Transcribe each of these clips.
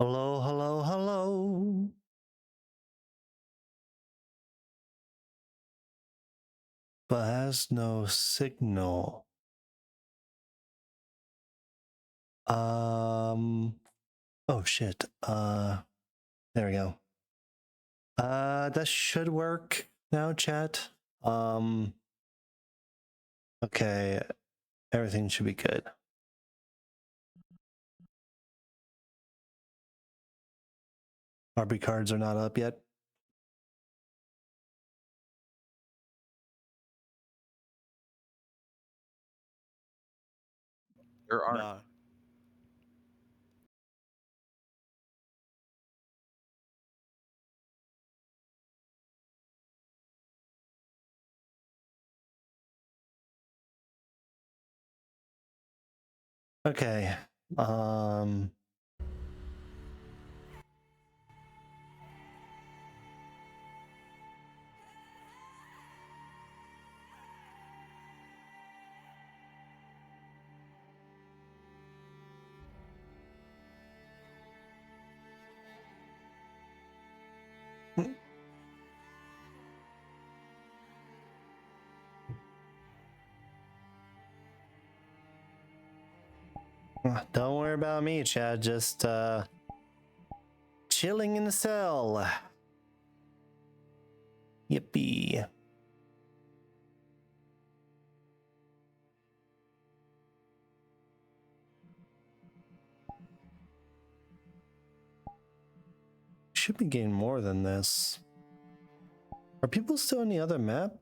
Hello, hello, hello. But has no signal. Oh shit. There we go. That should work now, chat. Okay. Everything should be good. RB cards are not up yet. There aren't. Nah. Okay. Don't worry about me, chat. Just chilling in the cell. Yippee. Should be getting more than this. Are people still on the other map?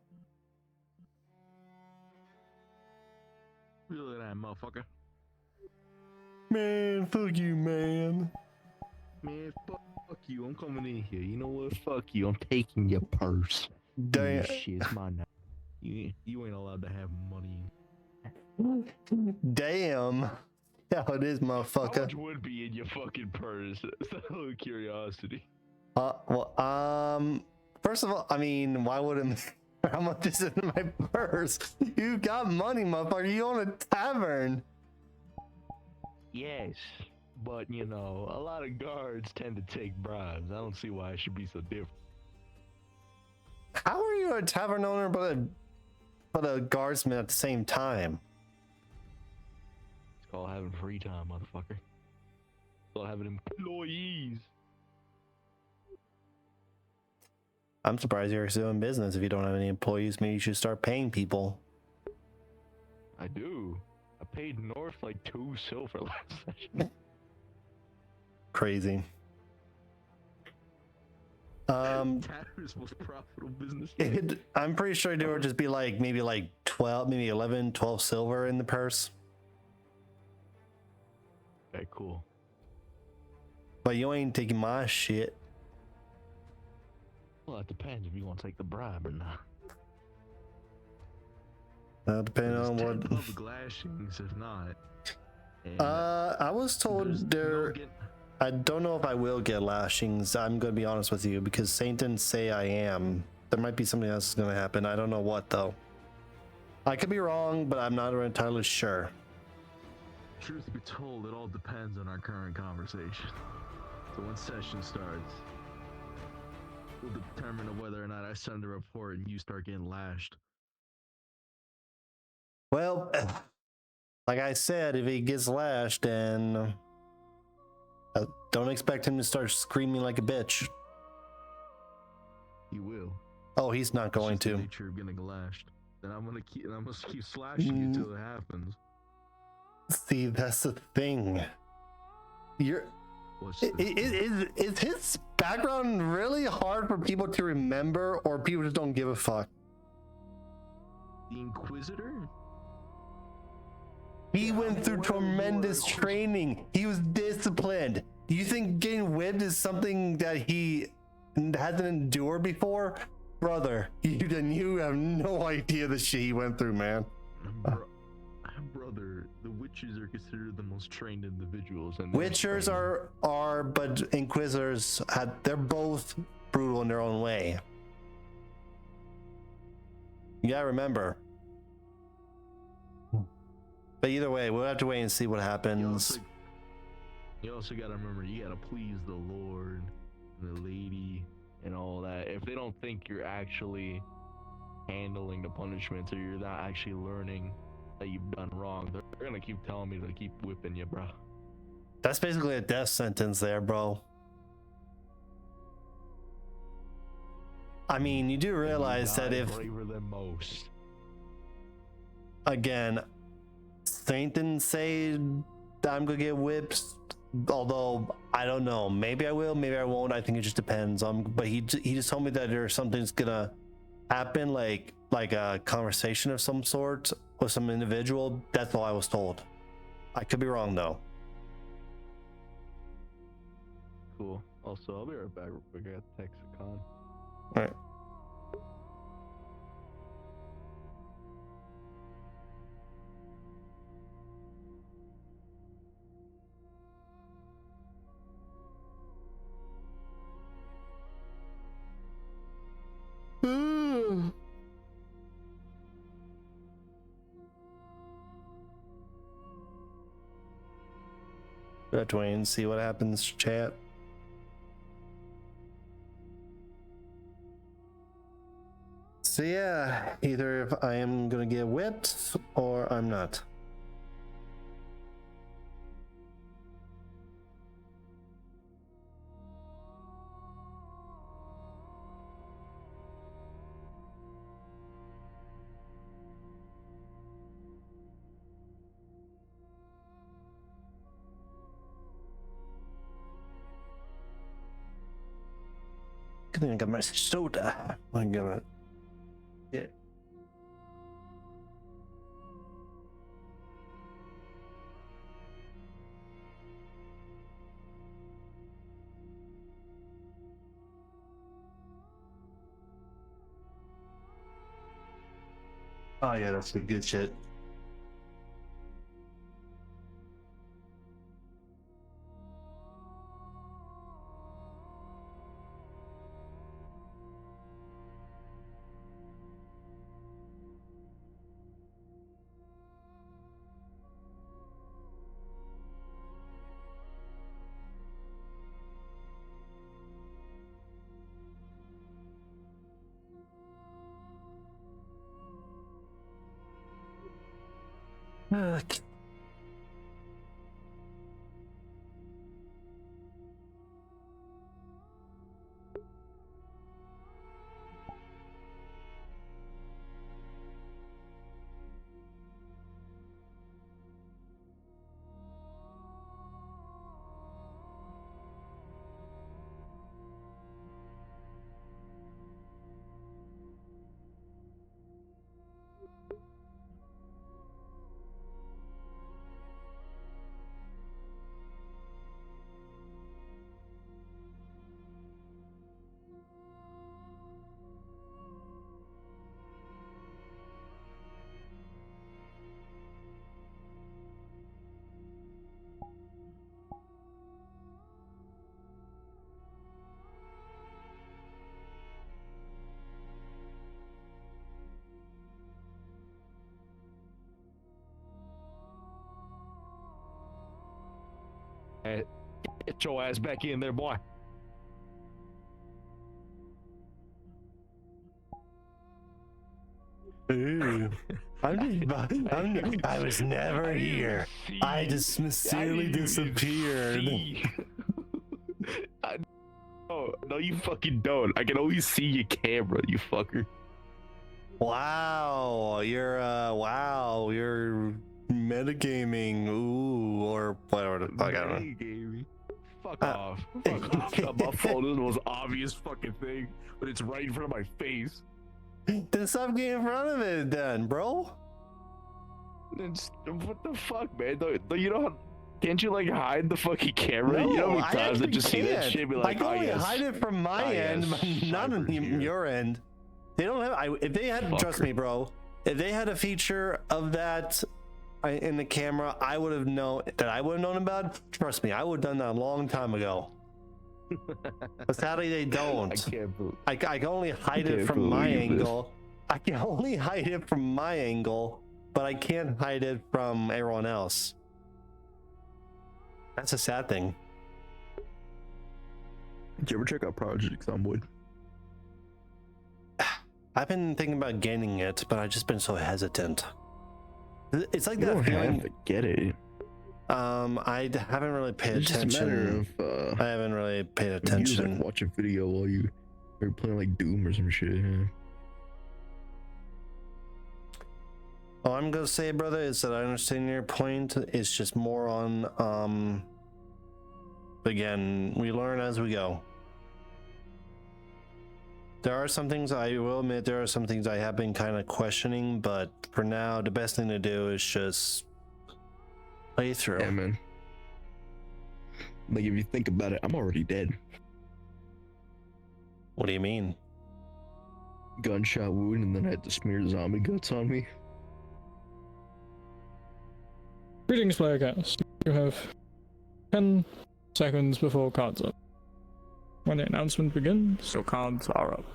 Look at that motherfucker. Man, fuck you, man. Man, fuck you. I'm coming in here. You know what? Fuck you. I'm taking your purse. Damn. Shit, it's mine now. You ain't allowed to have money. Damn. Yeah, it is, How motherfucker. much would be in your fucking purse? It's a little curiosity. First of all, I mean, why wouldn't how much is in my purse? You got money, motherfucker. You own a tavern. Yes, but you know, a lot of guards tend to take bribes. I don't see why it should be so different. How are you a tavern owner but a guardsman at the same time? It's called having free time, motherfucker. It's called having employees. I'm surprised you're still in business if you don't have any employees. Maybe you should start paying people. I do. I paid North like 2 silver last session. Crazy. Tavern's most profitable business. I'm pretty sure there would just be like maybe like 12, maybe 11, 12 silver in the purse. Okay, cool. But you ain't taking my shit. Well, it depends if you want to take the bribe or not. Depending There's on 10 what. public lashings, if not. And I was told there. I don't know if I will get lashings. I'm gonna be honest with you because Saint didn't say I am. There might be something else that's gonna happen. I don't know what though. I could be wrong, but I'm not entirely sure. Truth be told, it all depends on our current conversation. So when session starts, we'll determine whether or not I send a report and you start getting lashed. Well, like I said, if he gets lashed, then don't expect him to start screaming like a bitch. You will. Oh, he's not going It's just to. the nature of getting lashed. Then I'm gonna keep slashing you till it happens. See, that's the thing. Is his background really hard for people to remember, or people just don't give a fuck? The Inquisitor? He went through tremendous training. He was disciplined. Do you think getting whipped is something that he hasn't endured before? Brother, you have no idea the shit he went through, man. Brother, the Witchers are considered the most trained individuals. And Witchers are, but Inquisitors they're both brutal in their own way. You gotta remember. But either way, we'll have to wait and see what happens. You also gotta remember, you gotta please the Lord, and the lady, and all that. If they don't think you're actually handling the punishments or you're not actually learning that you've done wrong, they're gonna keep telling me to keep whipping you, bro. That's basically a death sentence there, bro. I mean, you do realize that if, braver than most. again, Saint didn't say that I'm gonna get whipped, although I don't know. Maybe I will, maybe I won't. I think it just depends. But he just told me that there's something's gonna happen, like a conversation of some sort with some individual. That's all I was told. I could be wrong though. Cool. Also, I'll be right back real quick. I got to text a con. All right. Let Dwayne see what happens, chat. So yeah, either if I am gonna get whipped or I'm not. Good thing I got my soda. My God. Yeah. Oh yeah, that's some good shit. Okay. Hey, get your ass back in there, boy. Ooh. I was never here. I just sincerely disappeared. No, you fucking don't. I can always see your camera, you fucker. Wow, you're metagaming, ooh, or whatever the fuck, I don't know. Fuck off. Fuck off. My phone is the most obvious fucking thing, but it's right in front of my face. Then stop getting in front of it then, bro. What the fuck, man? Don't you know how, can't you like hide the fucking camera? No, you know how many I times I actually just see that can't. shit be I like, can oh only yes. hide it from my end, yes, but not on cyber here. your end. They don't have, if they had, trust Fucker. me, bro, if they had a feature of that in the camera, I would have known that I would have known about it. Trust me, I would have done that a long time ago. But sadly, they don't. I can't believe. I can only hide it can't from my believe this. angle. I can only hide it from my angle, but I can't hide it from everyone else. That's a sad thing. Did you ever check out Project Zomboid? I've been thinking about getting it, but I've just been so hesitant. It's like You that don't feeling. have to get it. I haven't really paid It's just a matter attention. of I haven't really paid you attention. like watch a video while you're playing like Doom or some shit. Yeah. All I'm gonna say, brother, is that I understand your point. It's just more on again, we learn as we go. There are some things, I will admit, there are some things I have been kind of questioning, but for now, the best thing to do is just play through. Yeah, man. Like if you think about it, I'm already dead. What do you mean? Gunshot wound, and then I had to smear zombie guts on me. Greetings, Playercast. You have 10 seconds before cards up. When the announcement begins, your cards are up.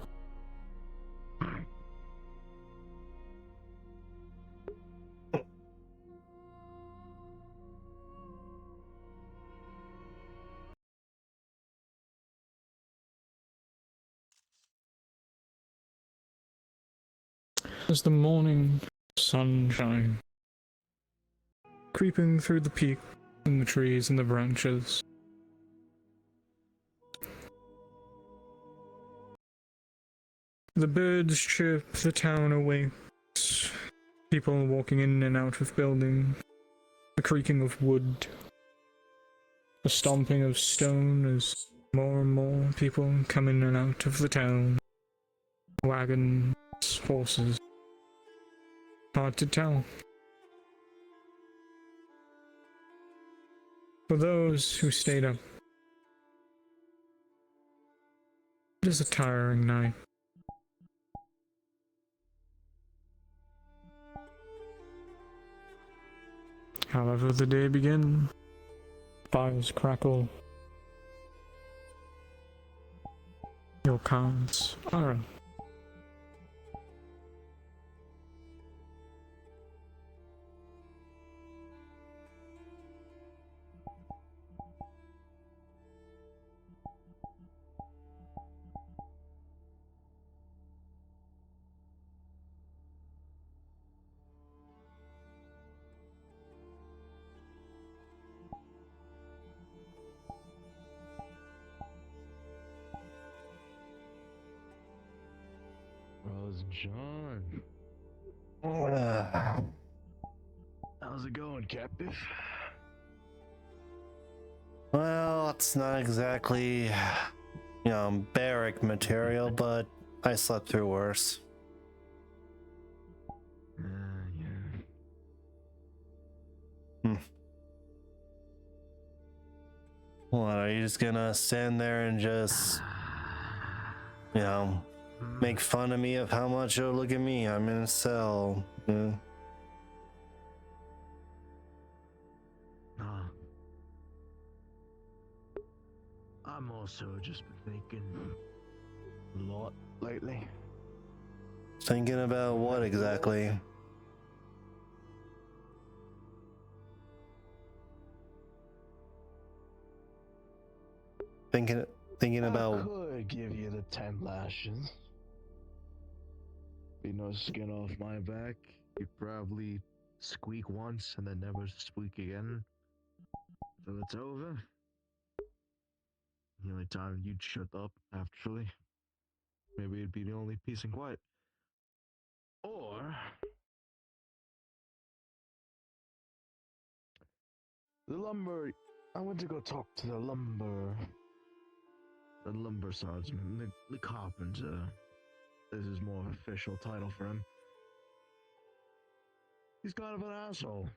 As the morning sunshine creeping through the peaks and the trees and the branches, the birds chirp, the town awakes, people walking in and out of buildings, the creaking of wood, the stomping of stone as more and more people come in and out of the town. Wagons, horses. Hard to tell. For those who stayed up, it is a tiring night. However, the day begins. Fires crackle. Your cards are up. Rose John. How's it going, Captive? Well, it's not exactly, barrack material, but I slept through worse. Yeah. What, are you just gonna stand there and just, make fun of me of how much, oh, look at me, I'm in a cell. Yeah. I'm also just been thinking a lot lately. Thinking about what exactly? Thinking about. I could give you the 10 lashes. Be no skin off my back. You'd probably squeak once and then never squeak again. So it's over. The only time you'd shut up, actually. Maybe it'd be the only peace and quiet. Or the lumber. I went to go talk to the lumber sergeant, the carpenter. This is more of an official title for him. He's kind of an asshole.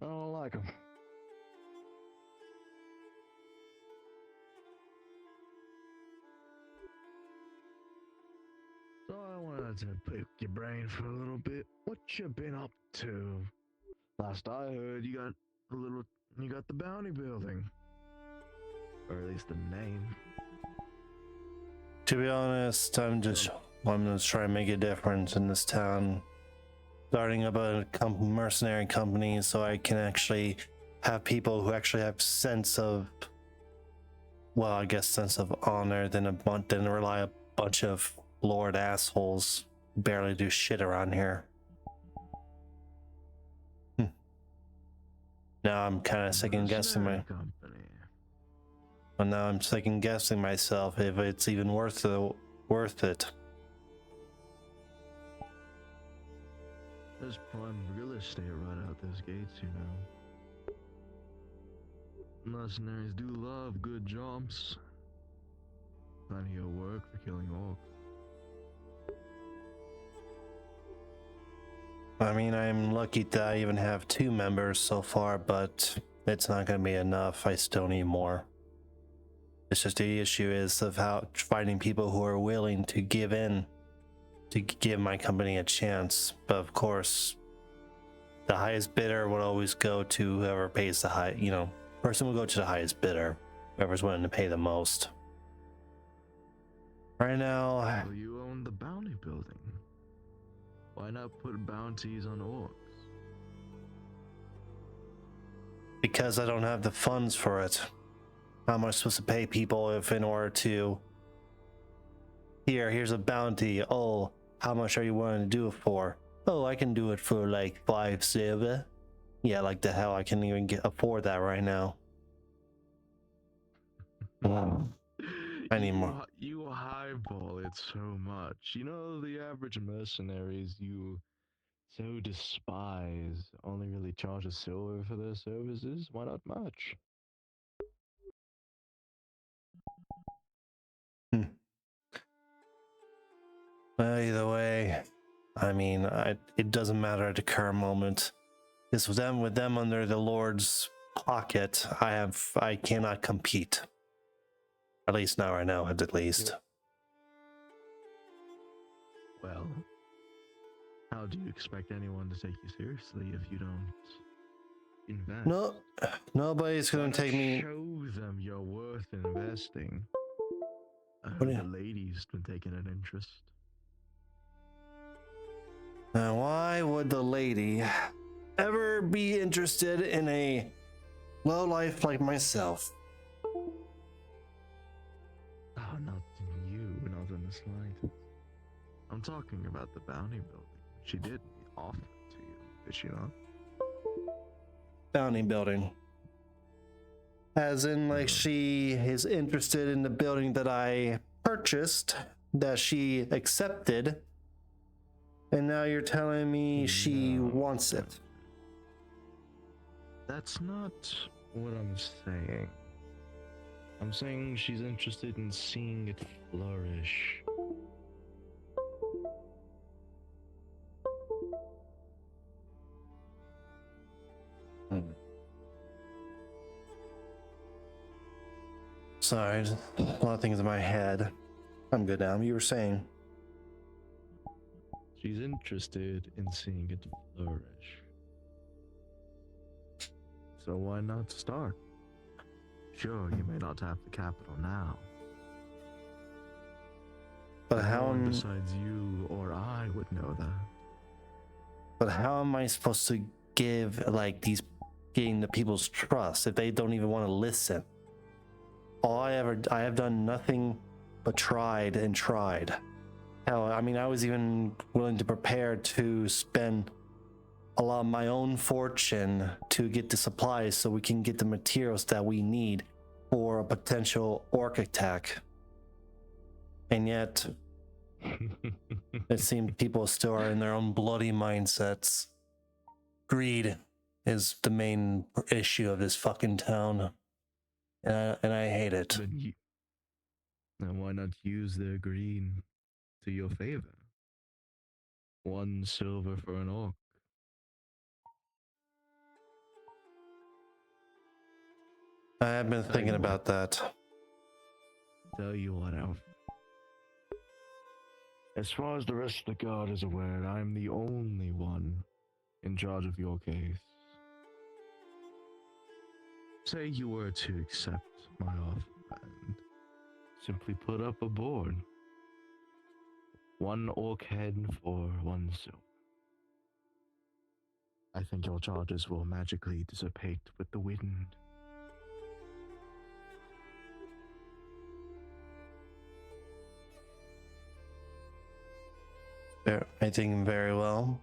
I don't like him. So I wanted to pick your brain for a little bit. What you been up to? Last I heard, you got the bounty building. Or at least the name. To be honest, I'm just trying to make a difference in this town. Starting up a mercenary company so I can actually have people who actually have sense of, well, I guess sense of honor than rely a bunch of lord assholes who barely do shit around here. Now I'm kind of second guessing now I'm second guessing myself if it's even worth it. There's prime real estate right out those gates, you know. Mercenaries do love good jobs. Plenty of work for killing orcs. I mean, I'm lucky that I even have 2 members so far, but it's not going to be enough. I still need more. It's just the issue is of how finding people who are willing to give in, to give my company a chance. But of course, the highest bidder would always go to whoever pays the high, person will go to the highest bidder, whoever's willing to pay the most. Right now, Well, you own the bounty building. Why not put bounties on orcs? because I don't have the funds for it. How am I supposed to pay people if in order to, here's a bounty. Oh, how much are you willing to do it for? Oh, I can do it for like 5 silver. Yeah, like the hell I can't even afford that right now. I need more. You highball it so much. You know, the average mercenaries you so despise only really charge a silver for their services. Why not much? Well, either way, I mean, it doesn't matter at the current moment. Because with them under the Lord's pocket, I cannot compete. At least not right now, at least. Well, how do you expect anyone to take you seriously if you don't invest? No, nobody's gonna take me. Show them you're worth investing. What do you- The lady's been taking an interest. Now, why would the lady ever be interested in a lowlife like myself? Oh, not in you, not in the slightest. I'm talking about the bounty building. She did offer it to you, did she not? Bounty building. As in, like, she is interested in the building that I purchased, that she accepted, and now you're telling me she wants it. That's not what I'm saying. I'm saying she's interested in seeing it flourish. Sorry, a lot of things in my head. I'm good now. You were saying. She's interested in seeing it flourish. So why not start? Sure, you may not have the capital now. But No how one am besides you or I would know that. But how am I supposed to gain the people's trust if they don't even want to listen? I have done nothing but tried and tried. Hell, I mean, I was even willing to prepare to spend a lot of my own fortune to get the supplies so we can get the materials that we need for a potential orc attack. And yet, it seems people still are in their own bloody mindsets. Greed is the main issue of this fucking town. And I hate it. Then why not use their greed to your favor? 1 silver for an orc. I have been thinking about that. Tell you what, Alf. As far as the rest of the guard is aware, I'm the only one in charge of your case. Say you were to accept my offer and simply put up a board. 1 orc head for 1 silver. I think your charges will magically dissipate with the wind. I think very well.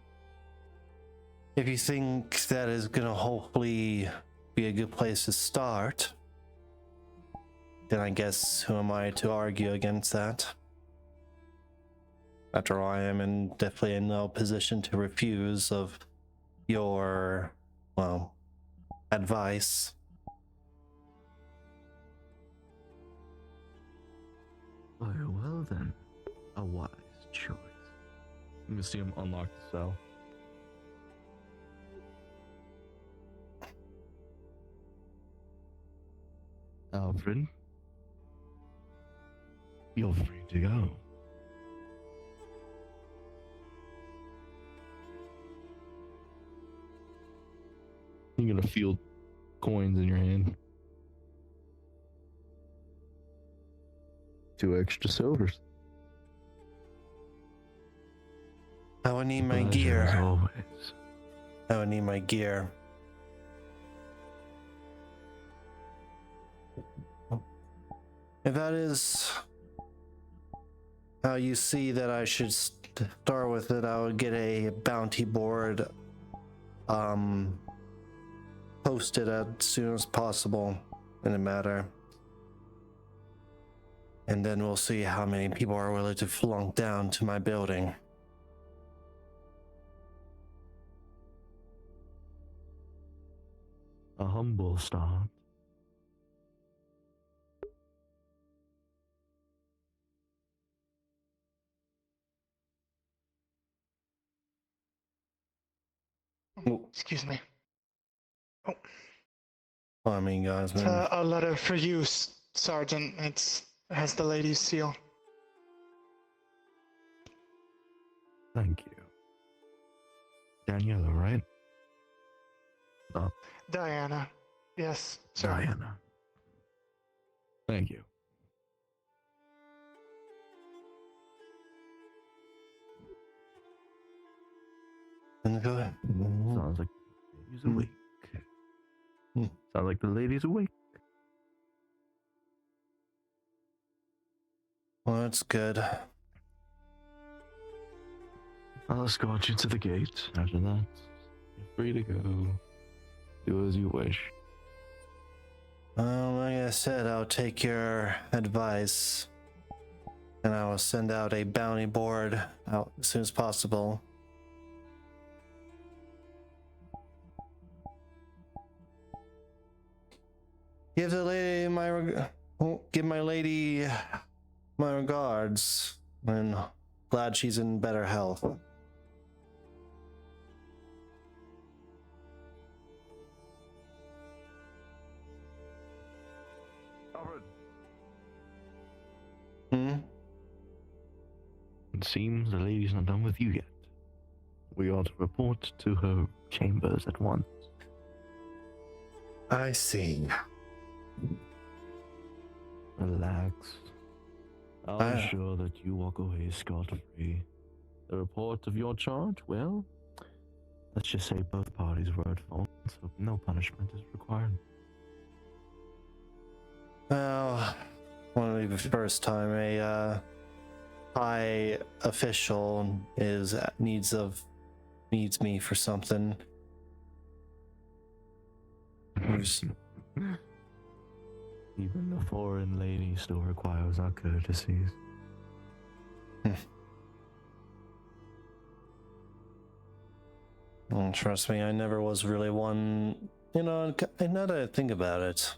If you think that is gonna hopefully be a good place to start, then I guess who am I to argue against that? After all, I am definitely in no position to refuse of your, well, advice. Very well then. A wise choice. You can see him unlock the cell. Alfred, you're free to go. You're gonna feel coins in your hand. 2 extra silvers. I would need my Pleasure gear. as always. I would need my gear. If that is how you see that I should start with it, I would get a bounty board posted as soon as possible in the matter. And then we'll see how many people are willing to flunk down to my building. A humble start. Excuse me. Oh, I mean, guys, it's man. a letter for you, Sergeant. It has the lady's seal. Thank you. Daniela, right? Diana. Yes, sir. Diana. Thank you. Go ahead. Sounds like the lady's awake. Sounds like the lady's awake. Well, that's good. I'll escort you to the gate. After that, you're free to go. Do as you wish. Like I said, I'll take your advice and I will send out a bounty board out as soon as possible. Give the lady give my lady my regards, and glad she's in better health. Alfred. It seems the lady's not done with you yet. We ought to report to her chambers at once. I see. Relax. I'll ensure that you walk away scot-free. The report of your charge, well, let's just say both parties were at fault, so no punishment is required. Well, won't be the first time a high official needs me for something. Even the foreign lady still requires our courtesies. Trust me, I never was really one. You know, now that I think about it,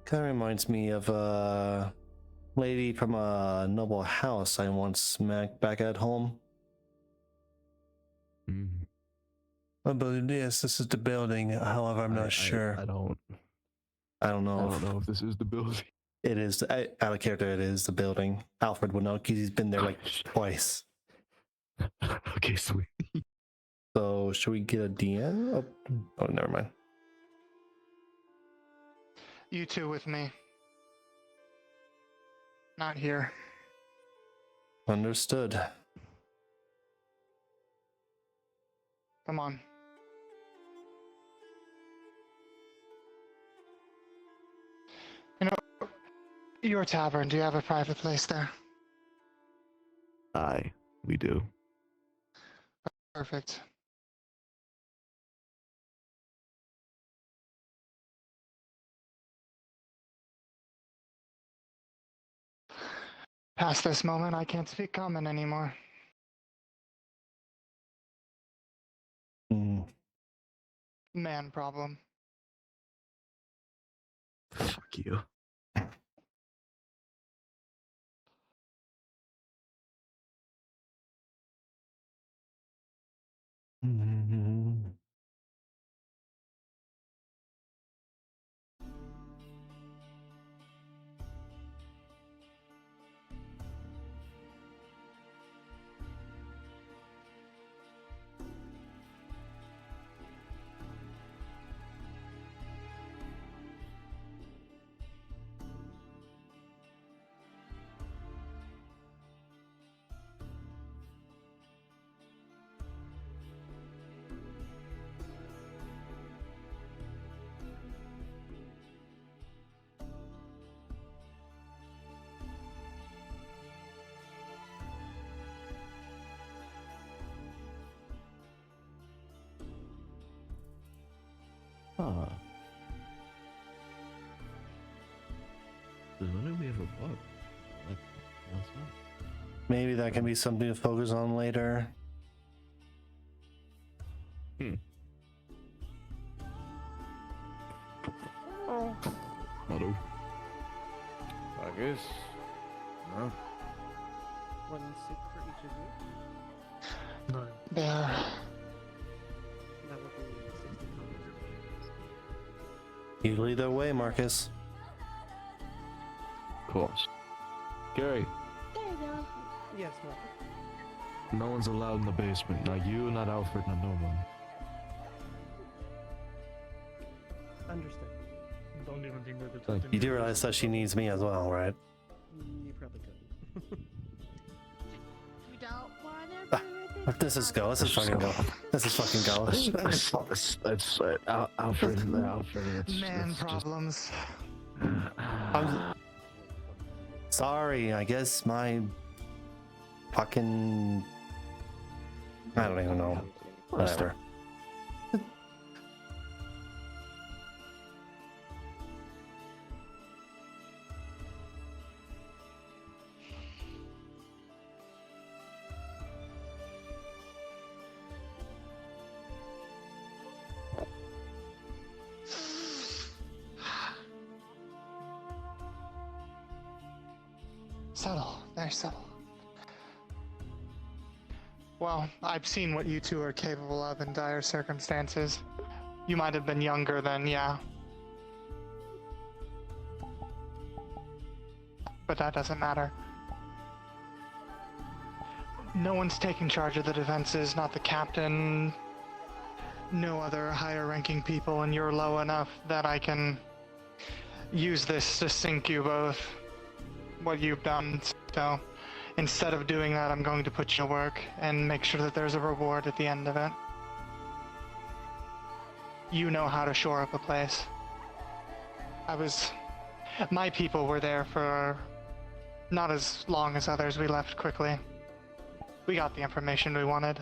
kind of reminds me of a lady from a noble house I once smacked back at home. I believe yes, this is the building. However, I'm not sure. I don't know. I don't know if this is the building. It is. Out of character, it is the building. Alfred would know because he's been there like twice. Okay, sweet. So, should we get a DM? Oh, never mind. You two with me. Not here. Understood. Come on. Your tavern, do you have a private place there? Aye, we do. Perfect. Past this moment, I can't speak common anymore. Hmm. Man problem. Fuck you. Mhm. Huh. When do we have a bug? That's not. Maybe that can be something to focus on later. Hello. I guess. No. One soup for each of you. No. There. That would be 60 copies. You lead the way, Marcus. Of course. Gary, There you go. Yes, Mark. no one's allowed in the basement. Not you, not Alfred, not no one. Understood. Don't even think that Thank You do realize that she needs me as well, right? You probably could. You don't wanna This is go. This is fucking go. This is fucking go. That's Alfred. Man it's problems. I'm sorry. I guess my fucking. I don't even know. Whatever. Settle. There, settle. Well, I've seen what you two are capable of in dire circumstances. You might have been younger then, yeah. But that doesn't matter. No one's taking charge of the defenses, not the captain, no other higher ranking people, and you're low enough that I can use this to sink you both. What you've done. So instead of doing that, I'm going to put you to work and make sure that there's a reward at the end of it. You know how to shore up a place. My people were there for not as long as others. We left quickly. We got the information we wanted.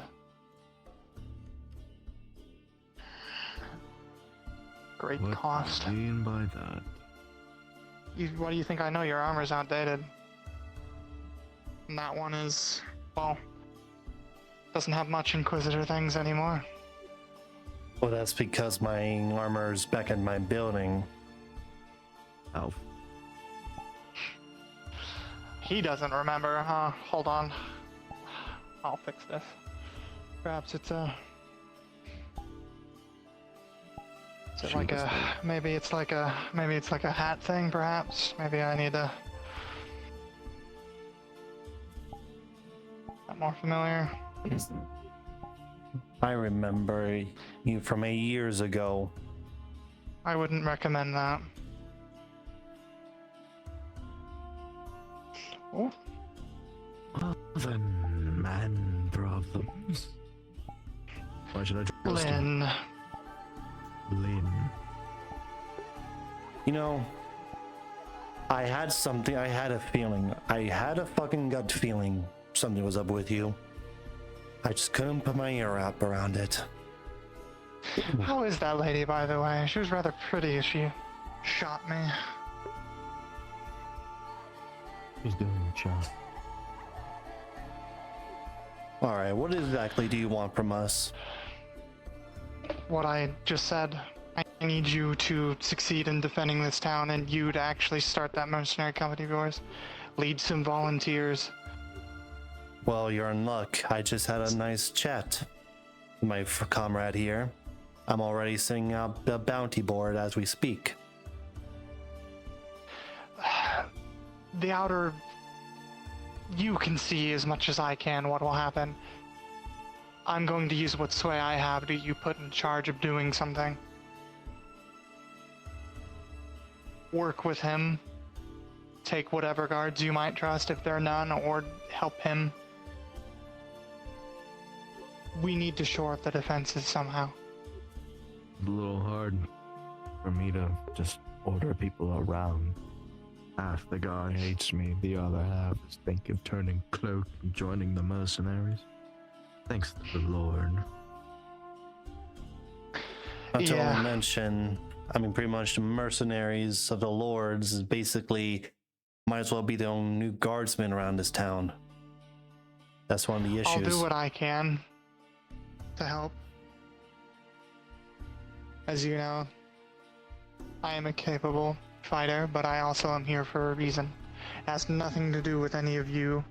Great What cost. do you mean by that? What do you think I know? Your armor's outdated. And that one is, well, doesn't have much Inquisitor things anymore. Well, that's because my armor's back in my building. Alf. He doesn't remember, huh? Hold on. I'll fix this. Perhaps it's a... Is it like a... Maybe it's like a hat thing, perhaps? Maybe I need to... That more familiar? I remember you from 8 years ago. I wouldn't recommend that. Oh, Then man problems. Why should I trust him? Lynn. Lynn. You know, I had something. I had a feeling. I had a fucking gut feeling something was up with you. I just couldn't put my ear up around it. How is that lady, by the way? She was rather pretty as she shot me. He's doing a job. All right, what exactly do you want from us? What I just said. I need you to succeed in defending this town and you to actually start that mercenary company of yours. Lead some volunteers. Well, you're in luck. I just had a nice chat with my comrade here. I'm already setting out the bounty board as we speak. The outer... You can see as much as I can what will happen. I'm going to use what sway I have to you put in charge of doing something. Work with him. Take whatever guards you might trust if there are none, or help him. We need to shore up the defenses somehow. It's a little hard for me to just order people around. Half the guard hates me, the other half is thinking of turning cloak and joining the mercenaries. Thanks to the Lord. Not to Yeah. only mention, I mean, pretty much the mercenaries of the lords is basically might as well be their own new guardsmen around this town. That's one of the issues. I'll do what I can to help. As you know, I am a capable fighter, but I also am here for a reason. It has nothing to do with any of you.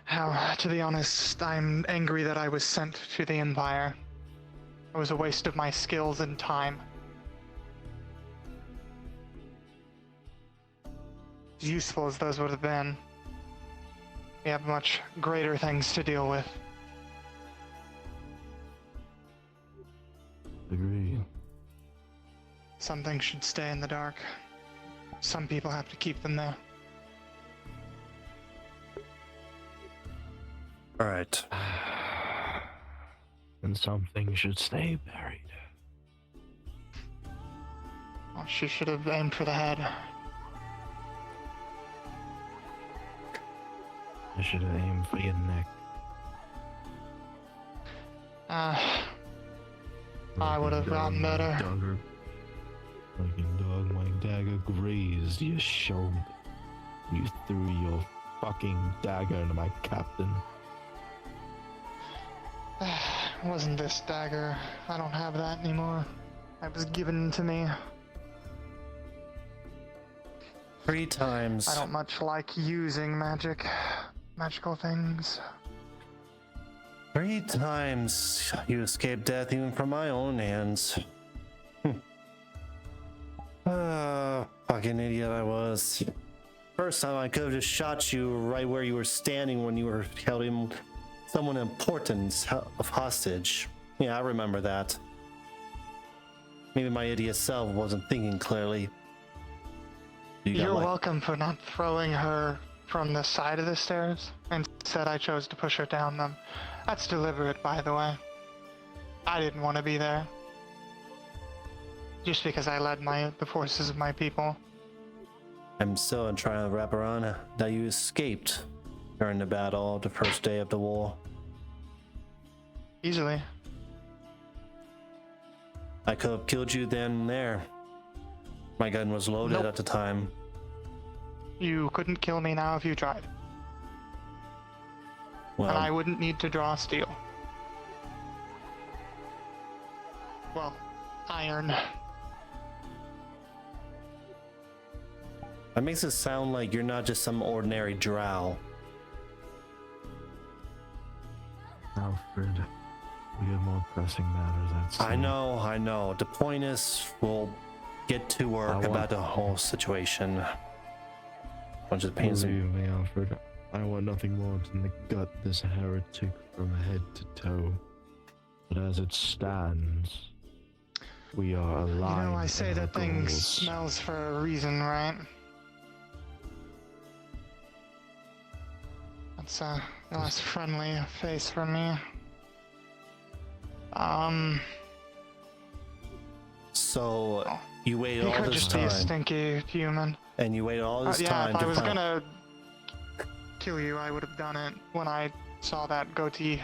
How, to be honest, I'm angry that I was sent to the Empire. It was a waste of my skills and time. As useful as those would have been, we have much greater things to deal with. Agreed. Some things should stay in the dark. Some people have to keep them there. All right. And some things should stay buried. Well, she should have aimed for the head. I should have aimed for your neck. I would have gotten better. Fucking dog, my dagger grazed your shoulder. You threw your fucking dagger into my captain. Wasn't this dagger? I don't have that anymore. It was given to me. 3 times. I don't much like using magical things. 3 times you escaped death even from my own hands. Fucking idiot I was. First time I could have just shot you right where you were standing when you were holding someone important of hostage. Yeah, I remember that. Maybe my idiot self wasn't thinking clearly. You're welcome for not throwing her from the side of the stairs. Instead, I chose to push her down them. That's deliberate, by the way. I didn't want to be there. Just because I led the forces of my people. I'm still trying to wrap around that you escaped during the battle, the first day of the war. Easily. I could have killed you then and there. My gun was loaded Nope. at the time. You couldn't kill me now if you tried. Well, And I wouldn't need to draw steel. Well, iron. that makes it sound like you're not just some ordinary drow. Alfred, we have more pressing matters at stake. I know. The point is, we'll get to work about the whole situation. Bunch of pains. Believe me, Alfred, I want nothing more than to gut this heretic from head to toe. But as it stands, we are aligned. You know, I say in our that things goals. smells for a reason, right? That's a less friendly face for me. So you waited He all could this just be a time, stinky human. and you waited all this Yeah, time if I to was find. gonna kill you, I would have done it when I saw that goatee.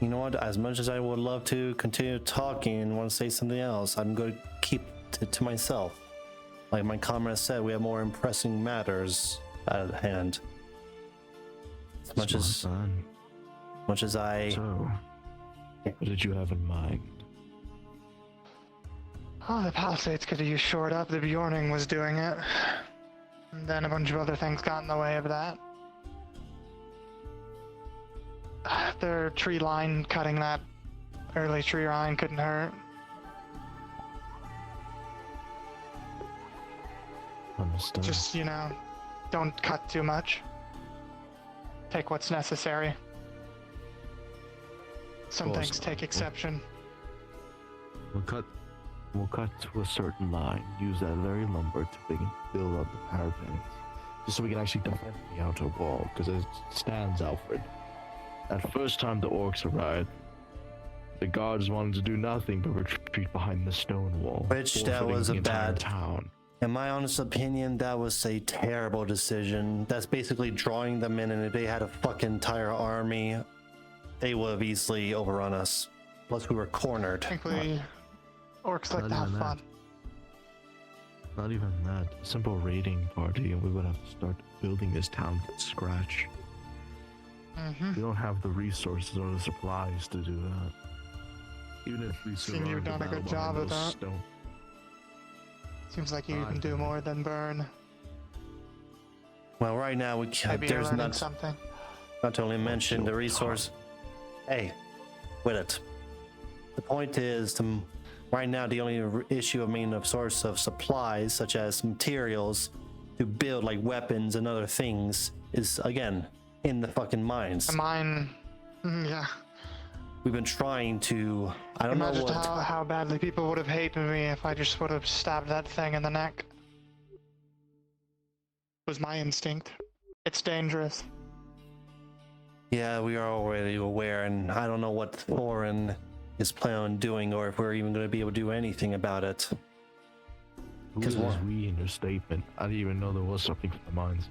You know what? As much as I would love to continue talking and want to say something else, I'm going to keep it to myself. Like my comrade said, we have more pressing matters at hand. As much as son. I. So, what did you have in mind? Oh, the Palisades could have used shored up. The Bjorning was doing it. And then a bunch of other things got in the way of that. Their tree line, cutting that early tree line couldn't hurt. Understood. Just, don't cut too much. Take what's necessary. Some course, things take exception. We'll cut to a certain line. Use that very lumber to build up the parapets, just so we can actually defend the outer wall. Because as it stands, Alfred, that first time the orcs arrived, the guards wanted to do nothing but retreat behind the stone wall, Which that forfeiting was the a entire bad- town. In my honest opinion, that was a terrible decision. That's basically drawing them in, and if they had a fucking entire army, they would have easily overrun us. Plus, we were cornered. Thankfully, orcs like Not to have even that. fun. Not even that. A simple raiding party, and we would have to start building this town from scratch. We don't have the resources or the supplies to do that. Even if we Seen survived you've the done a battle good job behind of those that. stone- Seems like you I can do think- more than burn. Well, right now we can't. Maybe you're There's learning not. something. Not to only mention so the resource. Hey, with it. The point is, right now the only issue of main source of supplies, such as materials to build like weapons and other things, is again in the fucking mines. Mine, yeah. We've been trying to. I don't know Imagine what. how badly people would have hated me if I just would have stabbed that thing in the neck. Was my instinct. It's dangerous. Yeah, we are already aware, and I don't know what Thorin is planning on doing, or if we're even going to be able to do anything about it. Who 'Cause is what- we in your statement? I didn't even know there was something for the mines.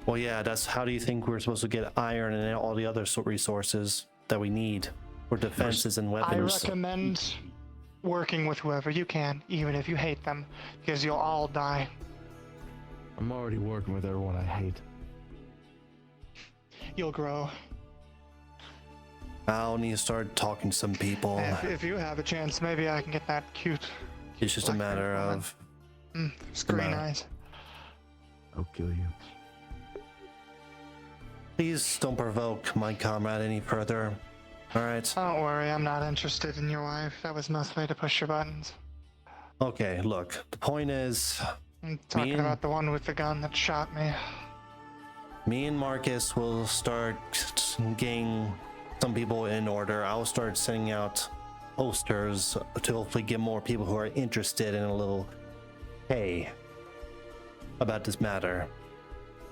Well, yeah, that's how do you think we're supposed to get iron and all the other resources that we need for defenses and I weapons? recommend working with whoever you can, even if you hate them, because you'll all die. I'm already working with everyone I hate. You'll grow. I'll need to start talking to some people. If you have a chance, maybe I can get that cute It's just a black matter woman. of. screen matter. eyes. I'll kill you. Please don't provoke my comrade any further. All right. Don't worry, I'm not interested in your wife. That was mostly to push your buttons. Okay, look. The point is, I'm talking and- about the one with the gun that shot me. me and Marcus will start getting some people in order. I'll start sending out posters to hopefully get more people who are interested in a little hey about this matter.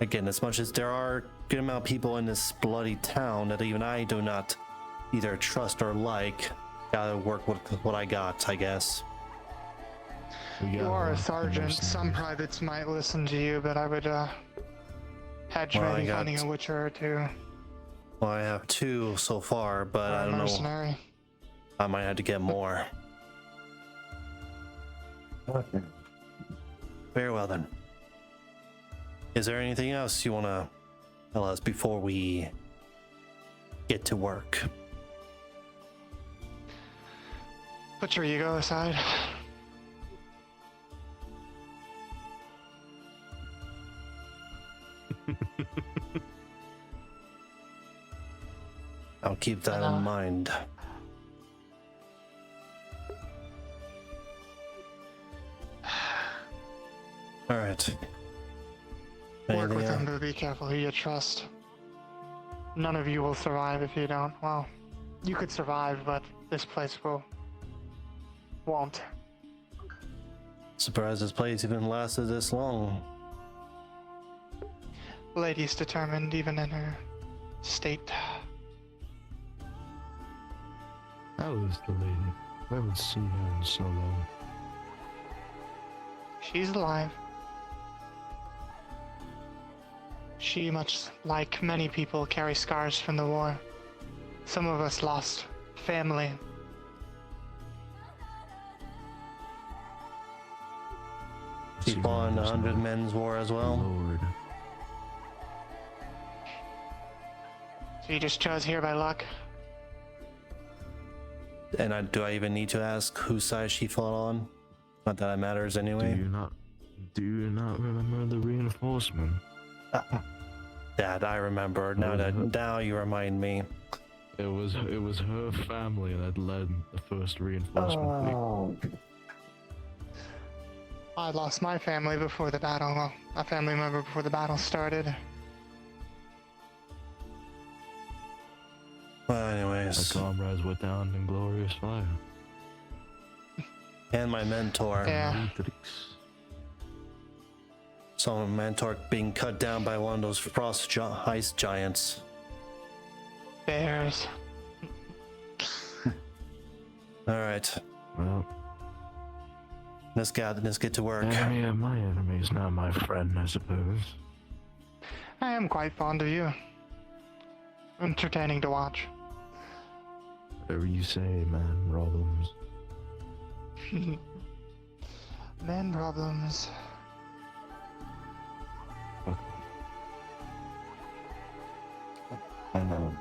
Again, as much as there are a good amount of people in this bloody town that even I do not either trust or like, gotta work with what I got, I guess. We got You are a lot of sergeant. Some mercenaries. privates might listen to you, but I would hedge Well, I maybe got- finding a witcher or two. Well, I have 2 so far, but Or I a don't know. mercenary. I might have to get more. Okay. Very well then. Is there anything else you want to tell us before we get to work? Put your ego aside. I'll keep that in mind. All right. Work Anything with else? them, but be careful who you trust. None of you will survive if you don't. Well, you could survive, but this place won't. Surprised this place even lasted this long. Lady's determined, even in her state. How is the lady? I haven't seen her in so long. She's alive. She, much like many people, carries scars from the war. Some of us lost family. She fought in the 100 Men's War as well. Lord. So you just chose here by luck? And do I even need to ask whose side she fought on? Not that it matters anyway. Do you not remember the reinforcement? Dad, I remember. Now you remind me. It was her family that led the first reinforcement. Oh. I lost my family before the battle. Well, a family member before the battle started. Well, My anyways, comrades went down in glorious fire. and my mentor. Yeah. Matrix. Saw my mentor being cut down by one of those frost ice giants. Bears. All right, Well, let's get to work. enemy of my enemy is now my friend, I suppose. I am quite fond of you. Entertaining to watch. Whatever you say, man. Problems. Man problems. I know.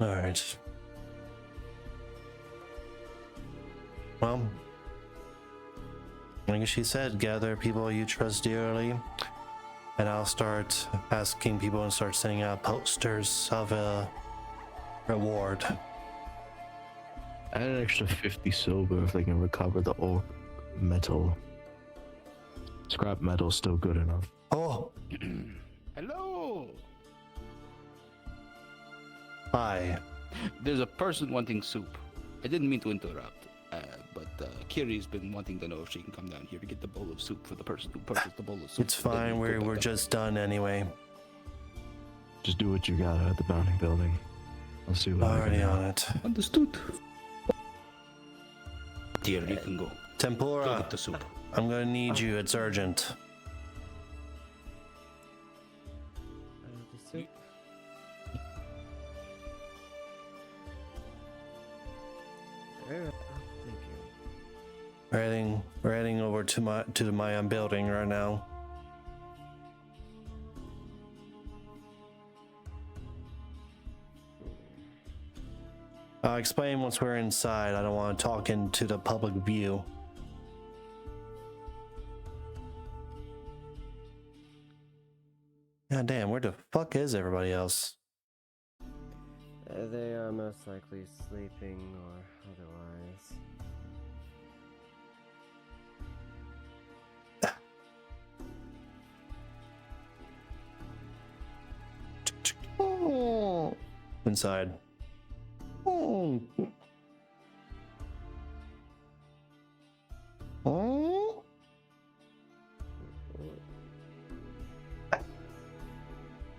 All right. Well, like she said, gather people you trust dearly, and I'll start asking people and start sending out posters of a reward. Add an extra 50 silver if they can recover the orc metal. Scrap metal's still good enough. Oh, Hello! hi. There's a person wanting soup. I didn't mean to interrupt, but Kiri's been wanting to know if she can come down here to get the bowl of soup for the person who purchased the bowl of soup. It's and then fine. go back We're up. just done anyway. Just do what you gotta at the bounty building. I'll see what I can Already do. on it. Understood. Dear, you can go. Go Tempura, get the soup. I'm gonna need you. It's urgent. The soup. Very well, thank you. We're heading over to the Mayan building right now. I'll explain once we're inside. I don't want to talk into the public view. God damn, where the fuck is everybody else? They are most likely sleeping or otherwise. Inside. Oh. Oh.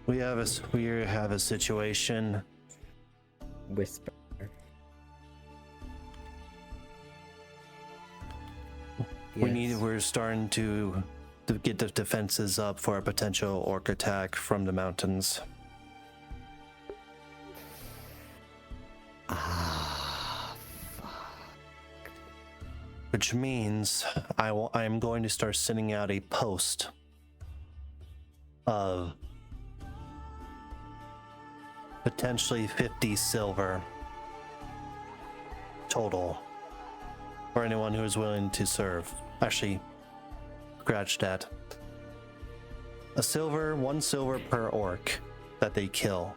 We have a situation. Whisper. We're starting to get the defenses up for a potential orc attack from the mountains. Which means I am going to start sending out a post of potentially 50 silver total for anyone who is willing to serve. Actually, scratch that. One silver per orc that they kill.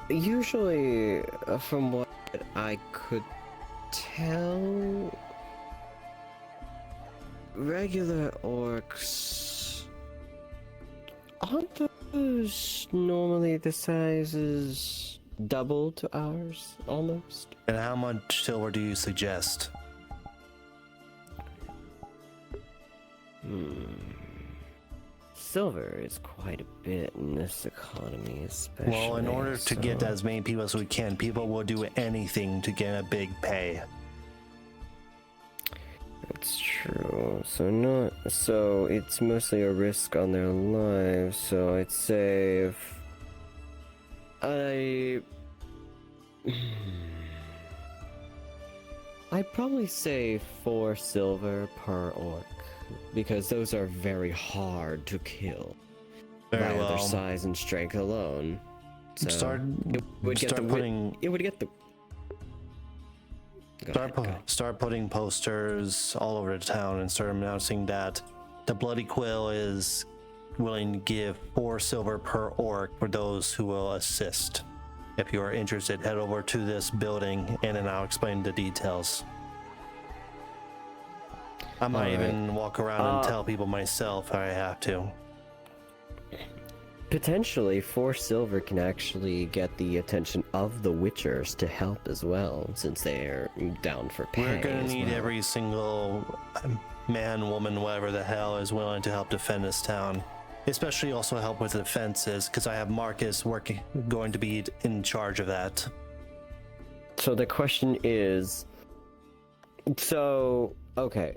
Usually, from what I could tell, regular orcs aren't those normally the sizes double to ours, almost? And how much silver do you suggest? silver is quite a bit in this economy, especially. Well, in order to get so- as many people as we can, people will do anything to get a big pay. That's true. So it's mostly a risk on their lives. So I'd say if I'd probably say 4 silver per orc, because those are very hard to kill Very by well. their size and strength alone. So Start would get start the putting it would get the. Go ahead, go ahead. start putting posters all over the town and start announcing that the Bloody Quill is willing to give 4 silver per orc for those who will assist. If you are interested, head over to this building and then I'll explain the details. I might Alright. even walk around and tell people myself if I have to. Potentially, 4 silver can actually get the attention of the Witchers to help as well, since they're down for pay. We're gonna as need well. every single man, woman, whatever the hell is willing to help defend this town. Especially also help with the defenses, because I have Marcus going to be in charge of that. So the question is, okay.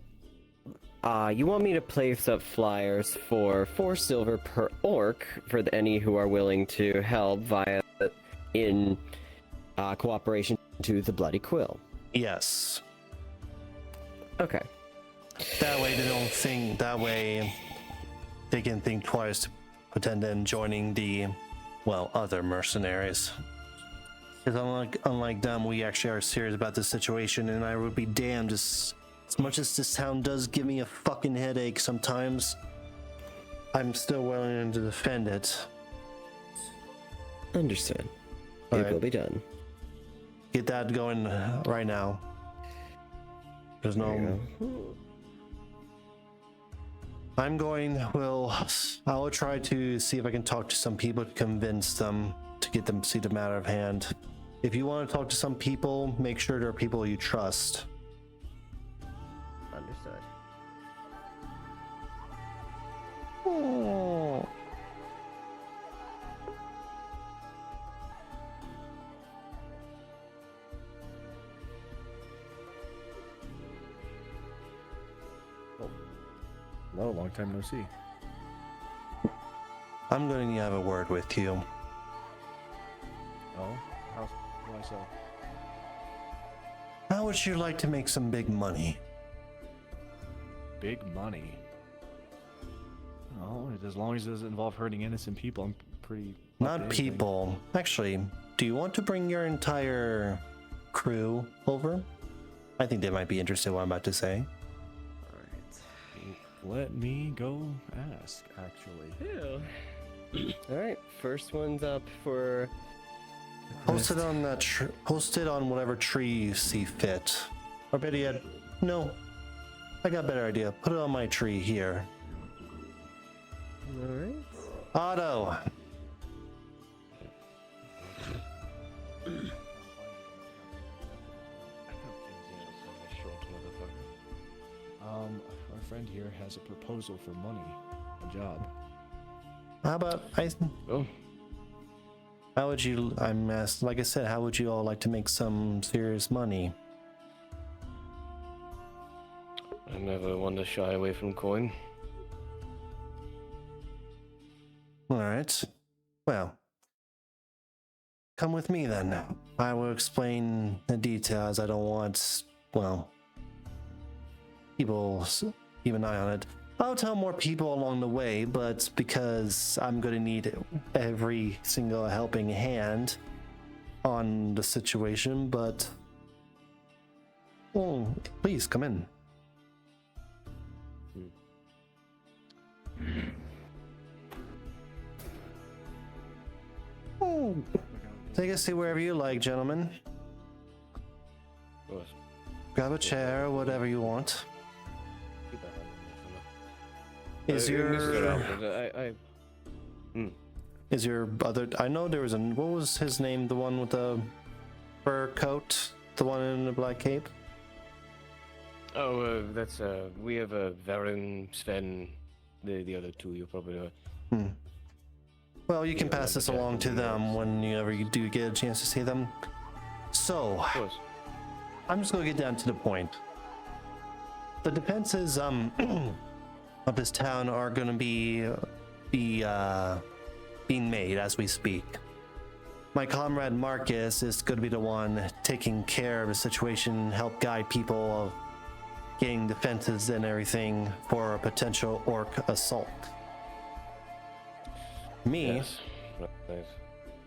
You want me to place up flyers for 4 silver per orc for any who are willing to help in cooperation to the Bloody Quill. Yes. Okay. That way they don't think, that way they can think twice to pretend in joining the, well, other mercenaries. Because unlike them, we actually are serious about this situation, and I would be damned as much as this town does give me a fucking headache sometimes, I'm still willing to defend it. Understood. All It right. will be done. Get that going right now. There's There no. you go. I will try to see if I can talk to some people to convince them to get them to see the matter of hand. If you want to talk to some people, make sure they're people you trust. Understood. Hello, long time no see. I'm going to have a word with you. Oh, why so? How would you like to make some big money? Big money. Oh, as long as it doesn't involve hurting innocent people, I'm pretty. Not people. Actually, do you want to bring your entire crew over? I think they might be interested in what I'm about to say. Let me go ask, actually. All right, first one's up for. Post it on that. Post it on whatever tree you see fit. Or better yet, no. I got a better idea. Put it on my tree here. All right. Otto. Our friend here has a proposal for money, a job. How about Oh, How would you? I'm asked. Like I said, how would you all like to make some serious money? I'm never one to shy away from coin. All right. Well, come with me then. I will explain the details. I don't want, well, people keep an eye on it. I'll tell more people along the way, but because I'm going to need every single helping hand on the situation, but oh, please come in. Oh, take a seat wherever you like, gentlemen. Of course. Grab a chair, whatever you want. Keep that on. Is Mr. your Alfred, is your other? I know there was a. What was his name? The one with the fur coat, the one in the black cape. Oh, that's we have Varen, Sven, the other two you probably know. Well, you can Yeah, pass this lumberjack along to would be them nice. whenever you do get a chance to see them. So, Of course. I'm just gonna get down to the point. The defenses of this town are gonna be being made as we speak. My comrade Marcus is gonna be the one taking care of the situation, help guide people of getting defenses and everything for a potential orc assault. Me, Yes. Right.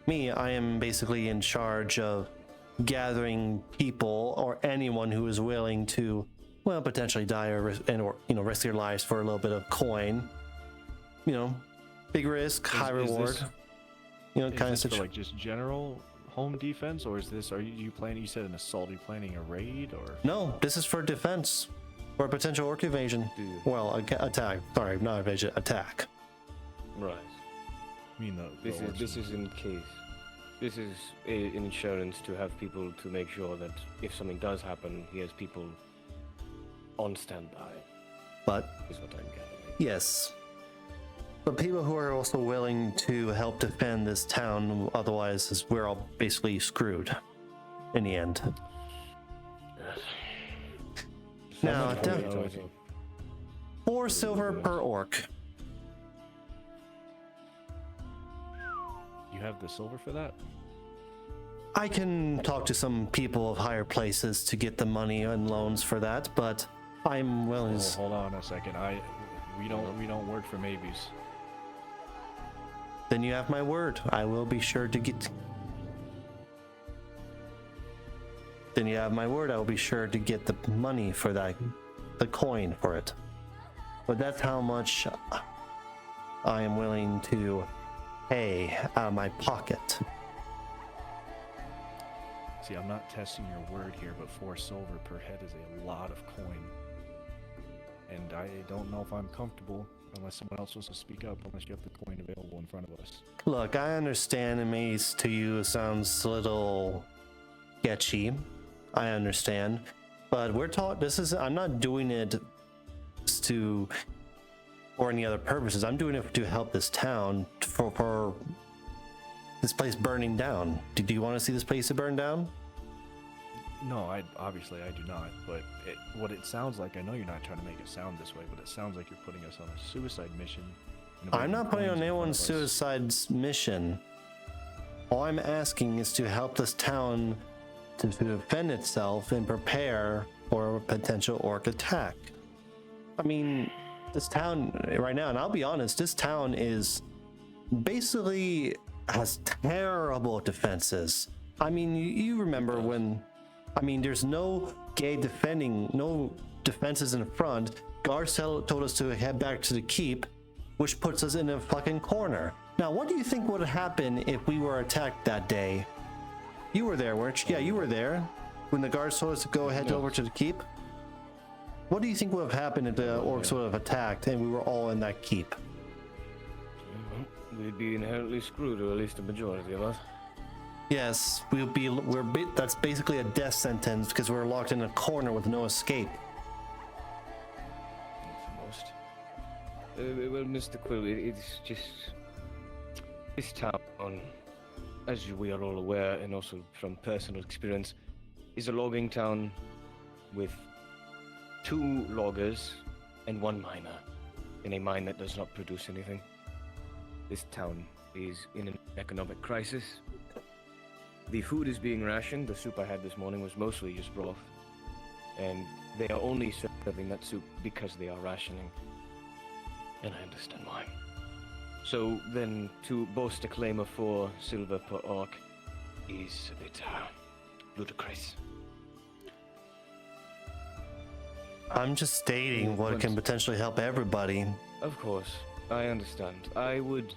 Me, I am basically in charge of gathering people or anyone who is willing to, well, potentially die or risk their lives for a little bit of coin. You know, big risk, high reward. Kind of Is this for situation. like just general home defense, or is this? Are you planning? You said an assault. Are you planning a raid, or? No, this is for defense, for a potential orc invasion. Dude. Well, attack. Sorry, not invasion. Attack. Right. I mean, the This orcs is in case. This is an insurance to have people to make sure that if something does happen, he has people on standby. But Is what I'm gathering. yes, but people who are also willing to help defend this town, otherwise we're all basically screwed in the end. Now, How much are we talking? 4 silver per orc. You have the silver for that? I can talk to some people of higher places to get the money and loans for that, but I'm willing. Oh, hold on a second. We don't work for maybes. Then you have my word. I will be sure to get. Then you have my word. I will be sure to get the money for that, the coin for it. But that's how much I am willing to pay out of my pocket. See, I'm not testing your word here, but 4 silver per head is a lot of coin. And I don't know if I'm comfortable unless someone else wants to speak up, unless you have the coin available in front of us. Look, I understand it may to you sounds a little sketchy. I understand, but we're taught this is. I'm not doing it to or any other purposes. I'm doing it to help this town for this place burning down. Do you want to see this place burn down? No, obviously I do not. But what it sounds like, I know you're not trying to make it sound this way, but it sounds like you're putting us on a suicide mission. I'm not putting on coins in front anyone's of us. suicide's mission. All I'm asking is to help this town to defend itself and prepare for a potential orc attack. I mean, this town right now, and I'll be honest, this town is basically has terrible defenses. I mean, you remember when, I mean, there's no gate defending, no defenses in front. Guards told us to head back to the keep, which puts us in a fucking corner. Now, what do you think would happen if we were attacked that day? You were there, weren't you? Yeah, you were there when the guards told us to go head over to the keep. What do you think would have happened if the orcs would have attacked and we were all in that keep? We'd be inherently screwed, or at least the majority of us. Yes, that's basically a death sentence because we're locked in a corner with no escape. For most. Well, Mr. Quill, it's just this town, as we are all aware, and also from personal experience, is a logging town with 2 loggers and 1 miner in a mine that does not produce anything. This town is in an economic crisis. The food is being rationed. The soup I had this morning was mostly just broth. And they are only serving that soup because they are rationing. And I understand why. So then to boast a claim of 4 silver per orc is a bit ludicrous. I'm just stating what can potentially help everybody. Of course, I understand. I would...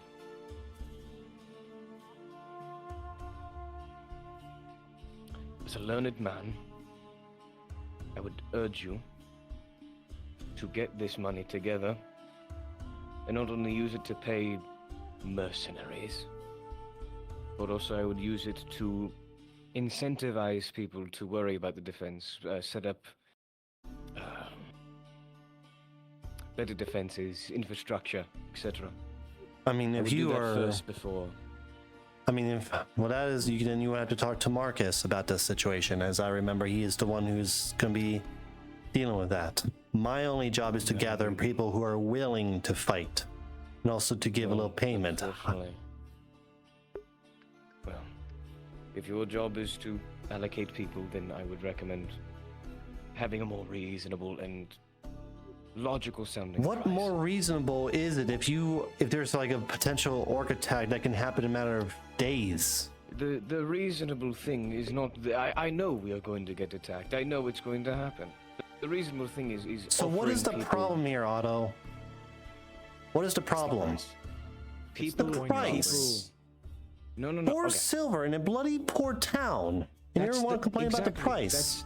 As a learned man, I would urge you to get this money together and not only use it to pay mercenaries, but also I would use it to incentivize people to worry about the defense, set up better defenses, infrastructure, etc. I mean, I if would do you that are, first before. I mean, if well, that is, then you would have to talk to Marcus about this situation. As I remember, he is the one who's going to be dealing with that. My only job is to gather people who are willing to fight, and also to give a little payment. Unfortunately. Well, if your job is to allocate people, then I would recommend having a more reasonable and logical sounding What price. more reasonable is it if there's like a potential orc attack that can happen in a matter of days? The reasonable thing is not. I know we are going to get attacked. I know it's going to happen. The reasonable thing is. So what is the offering people- problem here, Otto? What is the problem? People, the price. No. 4 okay. silver in a bloody poor town, and you That's want to the- complain about the exactly, price? that's-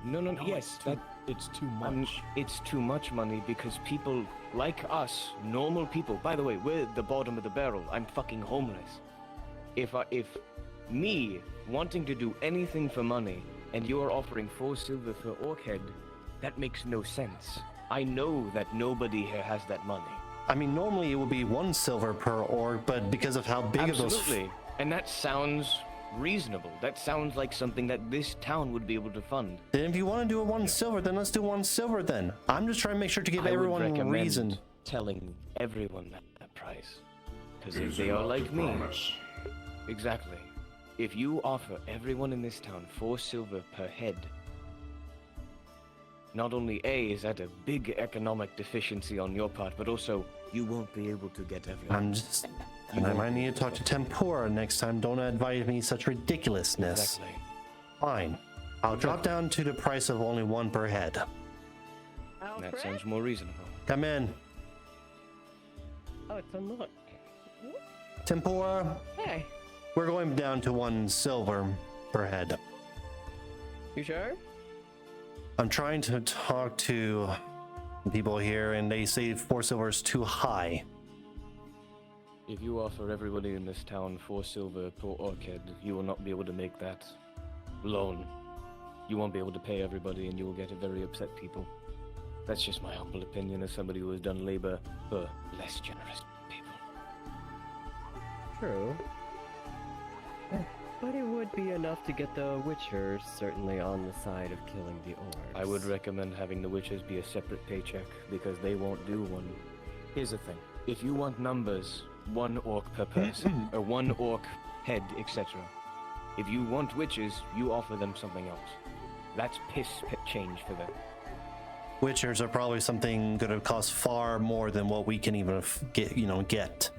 No, yes, It's too much. it's too much money because people like us, normal people. By the way, we're the bottom of the barrel. I'm fucking homeless. If me wanting to do anything for money and you're offering 4 silver for orc head, that makes no sense. I know that nobody here has that money. I mean, normally it would be 1 silver per orc, but because of how big of those, Absolutely, and that sounds reasonable. That sounds like something that this town would be able to fund. then if you want to do a 1 silver, then let's do 1 silver. Then I'm just trying to make sure to give I would everyone a recommend reason. telling everyone that price, because if they are like me, exactly. If you offer everyone in this town 4 silver per head, not only is that a big economic deficiency on your part, but also you won't be able to get everyone. I might need to talk to Tempura next time. Don't advise me such ridiculousness. Exactly. Fine. I'll drop down to the price of only 1 per head. That sounds more reasonable. Come in. Oh, it's unlocked. Tempura, Hey, we're going down to 1 silver per head. you sure? I'm trying to talk to people here, and they say 4 silver is too high. If you offer everybody in this town 4 silver per orc head, you will not be able to make that loan. You won't be able to pay everybody, and you will get a very upset people. That's just my humble opinion as somebody who has done labor for less generous people. True. But it would be enough to get the Witchers certainly on the side of killing the orcs. I would recommend having the witches be a separate paycheck because they won't do one. Here's the thing. If you want numbers, 1 orc per person, or 1 orc head, etc. If you want witches, you offer them something else. That's change for them. Witchers are probably something going to cost far more than what we can even get.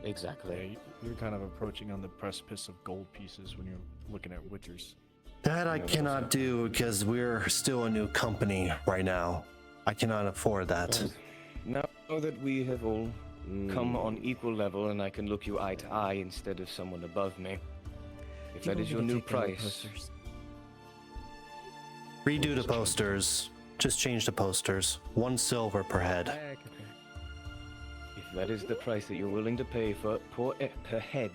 Exactly. Yeah, you're kind of approaching on the precipice of gold pieces when you're looking at Witchers. That I cannot do because we're still a new company right now. I cannot afford that. Now that we have all come on equal level and I can look you eye to eye instead of someone above me, if that is your new price, Redo the posters. Just change the posters. 1 silver per head. if that is the price that you're willing to pay for per head,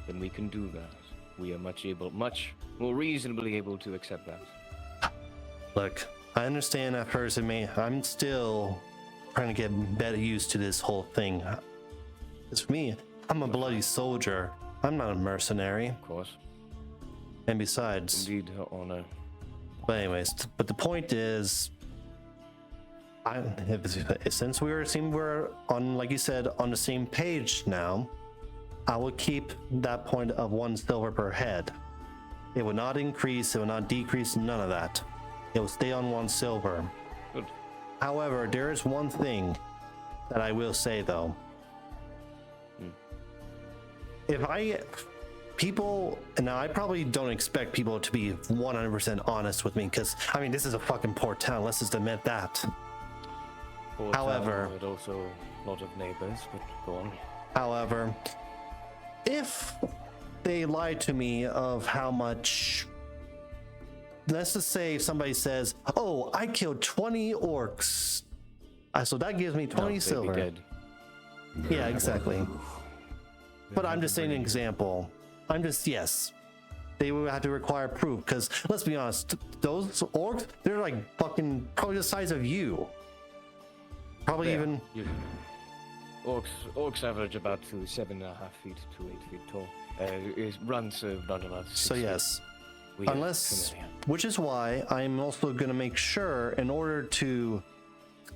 then we can do that. We are much more reasonably able to accept that. Look, I understand at first I'm still trying to get better used to this whole thing. It's for me, I'm a bloody soldier. I'm not a mercenary. Of course. And besides, Indeed, Her Honor. but anyways, but the point is, since we're on, like you said, on the same page now, I will keep that point of 1 silver per head. It will not increase, it will not decrease, none of that. It will stay on 1 silver. Good. However, there is one thing that I will say though. Now I probably don't expect people to be 100% honest with me, because I mean, this is a fucking poor town, let's just admit that. Poor However- town, but also a lot of neighbors, but go on. However, if they lie to me of how much, let's just say somebody says, oh, I killed 20 orcs, so that gives me 20 No, they'd be silver. dead. Yeah, exactly. But I'm just saying an example. Yes. They would have to require proof, because let's be honest, those orcs, they're like fucking probably the size of you. Probably Yeah, even. Orcs average about 7.5 feet to 8 feet tall. It runs around about 6 So feet. yes, We are unless, familiar. which is why I'm also going to make sure, in order to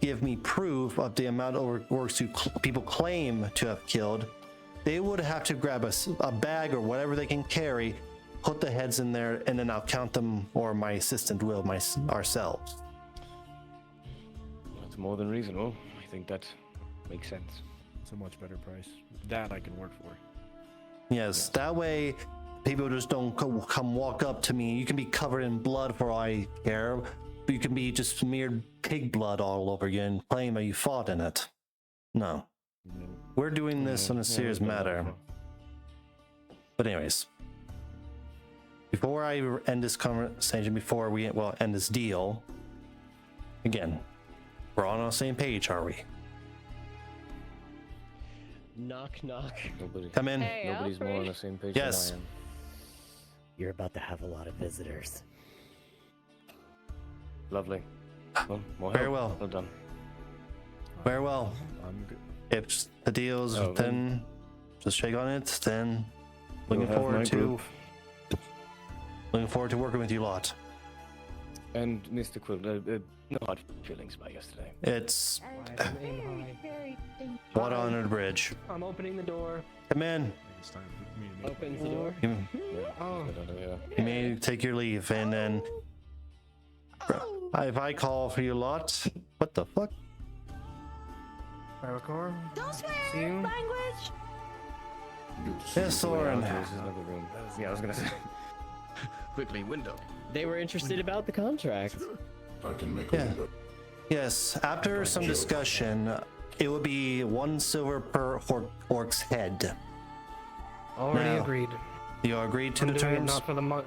give me proof of the amount of orcs who people claim to have killed, they would have to grab a bag or whatever they can carry, put the heads in there, and then I'll count them, or my assistant will, ourselves. That's more than reasonable. I think that makes sense. It's a much better price. That I can work for. Yes, that way people just don't come walk up to me. You can be covered in blood for all I care, but you can be just smeared pig blood all over you and claim that you fought in it. No. We're doing this on a serious matter. But anyways, before I end this conversation, before we end this deal, again, we're all on the same page, are we? Knock, knock. Come in. Hey, Nobody's more on Alfred. the same page Yes. than I am. You're about to have a lot of visitors. Lovely. Well, more Very help. well. Well done. Very well. I'm good. If the deal's Oh, then just shake on it, then looking You'll have my forward to group. working with you lot. And Mr. Quill, no hard feelings about yesterday. It's Aim high. Very thank water under the bridge. I'm opening the door. Come in. It's time for me to make Opens the door. You, Oh, you may take your leave, and then if I call for you lot, what the fuck? Barakor. Don't swear See you. language. Yes, Soren. There's another room. Yeah, I was gonna say. Quickly, window. They were interested about the contract. Yeah. Yes. After some discussion, it will be 1 silver per orc's head. Already Now, agreed. You agreed to I'm the doing it terms? not for the money.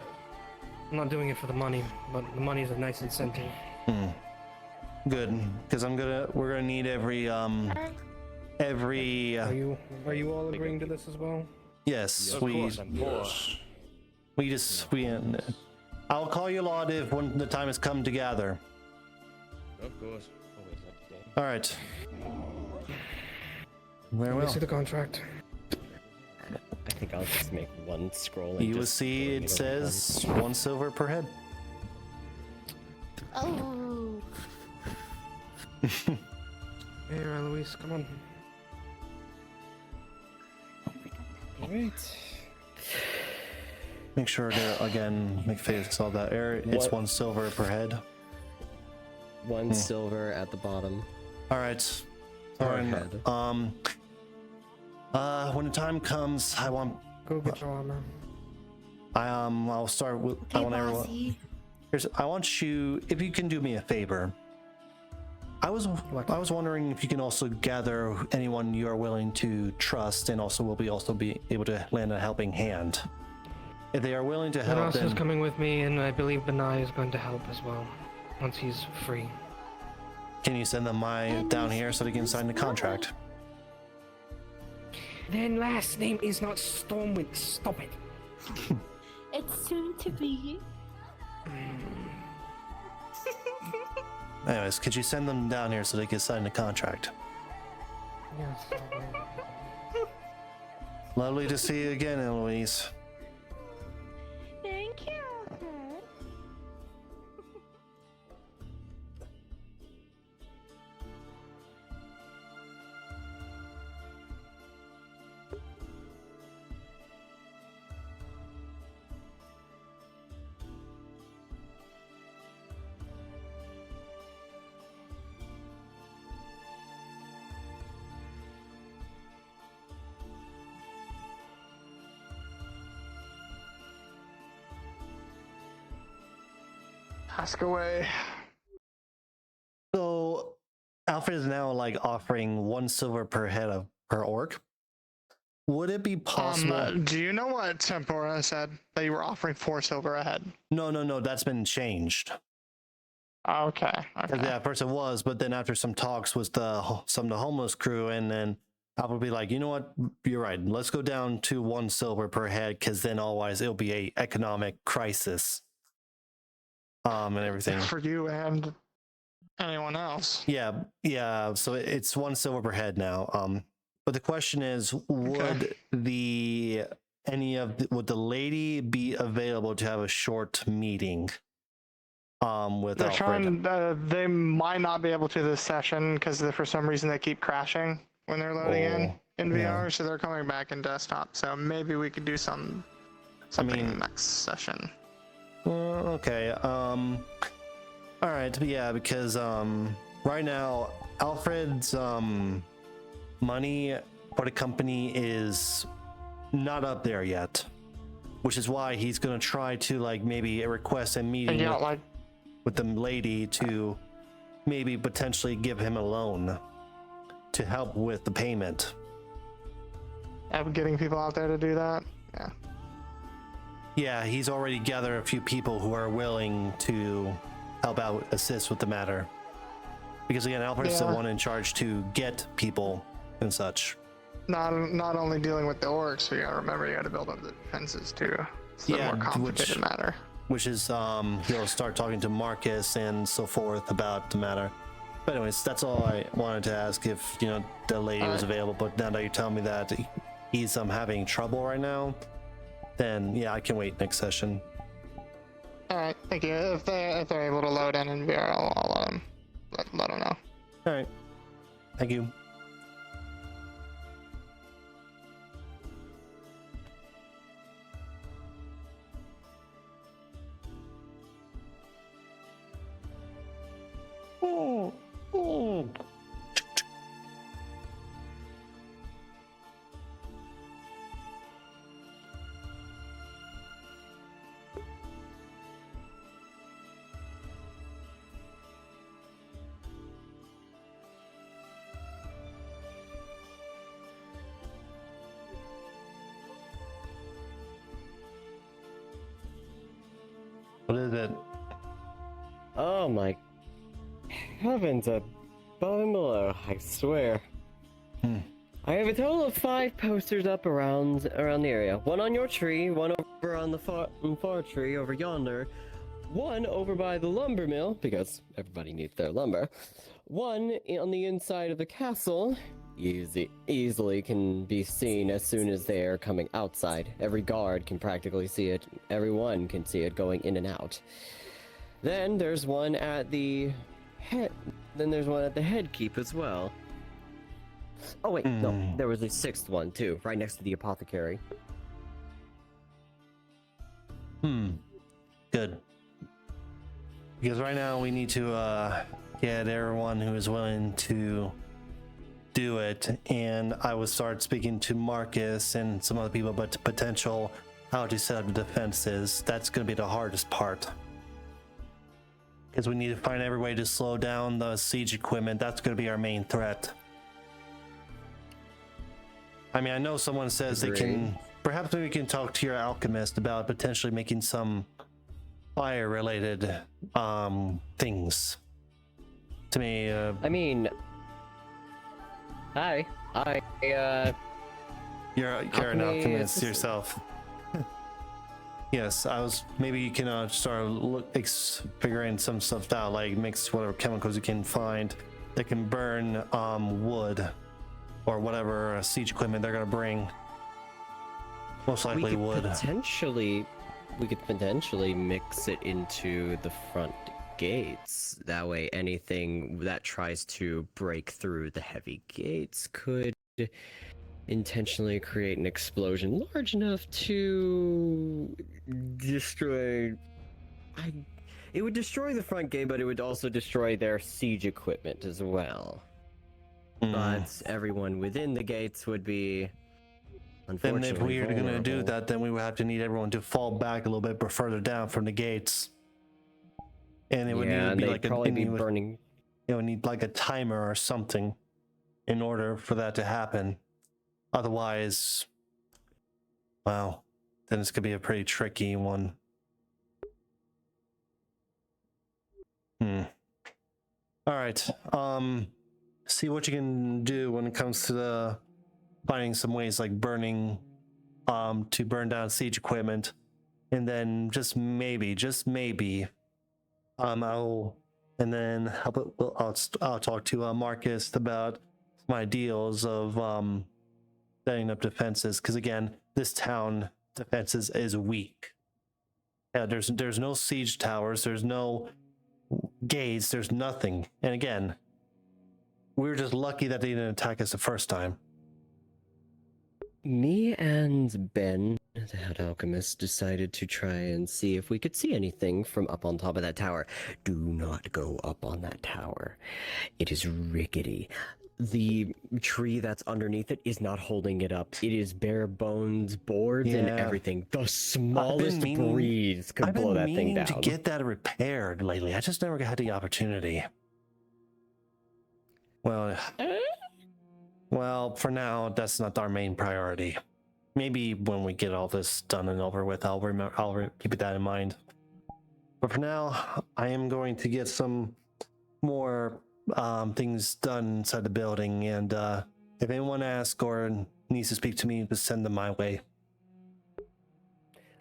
I'm not doing it for the money, but the money is a nice incentive. Good, because we're gonna need every Are you all agreeing to this as well? yes, Of course, I'm poor. I'll call you lot if when the time has come to gather. Of course. Always that day. All right. Very Let me well. see the contract. I think I'll just make one scroll. And You will just see bring it over one. says 1 silver per head. Oh. Hey, Eloise, come on. Alright. Make sure to again make face all that air. It's What- 1 silver per head. 1 silver at the bottom. All right. Per Soren, head. when the time comes, I want Go get your armor. I'll start with I Hey, want everyone. bossy. I want you, if you can do me a favor. I was wondering if you can also gather anyone you are willing to trust, and also will be able to lend a helping hand. If they are willing to help, Manas is then coming with me, and I believe Benai is going to help as well, once he's free. can you send them down here so they can sign the contract? Their last name is not Stormwind. Stop it. It's soon to be. Anyways, could you send them down here so they can sign the contract? Yes. Lovely to see you again, Eloise. Thank you. Alfred. Ask away. So Alfred is now like offering 1 silver per head per orc. Would it be possible? Do you know what Tempora said? That you were offering 4 silver a head? No, that's been changed. Okay. Yeah, at first it was, but then after some talks with some of the homeless crew, and then Alfred would be like, you know what, you're right. Let's go down to 1 silver per head, because then otherwise it'll be a economic crisis. And everything. For you and anyone else. Yeah. So it's 1 silver per head now. But the question is, would would the lady be available to have a short meeting? With They're Alfred? trying. They might not be able to this session because for some reason they keep crashing when they're loading in VR. yeah. So they're coming back in desktop. So maybe we could do something next session. Okay. All right. Yeah, because right now Alfred's money for the company is not up there yet, which is why he's gonna try to like maybe request a meeting with the lady to maybe potentially give him a loan to help with the payment. Getting people out there to do that. Yeah. Yeah, he's already gathered a few people who are willing to help out, assist with the matter. Because again, Alfred's the one in charge to get people and such. Not only dealing with the orcs, but you gotta remember you gotta build up the defenses too. It's a more complicated matter. Which is he'll start talking to Marcus and so forth about the matter. But anyways, that's all I wanted to ask, if the lady was available. But now that you tell me that he's having trouble right now, then yeah, I can wait next session. All right, thank you. If they're able to load in VR, I'll let them know. All right, thank you. What is it? Oh my heavens above and below, I swear. I have a total of 5 posters up around the area. One on your tree, one over on the far tree over yonder, one over by the lumber mill, because everybody needs their lumber, one on the inside of the castle, easily can be seen as soon as they are coming outside. Every guard can practically see it. Everyone can see it going in and out. Then there's one at the head. Then there's one at the head keep as well. Oh wait, no, there was a 6th one too, right next to the apothecary. Good. Because right now we need to get everyone who is willing to do it, and I would start speaking to Marcus and some other people about the potential how to set up the defenses. That's going to be the hardest part, because we need to find every way to slow down the siege equipment. That's going to be our main threat. I mean, I know someone says they can, perhaps maybe we can talk to your alchemist about potentially making some fire related things. To me, I mean, you're an alchemist yourself. Yes, I was. Maybe you can start figuring some stuff out, like mix whatever chemicals you can find that can burn wood or whatever siege equipment they're gonna bring. Most likely wood. We could potentially mix it into the front gates. That way, anything that tries to break through the heavy gates could intentionally create an explosion large enough to destroy. It would destroy the front gate, but it would also destroy their siege equipment as well. But everyone within the gates would be, unfortunately, then if we were going to do vulnerable. that, then we would have to need everyone to fall back a little bit further down from the gates. And it would need to be like burning. It would need like a timer or something in order for that to happen. Otherwise, well, then it's gonna be a pretty tricky one. All right. See what you can do when it comes to the finding some ways like burning, to burn down siege equipment, and then just maybe, I'll talk to Marcus about some ideals of setting up defenses, because again, this town defenses is weak. Yeah, there's no siege towers, there's no gates, there's nothing. And again, we were just lucky that they didn't attack us the first time. Me and Ben, the head alchemist, decided to try and see if we could see anything from up on top of that tower. Do not go up on that tower. It is rickety. The tree that's underneath it is not holding it up. It is bare bones, boards, and Yeah. everything. The smallest breeze could I've blow been that thing meaning down. to get that repaired lately. I just never had the opportunity. Well, for now, that's not our main priority. Maybe when we get all this done and over with, I'll keep that in mind. But for now, I am going to get some more things done inside the building, and if anyone asks or needs to speak to me, just send them my way.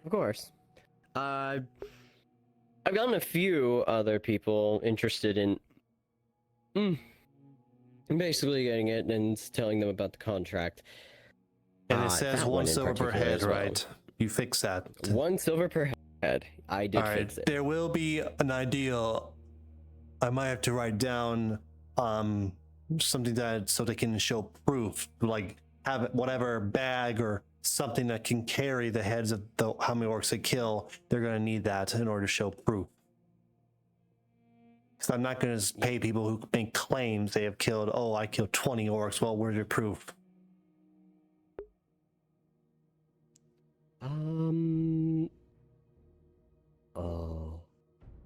Of course. I've gotten a few other people interested in basically getting it and telling them about the contract. And it says that one in silver per particular head, as well. right? You fix that. 1 silver per head. I did All right. fix it. There will be an ideal. I might have to write down something that so they can show proof, like have whatever bag or something that can carry the heads of how many orcs they kill. They're going to need that in order to show proof. Because I'm not going to pay people who make claims they have killed. Oh, I killed 20 orcs. Well, where's your proof?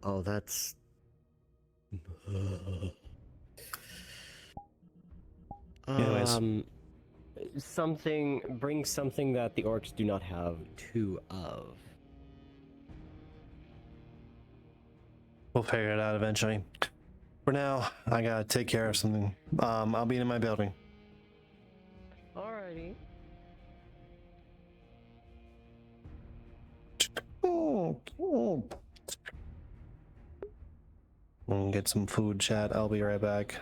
Oh, that's. Anyways. Bring something that the orcs do not have two of. We'll figure it out eventually. For now, I gotta take care of something. I'll be in my building. Alrighty. Get some food, chat. I'll be right back.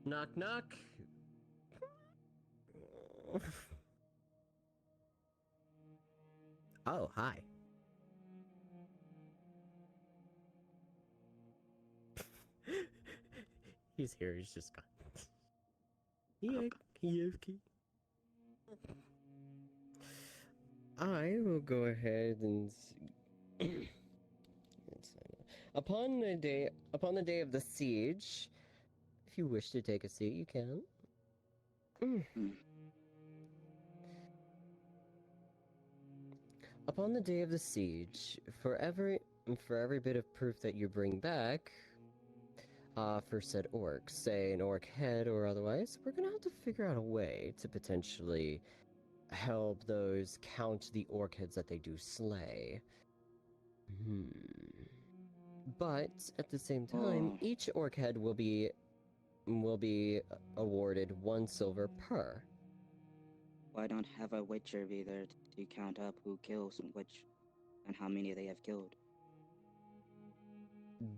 Knock, knock. Oh, hi. He's here, he's just gone. I will go ahead and upon the day of the siege, if you wish to take a seat, you can. Upon the day of the siege, for every bit of proof that you bring back, for said orc, say an orc head or otherwise, we're gonna have to figure out a way to potentially help those count the orc heads that they do slay. But at the same time, each orc head will be awarded 1 silver per. Why don't have a witcher be there to count up who kills which and how many they have killed?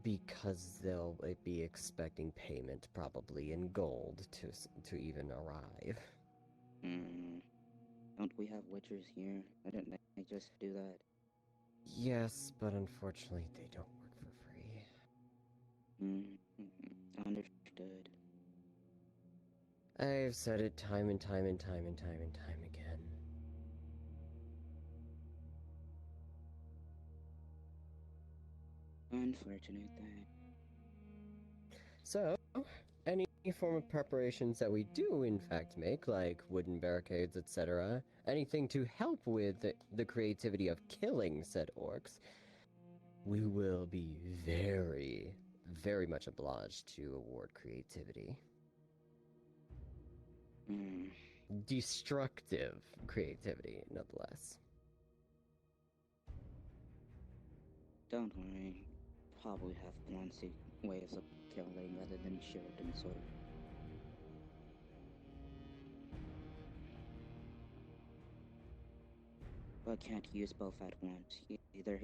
Because they'll be expecting payment probably in gold to even arrive. Don't we have witchers here? Why don't they just do that? Yes, but unfortunately they don't work for free. Understood. I've said it time and time and time and time and time again. Unfortunate that. So, any form of preparations that we do in fact make, like wooden barricades, etc., anything to help with the creativity of killing said orcs, we will be very, very much obliged to award creativity. Destructive creativity, nonetheless. Don't worry. Probably have fancy ways of killing rather than shield and sword. But can't use both at once. Either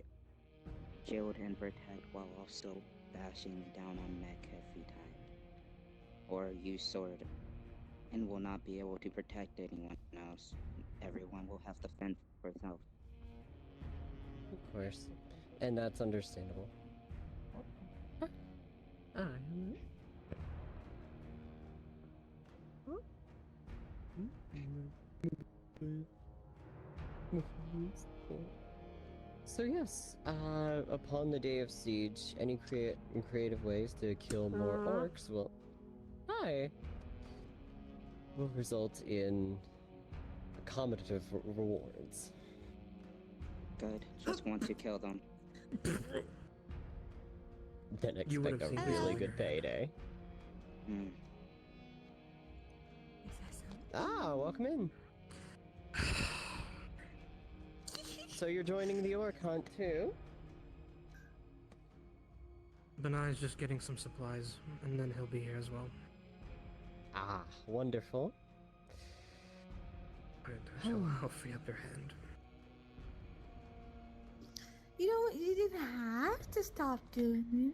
shield and protect while also bashing down on mech every time. Or use sword and will not be able to protect anyone else. Everyone will have to fend for self. Of course. And that's understandable. So yes, upon the day of siege, any creative ways to kill more orcs will result in accommodative rewards. Good. Just want to kill them. Then expect a really good payday. Welcome in. So you're joining the orc hunt too? Benai's just getting some supplies, and then he'll be here as well. Wonderful. Good. I'll free up your hand. You know what? You didn't have to stop doing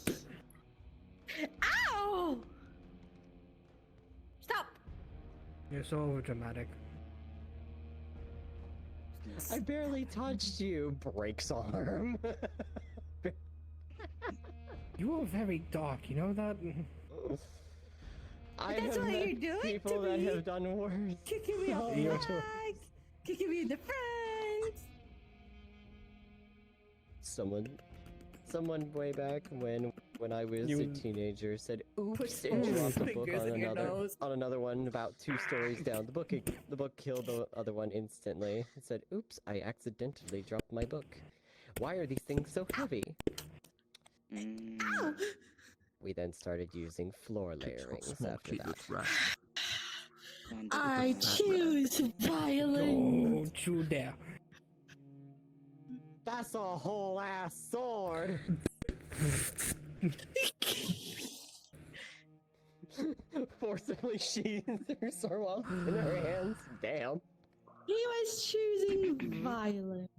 it. Ow! Stop! You're so overdramatic. I barely touched you. Breaks arm. You are very dark, you know that? I That's have what met you're doing people to that me. have done worse. Kicking me off You're the back, kicking me in the front. Someone way back when I was a teenager said oops and Put dropped a book fingers on in your nose. another one about 2 stories down. The book killed the other one instantly. It said oops, I accidentally dropped my book. Why are these things so heavy? Ow! We then started using floor layerings after that. I choose violence. Don't you dare. That's a whole ass sword. Forcibly sheathes her sword while it's in her hands. Damn. He was choosing violence.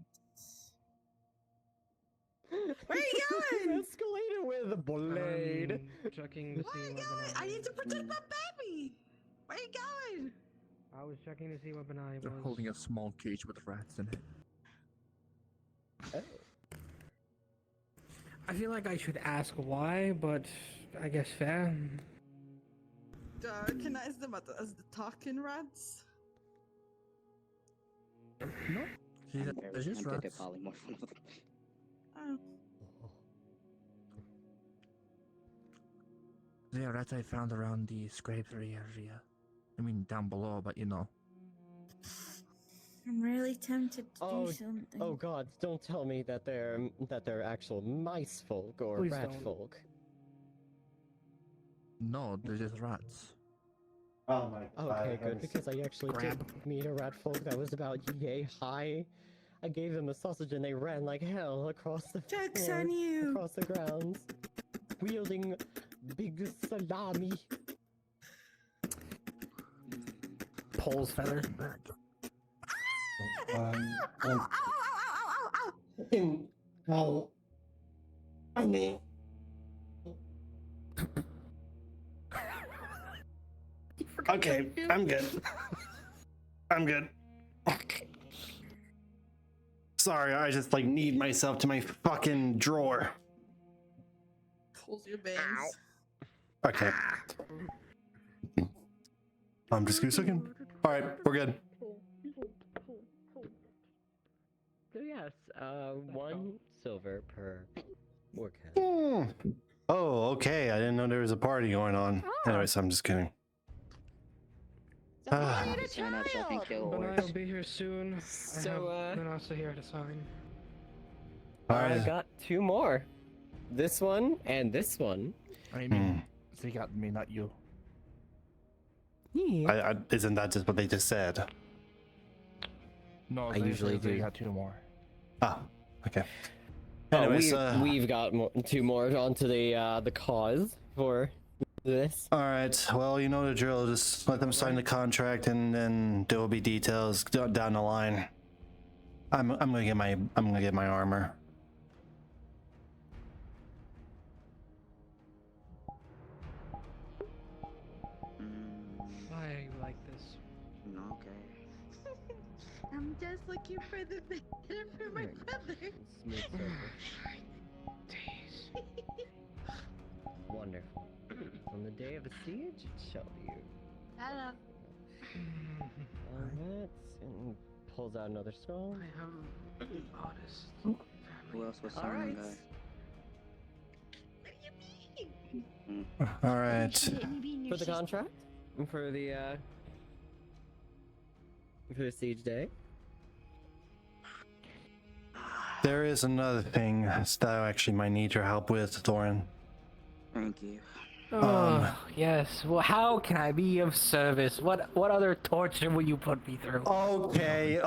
Where are you going? Escalated with a blade. I'm checking to see Where are you what going? Benai I need to protect my baby. Where are you going? I was checking to see what Benai They're was. holding a small cage with rats in it. Oh. I feel like I should ask why, but I guess fair. Do I recognize them as the talking rats? No, I'm very they're just tempted to rats. polymorph one of them. Oh. Yeah, rats I found around the scrapery area. I mean, down below, but you know. I'm really tempted to Oh, do something. oh God! Don't tell me that they're actual mice folk or Please rat don't. folk. No, they're just rats. Oh my Okay, good, because I actually did meet a rat folk that was about yay high. I gave them a sausage and they ran like hell across the Joke's floor, on you! across the grounds, wielding big salami. Pole's feather. Okay, I'm good. I'm good. Sorry, I just like need myself to my fucking drawer. Pulls your veins. Okay. Just give me a second. All right, we're good. So yes, 1 silver per orc head. Oh, okay. I didn't know there was a party going on. Anyways, I'm just kidding. But I'll be here soon. So, I've been also here to sign. All I right. got 2 more. This one and this one. I mean, they got me, not you. Isn't that just what they just said? No, I they usually said they do. got 2 more. Ah, okay. Oh, Anyways, we've got 2 more onto the cause for this. all right. Well, you know the drill. Just let them sign the contract, and then there will be details down the line. I'm gonna get my armor. Why are you like this? Okay. I'm just looking for the better for my brother. Smooth surface. Wonderful. On the day of a siege, it shall be you. Hello. Alright, and pulls out another scroll. I am an artist. Who else was All signing, right. guys? All right. For the contract? For the siege day? There is another thing that I actually might need your help with, Thorin. Thank you. Yes. Well, how can I be of service? What other torture will you put me through? Okay,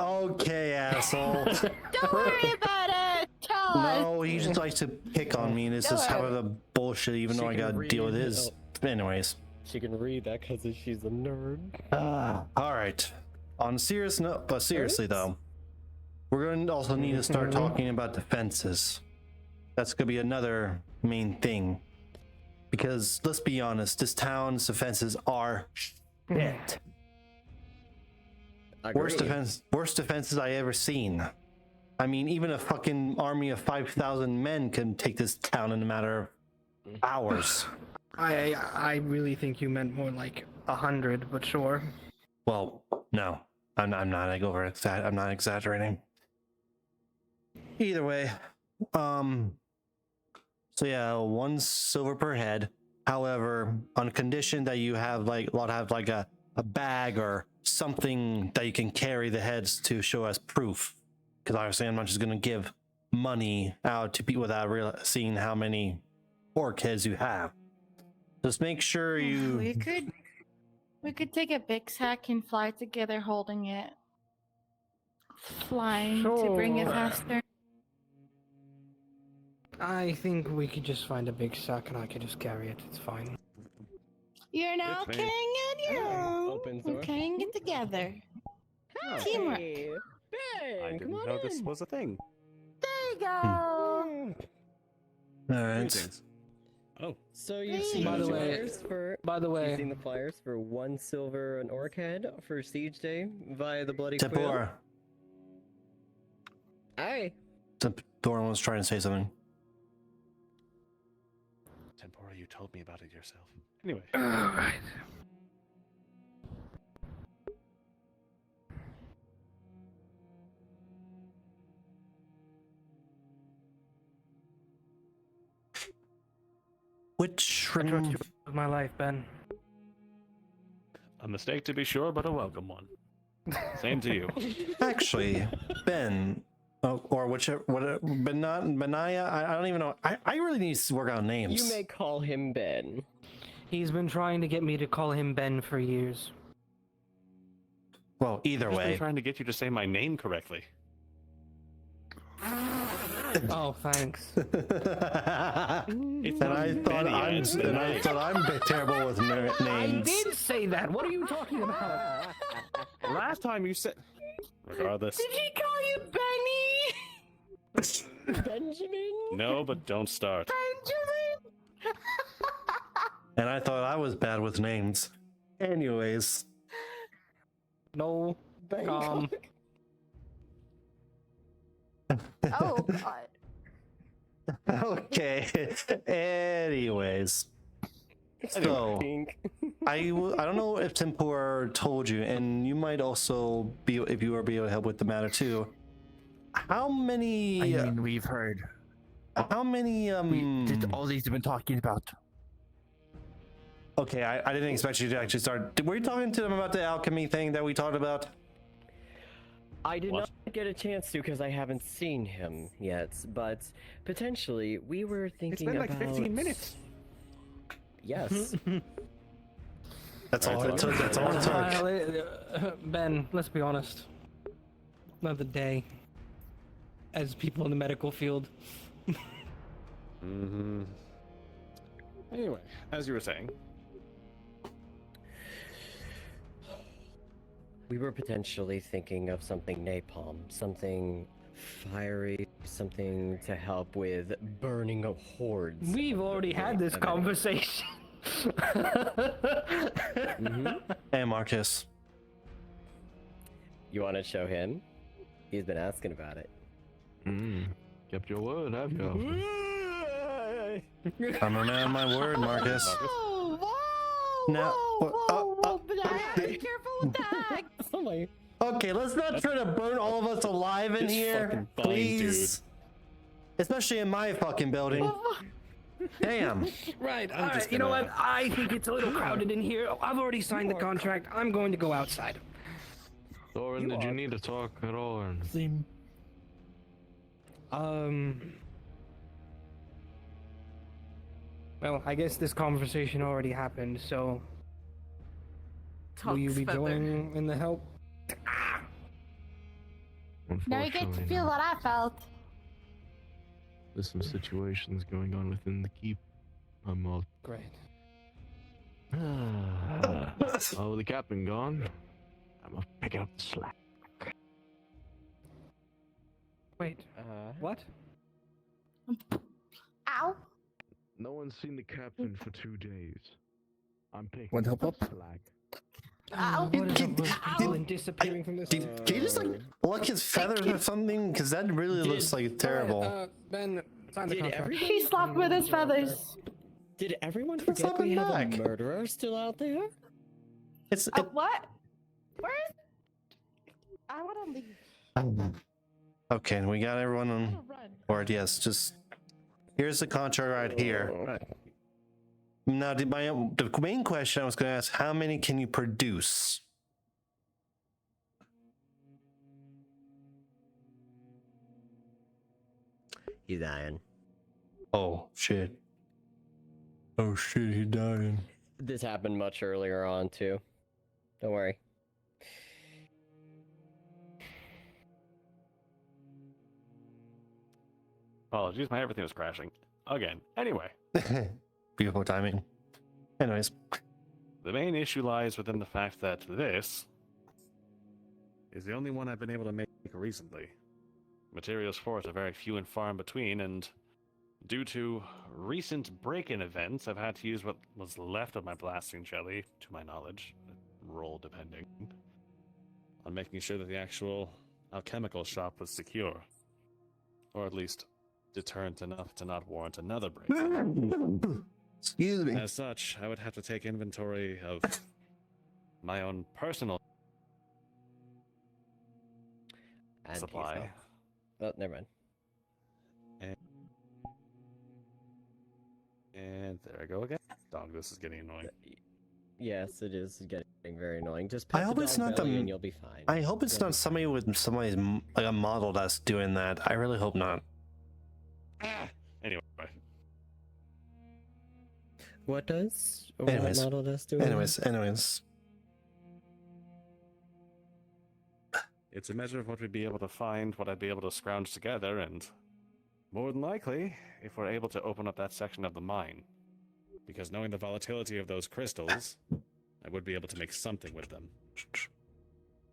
asshole. Don't worry about it. Tell us. No, he just likes to pick on me, and this is how the bullshit, even though I gotta deal with his. Anyways. She can read that because she's a nerd. Alright. On a serious note, but seriously though, we're going to also need to start talking about defenses. That's going to be another main thing. Because, let's be honest, this town's defenses are shit. Worst defenses I ever seen. I mean, even a fucking army of 5,000 men can take this town in a matter of hours. I really think you meant more like 100, but sure. Well, no, I'm not. I'm not exaggerating. Either way, so yeah, 1 silver per head. However, on condition that you have like a bag or something that you can carry the heads to show as proof. Because obviously, I'm not just gonna give money out to people without seeing how many orc heads you have. Just make sure you. We could take a big sack and fly together holding it. Flying to bring it Sure. faster. I think we could just find a big sack and I could just carry it. It's fine. You're now Good carrying it on your own. Opens We're door. carrying it together. Teamwork. Hey, I Bang, didn't come on know this in. was a thing. There you go. All right. Oh, So you've Hey. seen By the the way- flyers for. By the You've way, seen the flyers for 1 silver an orc head for siege day via the bloody quill. Tempora. Aye. Thorin was trying to say something. Tempora, you told me about it yourself. Anyway. alright. Which I trust you. of my life, Ben. A mistake to be sure, but a welcome one. Same to you. Actually, Ben, or whichever, Benaya, I don't even know. I really need to work on names. You may call him Ben. He's been trying to get me to call him Ben for years. Well, either I've just been way. trying to get you to say my name correctly. Oh, thanks. And I thought I'm terrible with names. I did say that. What are you talking about? Last time you said. Regardless. Did he call you Benny? Benjamin? No, but don't start. Benjamin? And I thought I was bad with names. Anyways. No. Oh, God. Okay. Anyways. So, I don't know if Tempur told you, and you might also be, if you were able to help with the matter too. How many? I mean, we've heard. How many? All these have been talking about. Okay, I didn't expect you to actually start. Were you talking to them about the alchemy thing that we talked about? I did not get a chance to because I haven't seen him yet, but potentially we were thinking It's been like about... 15 minutes. Yes. That's all it took. That's all it took. Ben, let's be honest. Another day. As people in the medical field. Mm-hmm. Anyway, as you were saying. We were potentially thinking of something napalm, something fiery, something to help with burning of hordes. We've already had this conversation. Hey, Marcus. You want to show him? He's been asking about it. Kept your word, have you? I'm a man of my word, Marcus. Whoa, whoa, Now, whoa, be careful with that. Oh my. Okay, let's not try to burn all of us alive in It's here, fucking fine, please. Especially in my fucking building. Damn. Right, I'm alright, just you know gonna- what? I think it's a little crowded in here. I've already signed the contract. I'm going to go outside. Thorin, did you need to talk at all? Or... Same. Well, I guess this conversation already happened, so... Will you be joining in the help? Now you get to feel what I felt. There's some situations going on within the keep. I'm all... Great. Oh, the captain gone. I'm gonna pick up the slack. Wait, what? Ow. No one's seen the captain for 2 days. I'm picking Want help up up? the slack. Ow. What is up with people and disappearing from this? Can you just like pluck his feathers or something? Because that really looks like terrible. Ben, sign the contract. He slapped with his feathers. Did everyone What's forget up we in have back? a murderer still out there? It's What? Where is... I want to leave. okay. We got everyone I on want to run. board. Yes, just here's the contract right here. Now, the main question I was going to ask: how many can you produce? He's dying. Oh shit! Oh shit! He's dying. This happened much earlier on too. Don't worry. Apologies, my everything was crashing. Again. Anyway, Beautiful timing. Anyways, the main issue lies within the fact that this is the only one I've been able to make recently. Materials for it are very few and far in between, and due to recent break-in events, I've had to use what was left of my blasting jelly, to my knowledge, roll depending, on making sure that the actual alchemical shop was secure. Or at least deterrent enough to not warrant another break. excuse me. As such, I would have to take inventory of my own personal And supply. he's not- Oh, never mind. And there I go again. Dog, this is getting annoying. Yes, it is getting very annoying. Just I pet hope the it's dog not belly the. and you'll be fine. I hope it's You'll not be somebody with somebody's like a model that's doing that. I really hope not. Anyway, What does? Anyways, what model does do? anyways. it's a measure of what we'd be able to find, what I'd be able to scrounge together, and more than likely, if we're able to open up that section of the mine. Because knowing the volatility of those crystals, I would be able to make something with them.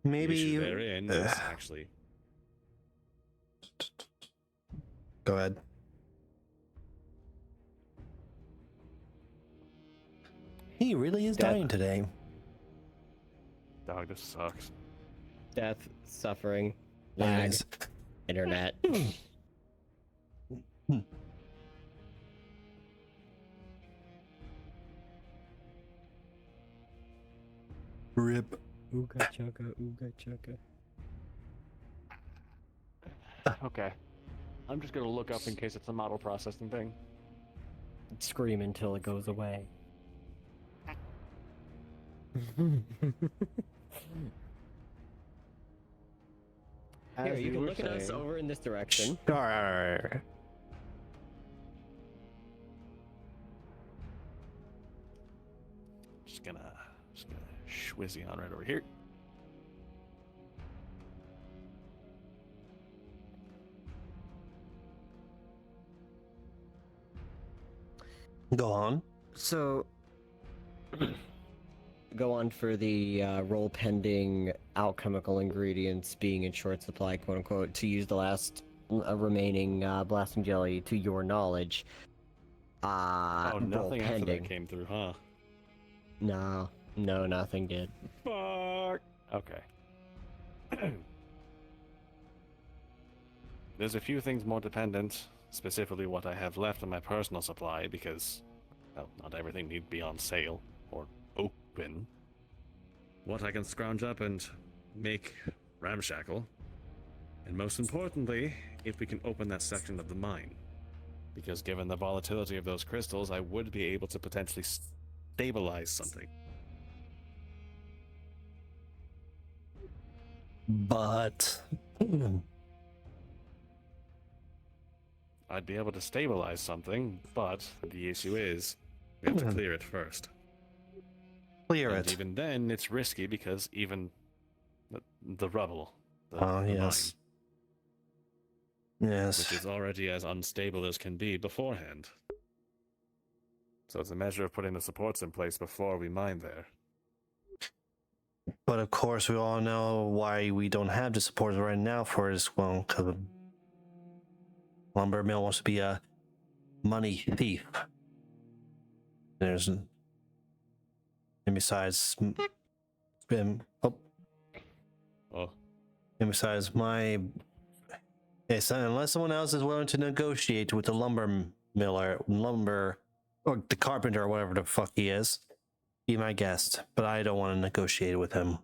Maybe the issue therein is actually. Go ahead. He really is dying today. Dog, this sucks. Death, suffering, lag, Anyways. internet. Rip. Ooga chugga, ooga chugga. Okay. I'm just gonna look up in case it's a model processing thing. Scream until it goes away. Here, you can look at us over in this direction. Alright. Just gonna schwizzy on right over here. Go on. So, go on for the roll pending alchemical ingredients being in short supply, quote unquote, to use the last remaining blasting jelly to your knowledge. Oh, roll nothing after pending. that came through, huh? No, nothing did. Fuck. Okay. There's a few things more dependent, specifically what I have left in my personal supply, because, well, not everything need to be on sale or open. What I can scrounge up and make ramshackle, and most importantly, if we can open that section of the mine. Because given the volatility of those crystals, I would be able to potentially stabilize something. But I'd be able to stabilize something, but the issue is we have to clear it first. Clear And it. even then, it's risky because even the rubble, the yes. mine, Yes. which is already as unstable as can be beforehand. So it's a measure of putting the supports in place before we mine there. But of course, we all know why we don't have the support right now for this. Well, because lumber mill wants to be a money thief. And besides, and besides, unless someone else is willing to negotiate with the lumber or the carpenter or whatever the fuck he is, be my guest. But I don't want to negotiate with him.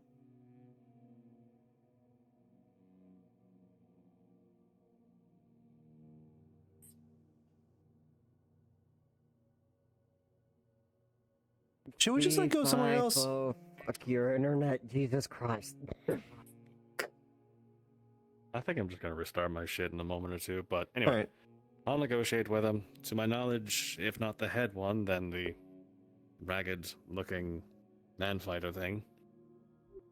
Should we just like go somewhere else? Oh, fuck your internet, Jesus Christ. I think I'm just gonna restart my shit in a moment or two, but anyway. Alright. I'll negotiate with him. To my knowledge, if not the head one, then the ragged-looking man-fighter thing.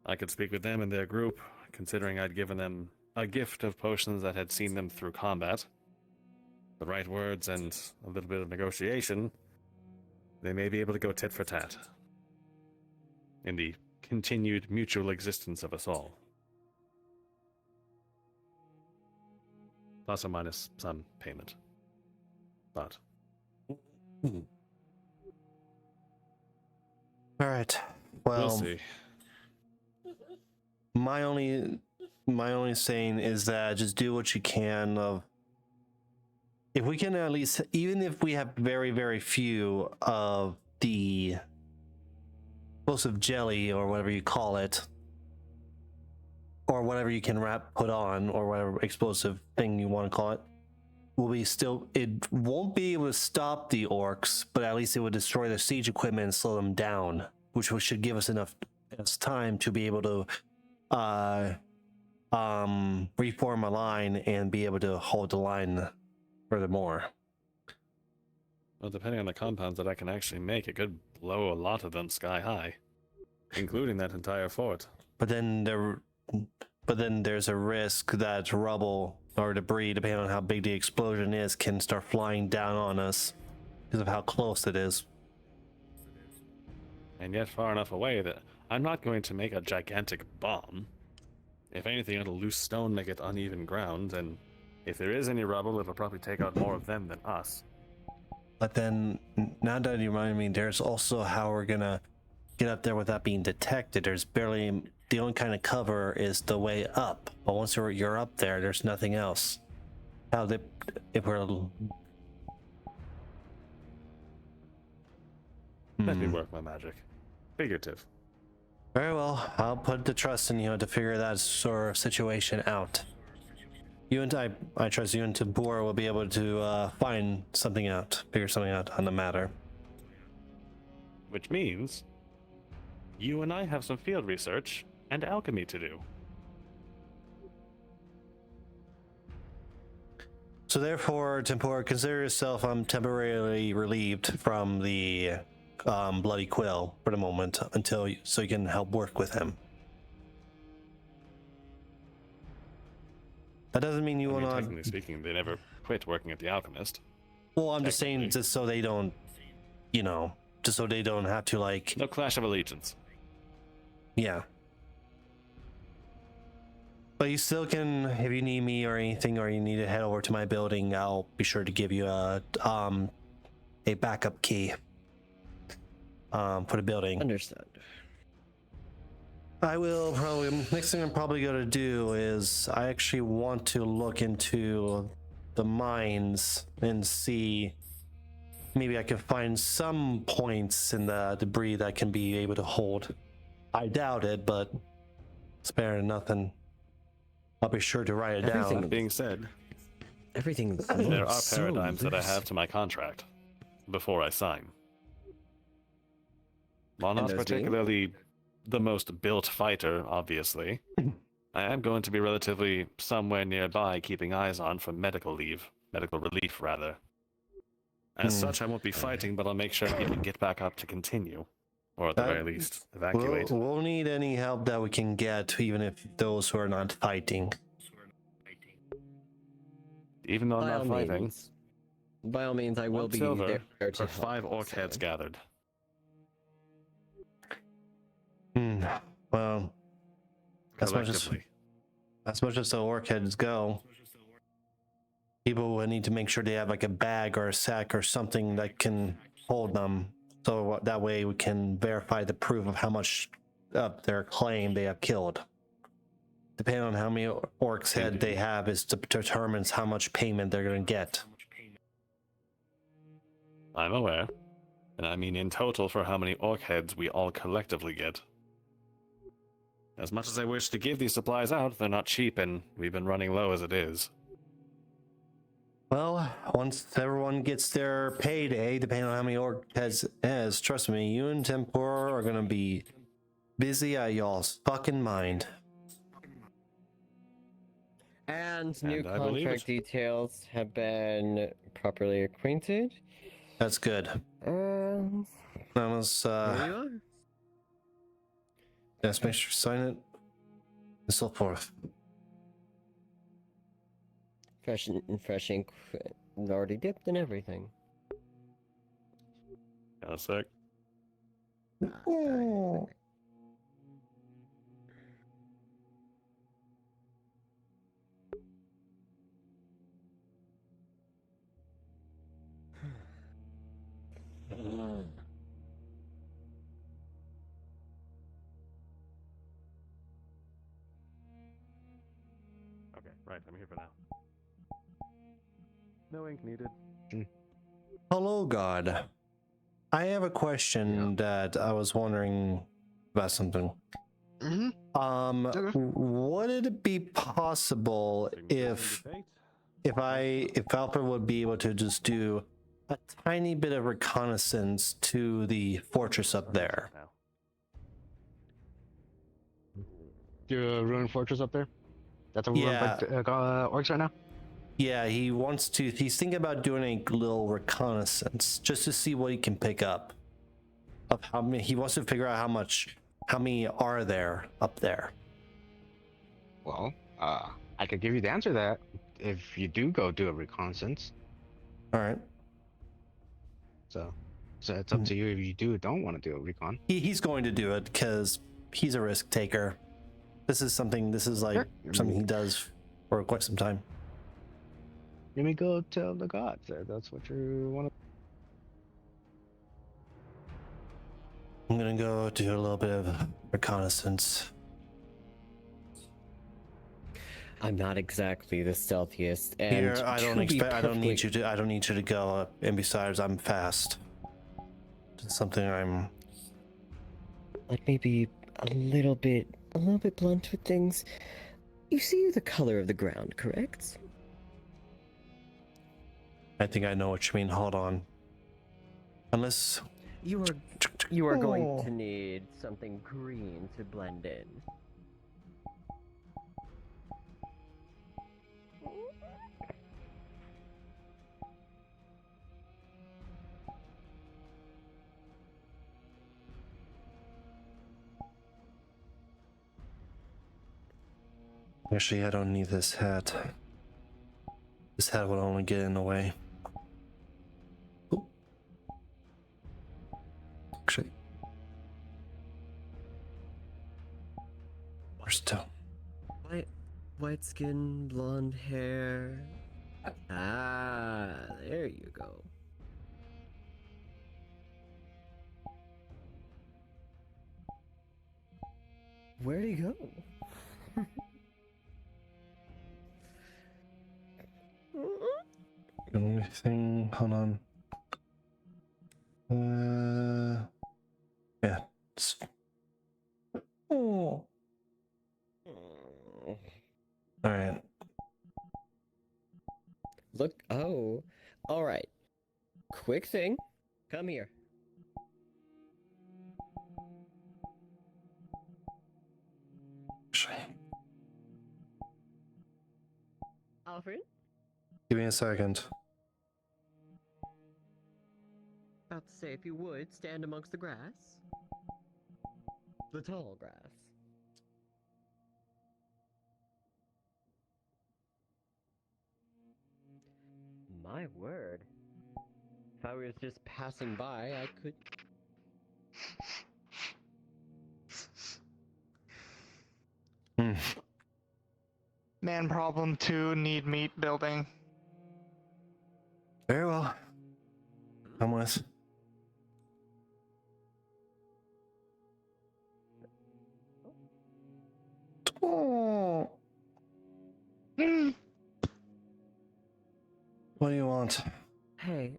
I could speak with them and their group, considering I'd given them a gift of potions that had seen them through combat. The right words and a little bit of negotiation, they may be able to go tit for tat. In the continued mutual existence of us all. Plus or minus some payment. But All right. Well, we'll see. My only saying is that just do what you can. If we can at least, even if we have very, very few of the explosive jelly or whatever you call it, or whatever you can put on, or whatever explosive thing you want to call it, will be still. It won't be able to stop the orcs, but at least it would destroy their siege equipment and slow them down, which should give us enough time to be able to reform a line and be able to hold the line furthermore. Well, depending on the compounds that I can actually make, it could blow a lot of them sky high, including that entire fort. But then there's a risk that rubble or debris, depending on how big the explosion is, can start flying down on us because of how close it is. And yet far enough away that I'm not going to make a gigantic bomb. If anything, it'll loose stone, make it uneven ground, and if there is any rubble, it'll probably take out more of them than us. But then, now that you remind me, there's also how we're gonna get up there without being detected. There's barely, the only kind of cover is the way up. But once you're up there, there's nothing else. How they, if we're... Let me work my magic. Figurative. Very well, I'll put the trust in you to figure that sort of situation out. You and I trust you and Tabor will be able to find something out, figure something out on the matter. Which means you and I have some field research and alchemy to do. So therefore, Tempora, consider yourself temporarily relieved from the Bloody Quill for the moment so you can help work with him. That doesn't mean you will not. Technically speaking, they never quit working at the Alchemist. Well, I'm just saying, just so they don't, just so they don't have to like. No clash of allegiance. Yeah. But you still can, if you need me or anything, or you need to head over to my building, I'll be sure to give you a backup key. For the building. Understood. I will probably, next thing I'm probably going to do is I actually want to look into the mines and see maybe I can find some points in the debris that can be able to hold. I doubt it, but it's better than nothing. I'll be sure to write it down. That being said, everything there are paradigms that I have to my contract before I sign. While not particularly the most built fighter, obviously, I am going to be relatively somewhere nearby, keeping eyes on for medical relief, rather. As such, I won't be fighting, but I'll make sure people get back up to continue, or at the very least, evacuate. We'll need any help that we can get, even if those who are not fighting. Even though I'm not fighting. By all means, I will be silver there to for 5 orc heads gathered. Well, as much as the orc heads go, people will need to make sure they have like a bag or a sack or something that can hold them, so that way we can verify the proof of how much of their claim they have killed. Depending on how many orcs head they have determines how much payment they're going to get. I'm aware, and I mean in total for how many orc heads we all collectively get. As much as I wish to give these supplies out, they're not cheap, and we've been running low as it is. Well, once everyone gets their payday, depending on how many orc heads is, trust me, you and Tempora are gonna be busy out y'all's fucking mind. And new contract details have been properly acquainted. That's good. That was, let's make sure to sign it, and so forth. Fresh ink, already dipped and everything. Got a sec. Okay, right, I'm here for now. No ink needed. Hello, God. I have a question that I was wondering about something. Would it be possible if if Alfred would be able to just do a tiny bit of reconnaissance to the fortress up there. Do a ruined fortress up there? That's a run by orcs right now? Yeah, he's thinking about doing a little reconnaissance just to see what he can pick up. Of how many, he wants to figure out how many are there up there. Well, I could give you the answer to that if you do go do a reconnaissance. All right. So it's up to you if you do or don't want to do a recon. He's going to do it because he's a risk taker. This is something something he does for quite some time. Let me go tell the gods that that's what you want to. I'm gonna go do a little bit of reconnaissance. I'm not exactly the stealthiest, and Here, I don't need you to go. And besides, I'm fast. It's something I'm. Like maybe a little bit blunt with things. You see the color of the ground, correct? I think I know what you mean. Hold on. Unless you are going to need something green to blend in. Actually, I don't need this hat. This hat will only get in the way. Ooh. Actually, we're still. White skin, blonde hair. Ah, there you go. Where'd he go? The only thing, hold on. Yeah. Oh. All right. Look. Oh. All right. Quick thing. Come here. Alfred? Give me a second. About to say, if you would, stand amongst the grass. The tall grass. My word. If I was just passing by, I could... Man problem 2, need meat building. Very well. Come with. Oh. What do you want? Hey,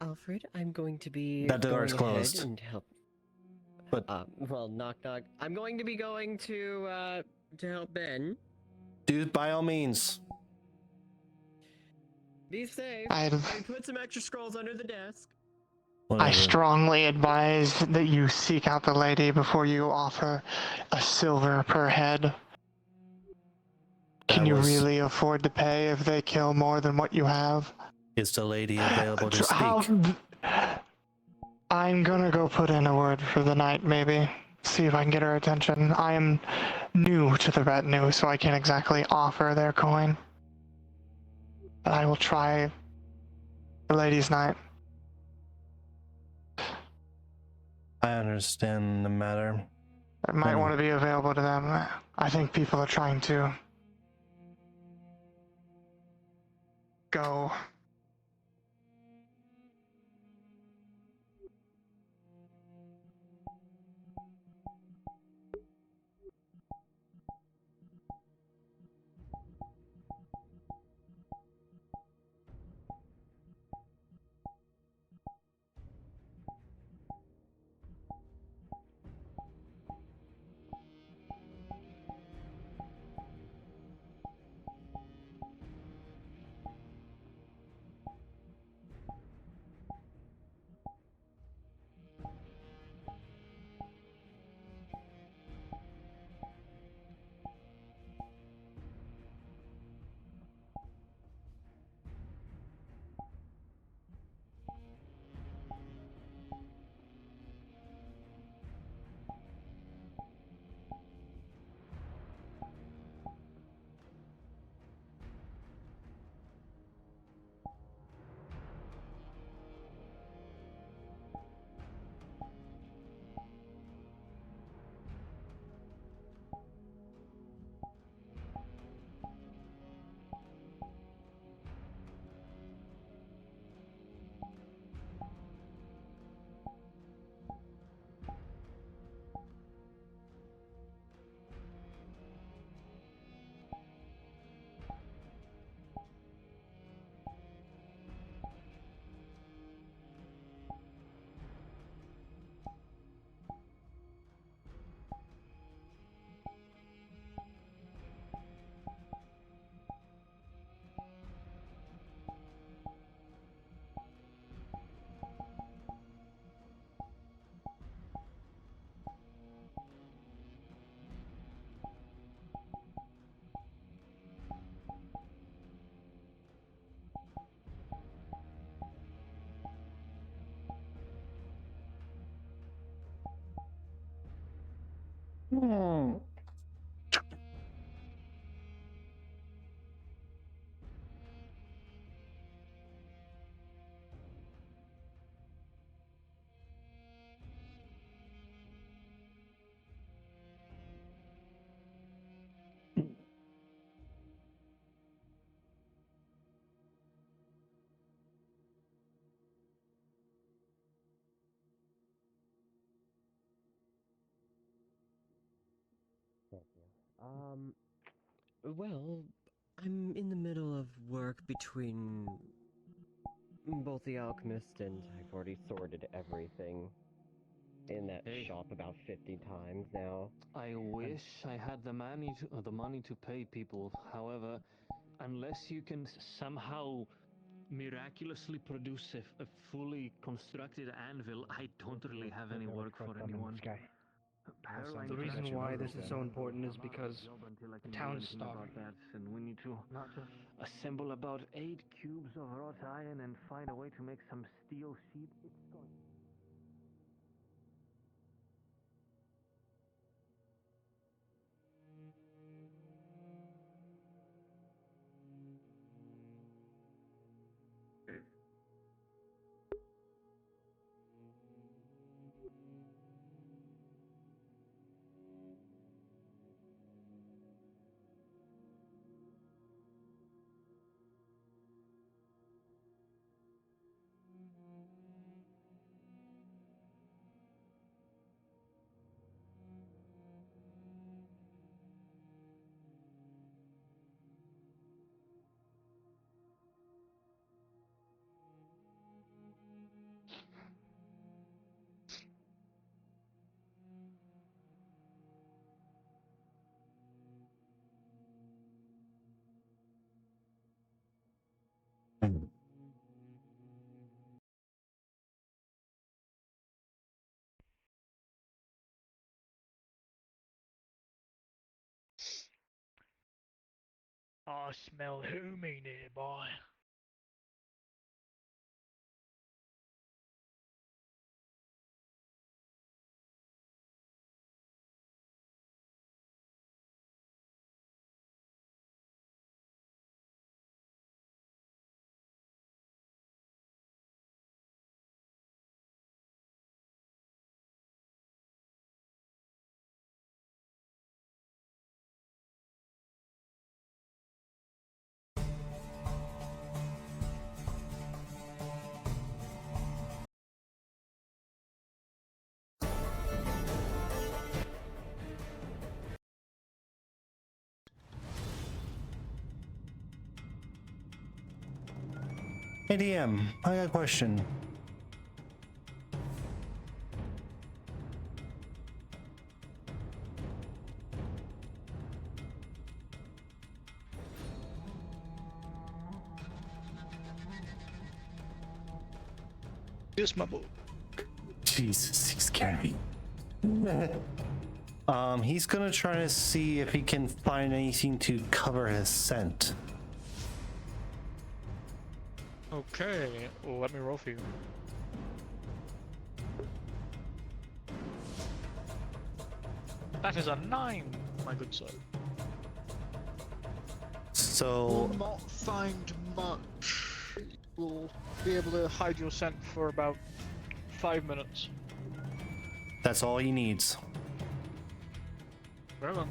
Alfred, I'm going to be That door is going ahead closed. and help. But well, knock knock. I'm going to be going to help Ben. Dude, by all means. Be safe. I'd- And put some extra scrolls under the desk. I strongly advise that you seek out the lady before you offer a silver per head. Can you really afford to pay if they kill more than what you have? Is the lady available to speak? I'm gonna go put in a word for the night, maybe. See if I can get her attention. I am new to the retinue, so I can't exactly offer their coin. But I will try the ladies' night. I understand the matter. I might want to be available to them. I think people are trying to go. Well, I'm in the middle of work between both the alchemist and I've already sorted everything in that shop about 50 times now. I wish I had the money to pay people. However, unless you can somehow miraculously produce a fully constructed anvil, I don't really have any work for anyone. The reason why this is so important is because the town's starving. And we need to assemble about 8 cubes of wrought iron and find a way to make some steel sheet. It's going. I smell Hoomy nearby. Hey DM, I got a question. Yes, my boy. Jesus, he's scary. He's gonna try to see if he can find anything to cover his scent. Okay, let me roll for you. That is a 9, my good sir. So Will not find much. Will be able to hide your scent for about 5 minutes. that's all he needs. Very well.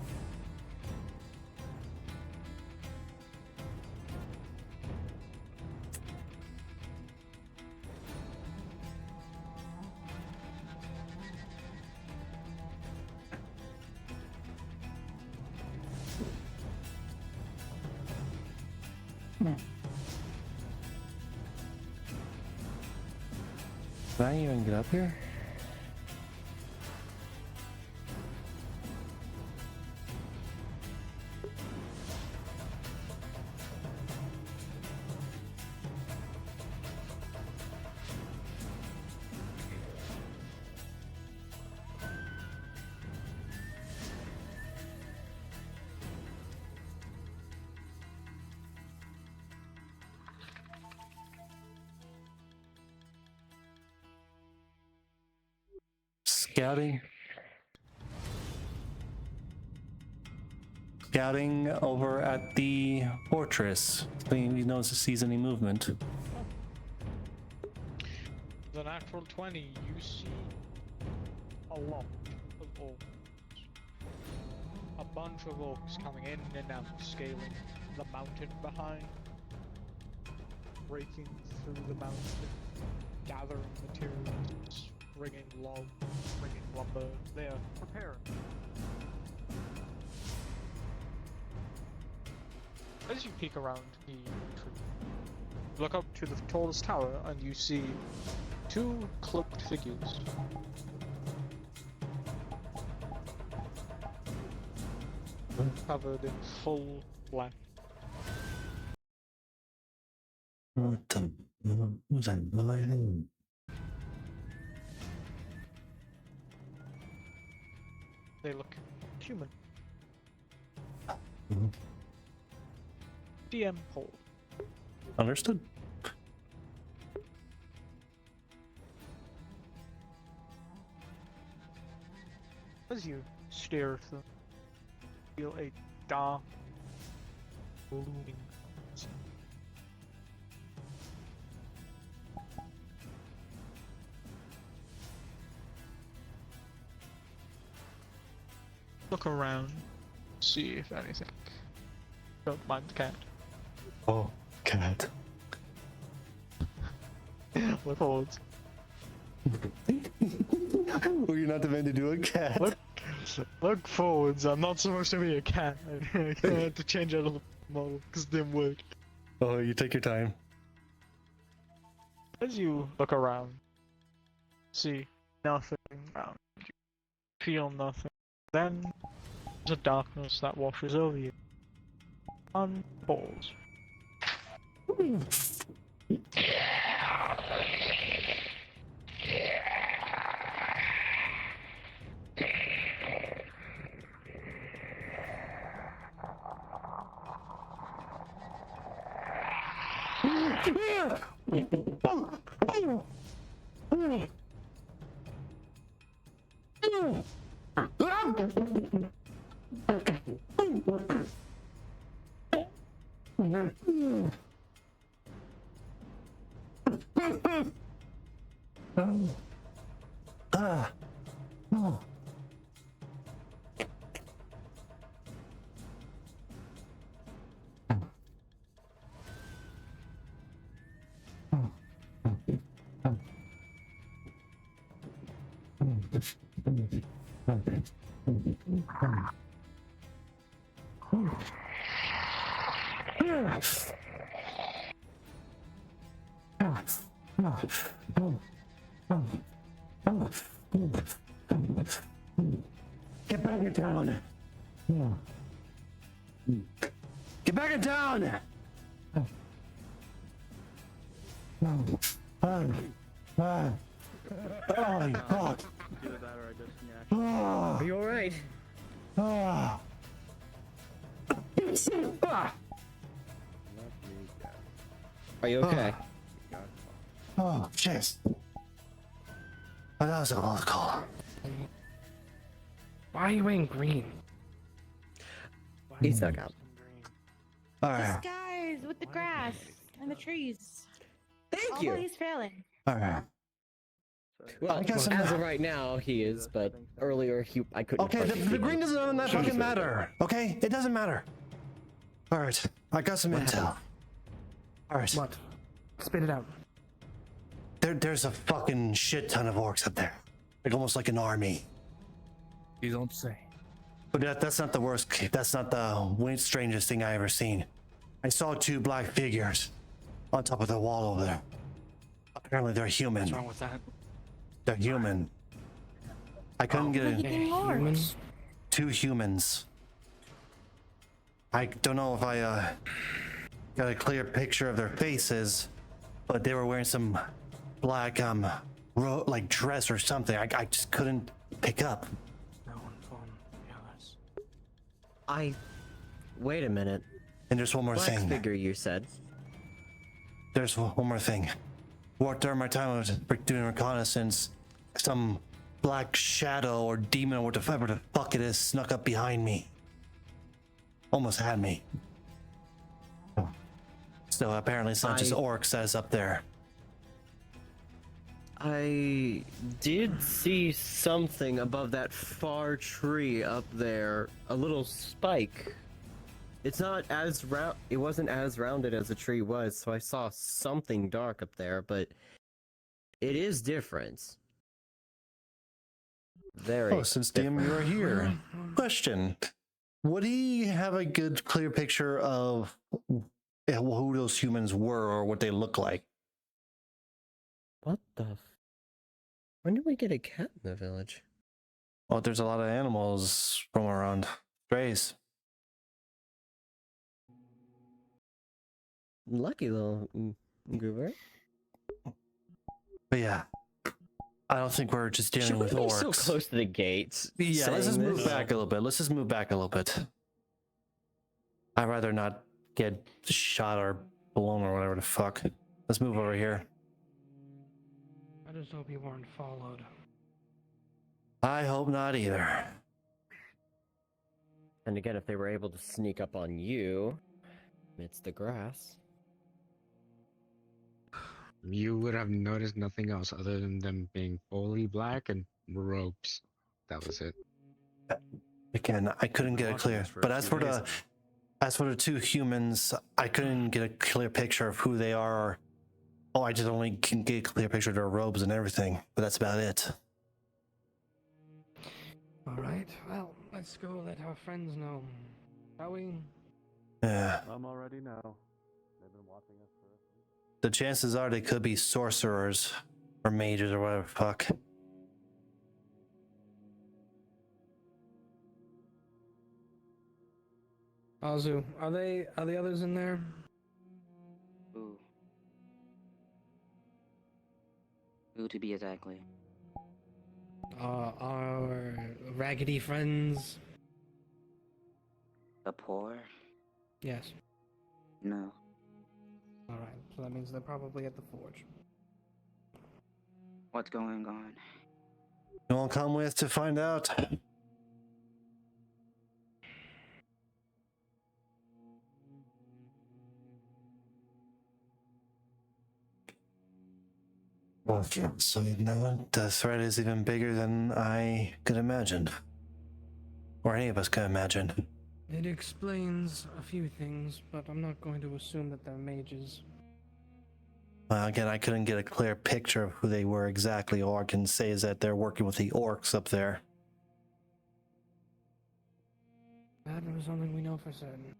Can I even get up here? Scouting. scouting over at the fortress. He knows if he sees any movement. The natural 20, you see a lot of orcs. A bunch of orcs coming in and out, scaling the mountain behind, breaking through the mountain, gathering materials, bringing logs, bringing lumber. They are preparing. As you peek around the tree, look up to the tallest tower and you see two cloaked figures. Covered in full black. What the? Who's that? They look human. DM Paul. Understood. As you stare at them, feel a dark, looming. Look around, see if anything. Don't mind the cat. Oh, cat. Look forwards. Were you not the man to do a cat? Look forwards. I'm not supposed to be a cat. I had to change out of the model because it didn't work. Oh, you take your time. As you look around, see nothing around you, feel nothing. Then there's a darkness that washes over you. Unfolds. Get back in town. Get back in town. Oh, fuck. Are you alright? Are you okay? Oh, jeez. Oh, that was a close call. Why are you wearing green? He stuck out. All The right. skies with the grass and the trees. Thank Although you. he's failing. All right. Well, I guess as of right now, he is, but earlier I couldn't. Okay, the green doesn't that fucking matter. Okay, it doesn't matter. All right, I got some intel. All right. What? Spit it out. There's a fucking shit ton of orcs up there, like almost like an army. You don't say. But that's not the worst. That's not the strangest thing I ever seen. I saw two black figures on top of the wall over there. Apparently they're human. What's wrong with that? They're human. I couldn't get it. Humans? Two humans. I don't know if I got a clear picture of their faces, but they were wearing some black like dress or something. I just couldn't pick up. Wait a minute. And there's one more Black thing. figure, you said. There's one more thing. During my time I was doing reconnaissance, some black shadow or demon or whatever the fuck it is snuck up behind me. Almost had me. So apparently it's not just orcs that's up there. I did see something above that far tree up there. A little spike. It's not as round. It wasn't as rounded as the tree was, so I saw something dark up there, but it is different. Very. Oh, since DM you are here. Question: would he have a good, clear picture of who those humans were or what they look like? What the? When did we get a cat in the village? Well, there's a lot of animals from around. Strays. Lucky little goober. But yeah, I don't think we're just dealing with Should we be orcs. so close to the gates? Yeah, let's just saying move this? back a little bit. Let's just move back a little bit. I'd rather not get shot or blown or whatever the fuck. Let's move over here. I just hope you weren't followed. I hope not either. And again, if they were able to sneak up on you amidst the grass. You would have noticed nothing else other than them being fully black and ropes. That was it. Again, I couldn't get a clear. But as for the two humans, I couldn't get a clear picture of who they are. Oh, I just only can get a clear picture of their robes and everything. But that's about it. Alright, well, let's go let our friends know. Shall we? Yeah. I'm already now. They've been watching us for The chances are they could be sorcerers or mages or whatever the fuck. Azu, are the others in there? Who? Who to be exactly? Our raggedy friends? The poor? Yes. No. Alright, so that means they're probably at the forge. What's going on? You won't come with to find out. Okay, so now the threat is even bigger than I could imagine. Or any of us could imagine. It explains a few things, but I'm not going to assume that they're mages. Well, again, I couldn't get a clear picture of who they were exactly. All I can say is that they're working with the orcs up there. That was something we know for certain.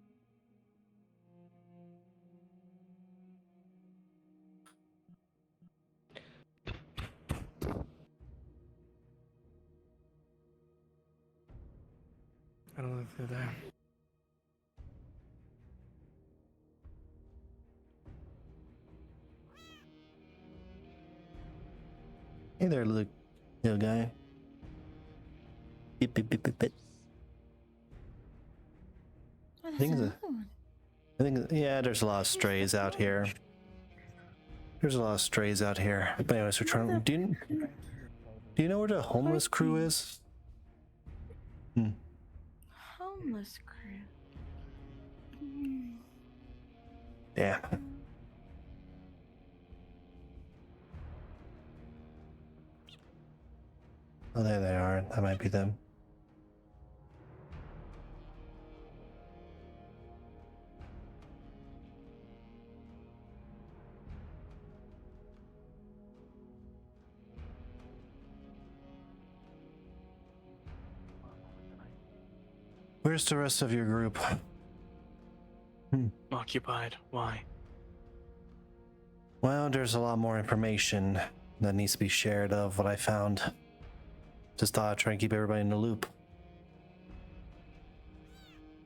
I don't know if they're there. Hey there, little guy. Beep, beep, beep, beep, beep. I think, yeah, there's a lot of strays out here. There's a lot of strays out here. But anyways, we're trying. Do you know where the homeless crew is? Homeless crew. Yeah. Oh, there they are. That might be them. Where's the rest of your group? Occupied. Why? Well, there's a lot more information that needs to be shared of what I found. Just thought I'd try and keep everybody in the loop.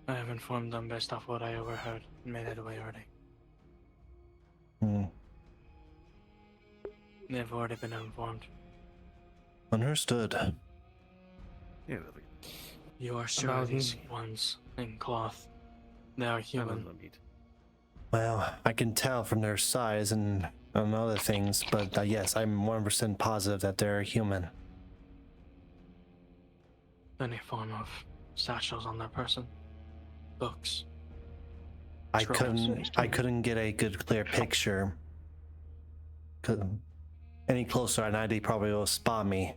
I have informed them based off what I overheard and made it away already. They've already been informed. Understood. Yeah, You are sure these ones in cloth. They are human. Well, I can tell from their size and other things, but yes, I'm 100% positive that they're human. Any form of satchels on their person. books. I Trolls. couldn't get a good clear picture. Any closer and ID probably will spot me.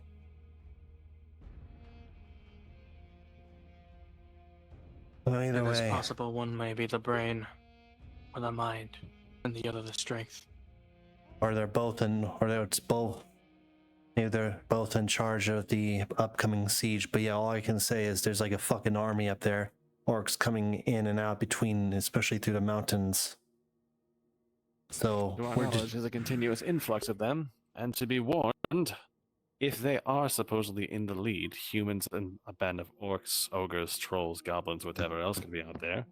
Well, either It is way, possible one may be the brain, or the mind, and the other the strength. or they're both in, or it's both. Maybe they're both in charge of the upcoming siege. But yeah, all I can say is there's like a fucking army up there. Orcs coming in and out between, especially through the mountains. So To our we're knowledge, just there's a continuous influx of them, and to be warned, if they are supposedly in the lead, humans and a band of orcs, ogres, trolls, goblins, whatever else can be out there,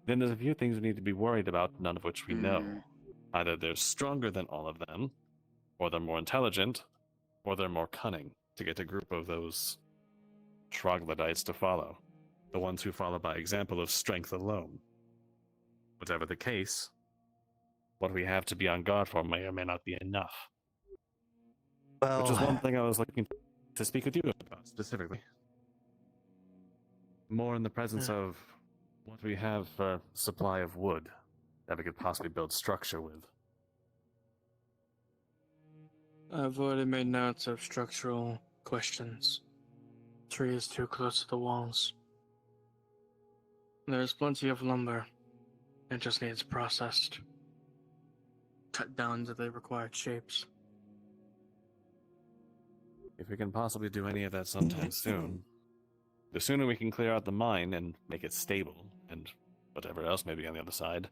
then there's a few things we need to be worried about, none of which we know. Either they're stronger than all of them, or they're more intelligent, or they're more cunning to get a group of those troglodytes to follow, the ones who follow by example of strength alone. Whatever the case, what we have to be on guard for may or may not be enough. well, Which is one thing I was looking to speak with you about specifically. More in the presence of what we have for supply of wood that we could possibly build structure with. I've already made notes of structural questions. Tree is too close to the walls. There's plenty of lumber. It just needs processed. Cut down to the required shapes. If we can possibly do any of that sometime soon, the sooner we can clear out the mine and make it stable, and whatever else may be on the other side,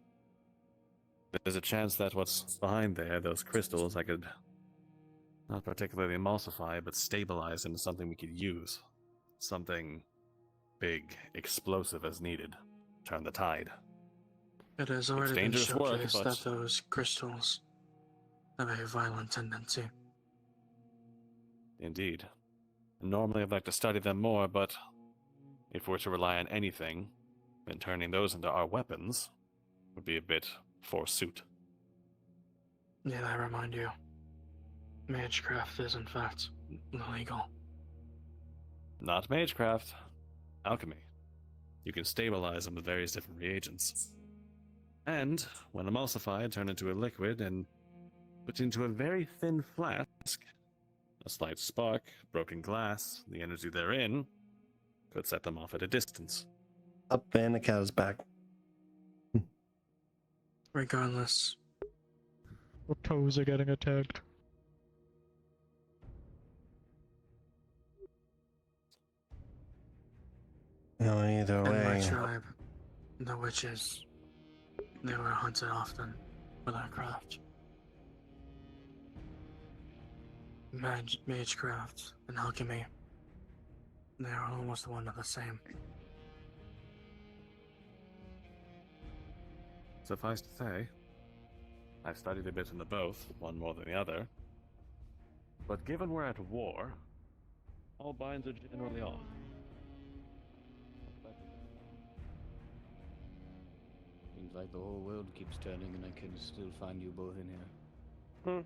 there's a chance that what's behind there, those crystals, I could not particularly emulsify, but stabilize into something we could use. Something big, explosive as needed. Turn the tide. It has already been dangerous work, showcased but- that those crystals have a violent tendency. Indeed. Normally I'd like to study them more, but if we're to rely on anything, then turning those into our weapons would be a bit forsooth. Need I remind you, magecraft is in fact illegal. Not magecraft, alchemy. You can stabilize them with various different reagents. And, when emulsified, turn into a liquid and put into a very thin flask. A slight spark, broken glass, the energy therein could set them off at a distance. up and the cat is back. Regardless, Your toes are getting attacked. No, either in my way. tribe, the witches, they were hunted often for their craft. Magecraft and alchemy, they are almost one and the same. Suffice to say, I've studied a bit into both, one more than the other. But given we're at war, all binds are generally off. Seems like the whole world keeps turning and I can still find you both in here.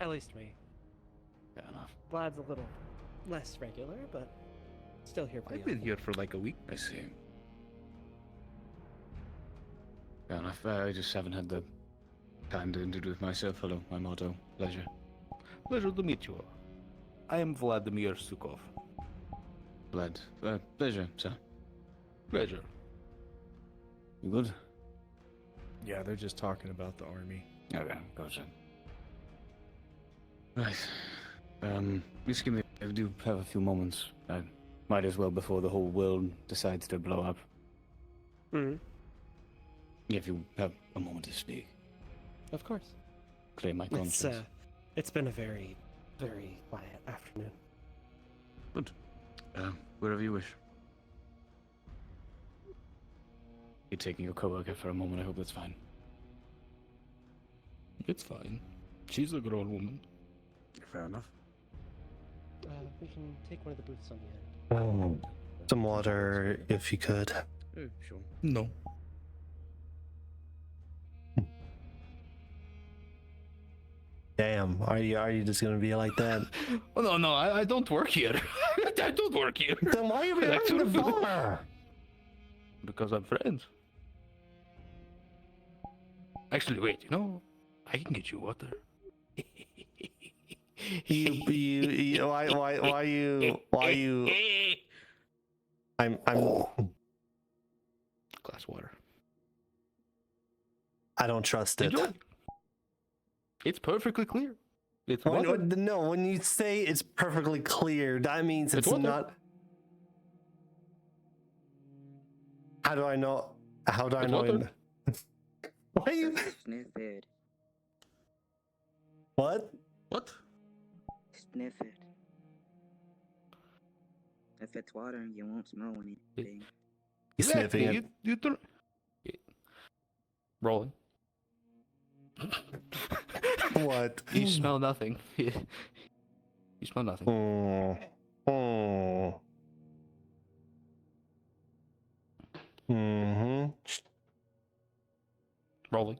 At least me. Fair enough. Vlad's a little less regular, but still here pretty I've been often. here for like a week. I see. Fair enough. I just haven't had the time to introduce myself. Hello, I'm Otto. Pleasure. Pleasure to meet you all. I am Vladimir Sukov. Vlad. Pleasure, sir. Pleasure. You good? Yeah, they're just talking about the army. Okay, gotcha. Right. Just give me. I do have a few moments. I might as well before the whole world decides to blow up. Mm-hmm. If you have a moment to speak. Of course. Clear my conscience. It's been a very, very quiet afternoon. Good. Wherever you wish. You're taking your coworker for a moment. I hope that's fine. It's fine. She's a grown woman. Fair enough. We can take one of the booths on the end. Some water, if you could. Sure. No. Damn, are you just gonna be like that? Oh, no, I don't work here. I don't work here. Then why are you behind the bar? Because I'm friends. Actually, wait, you know, I can get you water. Why you? I'm. Glass water. I don't trust it. Enjoy. It's perfectly clear. It's water. No, when you say it's perfectly clear, that means it's water. not. How do I know? How do I know? Why you? Sniff it. What? What? Sniff it. If it's water, you won't smell anything. You sniffing it? You Rolling. What? You smell nothing. You smell nothing. Mm-hmm. Rolling.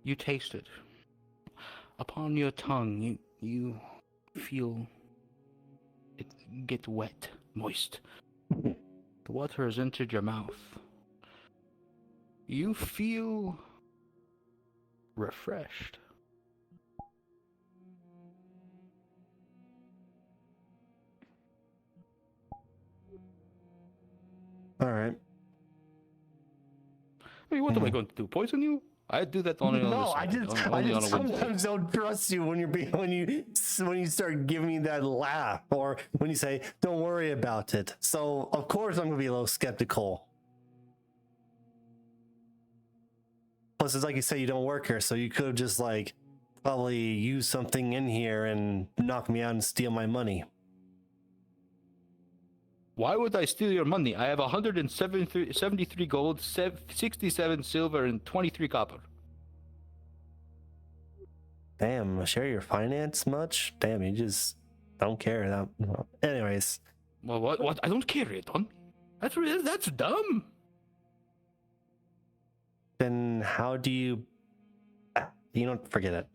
You taste it. Upon your tongue, you feel it get wet, moist. The water has entered your mouth. You feel refreshed. All right. I mean, what am I going to do? Poison you? I do that only on No, the I just sometimes don't trust you when you start giving me that laugh, or when you say, "Don't worry about it." So of course I'm gonna be a little skeptical. Plus, it's like you say, you don't work here, so you could have just like probably used something in here and knock me out and steal my money. Why would I steal your money? I have 173 gold, 67 silver, and 23 copper. Damn, share your finance much? Damn, you just don't care. That. Anyways. Well, what? I don't care, Don. That's dumb. Then how do you? You don't forget it.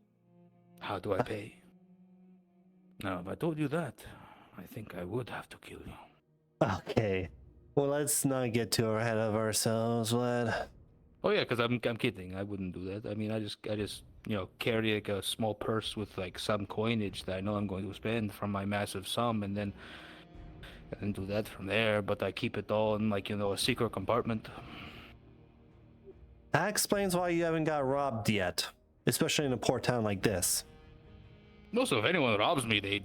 How do I pay? Now, if I told you that, I think I would have to kill you. Okay. Well, let's not get too ahead of ourselves, lad. Oh yeah, because I'm kidding. I wouldn't do that. I mean, I just carry like a small purse with like some coinage that I know I'm going to spend from my massive sum, and then do that from there. But I keep it all in like a secret compartment. That explains why you haven't got robbed yet, especially in a poor town like this. Also, if anyone robs me, they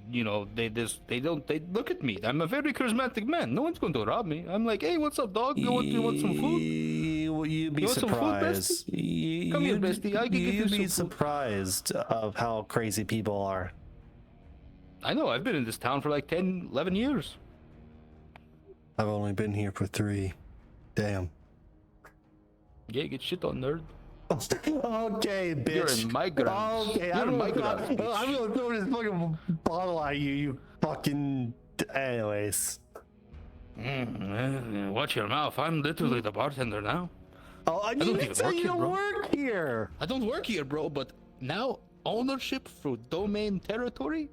look at me. I'm a very charismatic man. No one's going to rob me. I'm like, hey, what's up, dog? You want some food? You'd be surprised. Come here, bestie. I can give you You'd some be food. surprised of how crazy people are. I know. I've been in this town for like 10, 11 years. I've only been here for 3. Damn. Yeah, get shit on, nerd. Okay, bitch. You're in my grounds. Okay, I'm gonna throw this fucking bottle at you, you fucking. Anyways. Watch your mouth. I'm literally the bartender now. Oh, I didn't say you don't work here. I don't work here, bro, but now ownership through domain territory,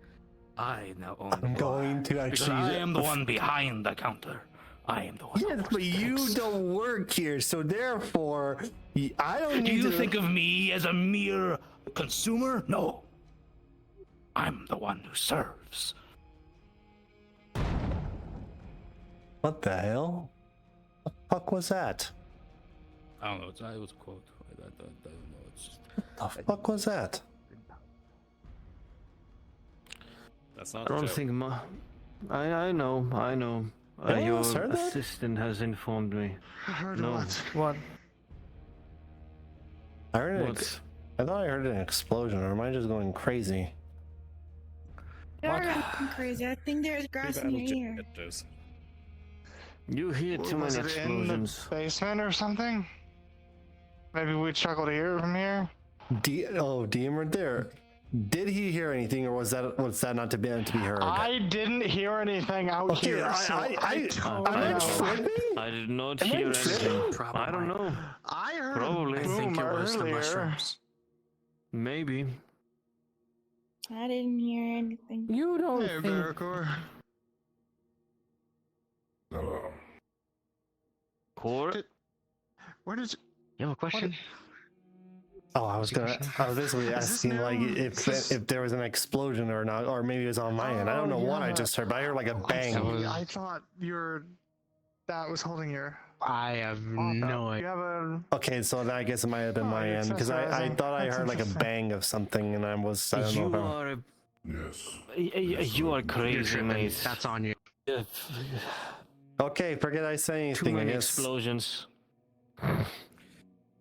I now own. I'm going to actually. Because I am the one behind the counter. I am the one. Yes, but you don't work here, so therefore, I don't need to. Do you think of me as a mere consumer? No. I'm the one who serves. What the hell? What the fuck was that? I don't know. It was a quote. I don't know. It's just. What the fuck was that? That's not. I don't think I know. Your heard that? assistant has informed me. Heard No. what? I heard What? I thought I heard an explosion, or am I just going crazy? You're looking crazy. I think there's grass in your ear. You hear too Was many it in the explosions. basement or something? Maybe we chuckle to hear from here. DM right there. Did he hear anything, or was that not to be heard? I didn't hear anything out Okay, here. So I don't know. I did not hear anything. I don't know. I heard Probably. a I boom think it was the earlier. mushrooms. Maybe. I didn't hear anything. You don't Hey, think Barakor. Core? Where did you... You have a question? Oh, I was basically asking like if there was an explosion or not, or maybe it was on my end. I don't know what I just heard, but I heard like a bang. I thought that was holding your... I have no You idea. have a... Okay, so then I guess it might have been my end because I thought I heard like a bang of something, and I don't You know. are a... Yes. You are crazy, mate. That's on you. Okay, forget I say anything. Too many I guess. explosions.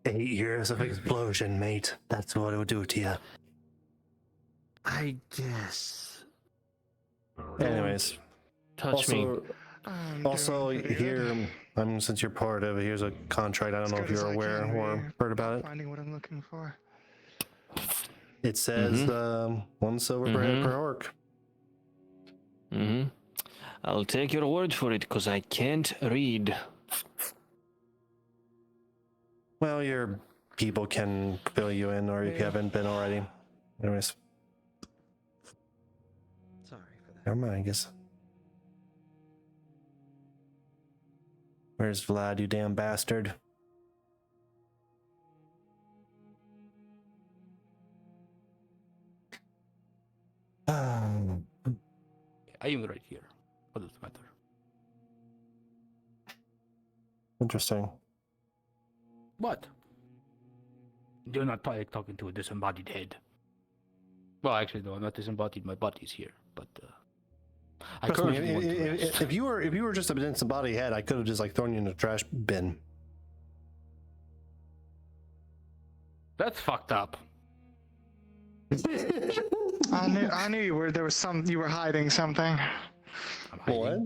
8 years of explosion, mate. That's what it would do to you. I guess. Anyways, Touch me. Also, here, since you're part of it, here's a contract. I don't know if you're aware or heard about it. Finding what I'm looking for. It says 1 silver per head per orc. I'll take your word for it, because I can't read. Well, your people can fill you in, or if you haven't been already. Anyways. Sorry for that. Never mind, I guess. Where's Vlad, you damn bastard? I am right here. What does it matter? Interesting. What? You're not talking to a disembodied head. Well, actually, no, I'm not disembodied. My body's here, but I Trust me, currently want to rest. if you were just a disembodied head, I could have just like thrown you in the trash bin. That's fucked up. I knew you were. You were hiding something. What?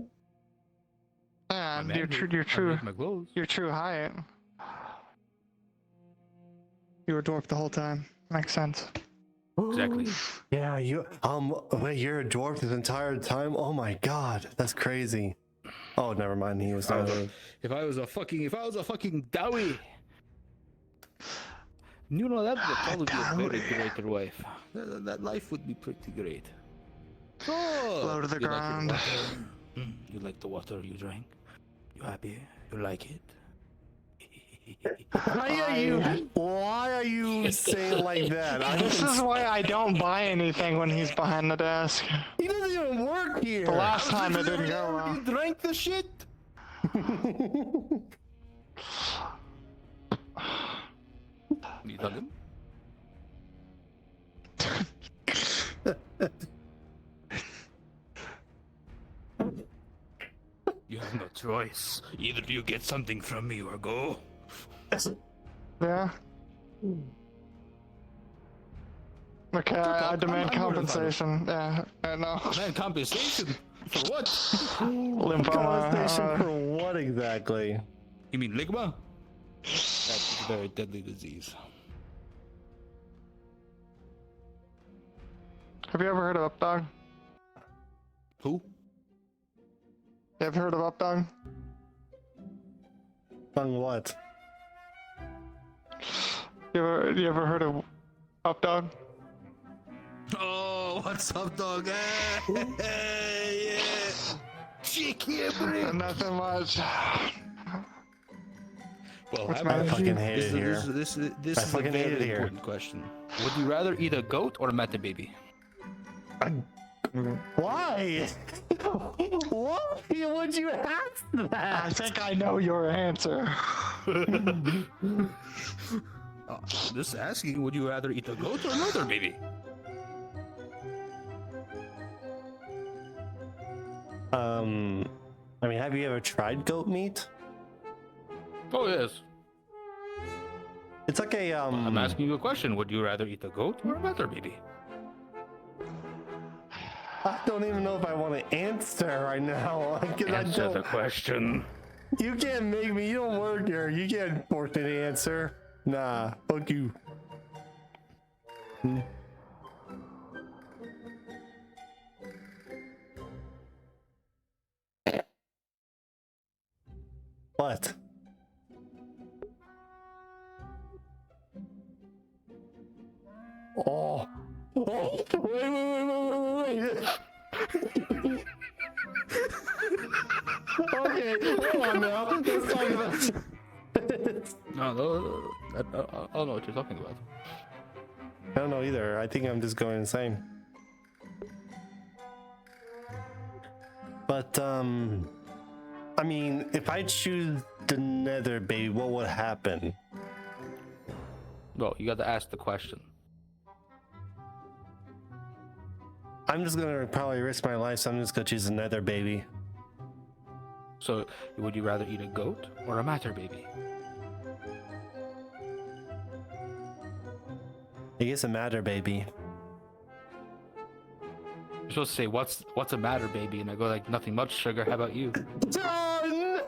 Yeah, man, your I true make my clothes. your true height. You were dwarf the whole time. Makes sense. Exactly. Yeah, wait, you're a dwarf this entire time? Oh my god, that's crazy. Oh, never mind. He was not. If I was a fucking Dowie. You know, that would probably be a very great wife. That life would be pretty great. Oh, Low to the ground. You like the water you drank? You happy? You like it? Why are you saying like that? This is why I don't buy anything when he's behind the desk. He doesn't even work here. The last time it didn't go well. You drank the shit? You dug him? You have no choice. Either you get something from me or go. Yeah. Okay, I demand compensation. Yeah, I know. Man, compensation? For what? Lymphoma. Compensation for what exactly? You mean ligma? That's a very deadly disease. Have you ever heard of Updog? Who? You ever heard of Updog? On what? You ever heard of Updog? Oh, what's up, dog? Hey, yeah. Nothing much. Well, I fucking hate it here. This I is a fucking hate it very here. important question. Would you rather eat a goat or a meta baby? Why? Why would you ask that? I think I know your answer. Just asking, would you rather eat a goat or another baby? I mean, have you ever tried goat meat? Oh, yes. It's like a, I'm asking you a question. Would you rather eat a goat or another baby? I don't even know if I want to answer right now. Answer the question. You can't make me. You don't work here. You can't force me to answer. Nah, fuck you. What? Oh. Oh. Wait. Okay, hold on now. Let's talk about. No, I don't know what you're talking about. I don't know either. I think I'm just going insane. But I mean, if I choose the Nether baby, what would happen? Well, you got to ask the question. I'm just gonna probably risk my life, so I'm just gonna choose the Nether baby. So, would you rather eat a goat or a matter baby? I guess a Matter baby. You're supposed to say, what's a matter baby? And I go like, nothing much, sugar. How about you? Done!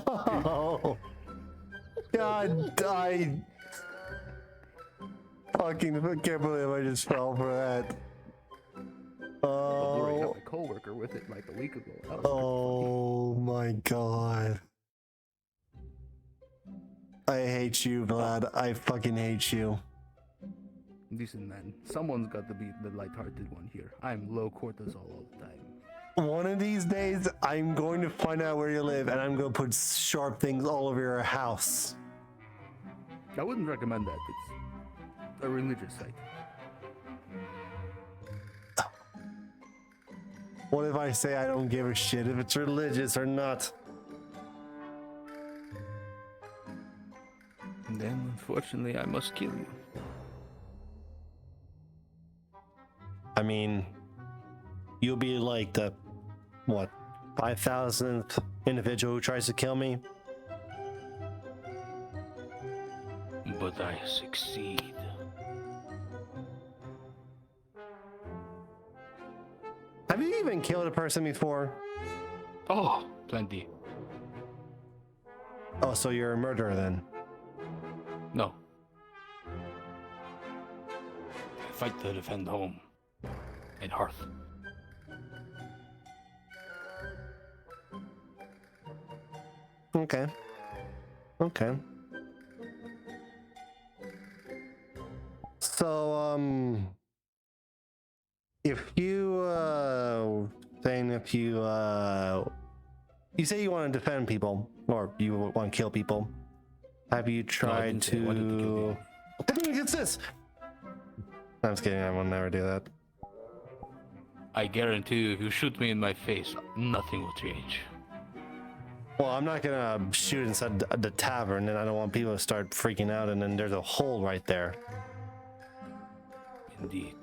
Oh. God, I fucking can't believe I just fell for that. I already had my coworker with it like a week ago. That was Oh my god. I hate you, Vlad. I fucking hate you. Listen, man, someone's got to be the lighthearted one here. I'm low cortisol all the time. One of these days, I'm going to find out where you live, and I'm going to put sharp things all over your house. I wouldn't recommend that. It's a religious site. What if I say I don't give a shit if it's religious or not? And then, unfortunately, I must kill you. I mean, you'll be like the, what, 5,000th individual who tries to kill me? But I succeed. Have you even killed a person before? Oh, plenty. Oh, so you're a murderer then? No. I fight to defend home and hearth. Okay. Okay. So, if you, saying if you, you say you want to defend people, or you want to kill people, have you tried to... What the heck is this? I'm just kidding, I will never do that. I guarantee you, if you shoot me in my face, nothing will change. Well, I'm not gonna shoot inside the tavern, and I don't want people to start freaking out, and then there's a hole right there. Indeed.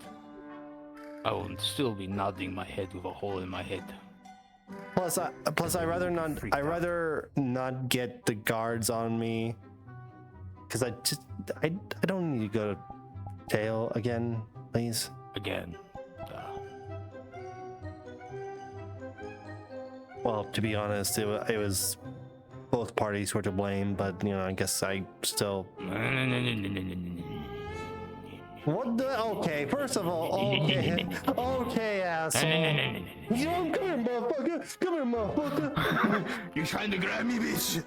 I will still be nodding my head with a hole in my head. Plus, I rather not get the guards on me, because I don't need to go to jail again, please. Again. Well, to be honest, it was both parties were to blame, but you know, I guess I still. What the? Okay, first of all, okay, asshole. Yo, come here, motherfucker. Come here, motherfucker. You're trying to grab me, bitch.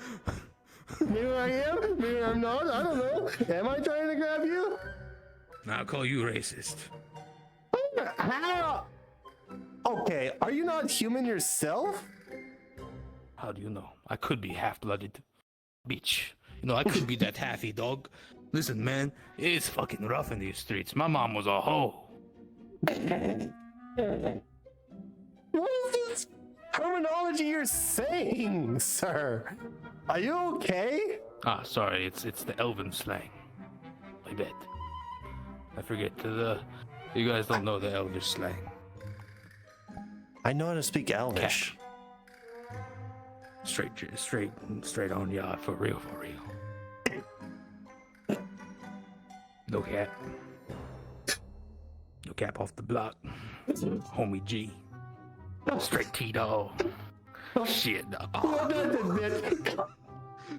Maybe I am. Maybe I'm not. I don't know. Am I trying to grab you? I'll call you racist. How? Okay, are you not human yourself? How do you know? I could be half-blooded. Bitch. You know, I could be that halfy dog. Listen, man, it's fucking rough in these streets. My mom was a hoe. What is this terminology you're saying, sir? Are you okay? Ah, sorry, it's the Elven slang. I bet. I forget you guys don't know the Elvish slang. I know how to speak Elvish. Cat. Straight on, yeah, for real. No cap. No cap off the block. Homie G. Straight T-Dog. Shit, dog. What does it mean?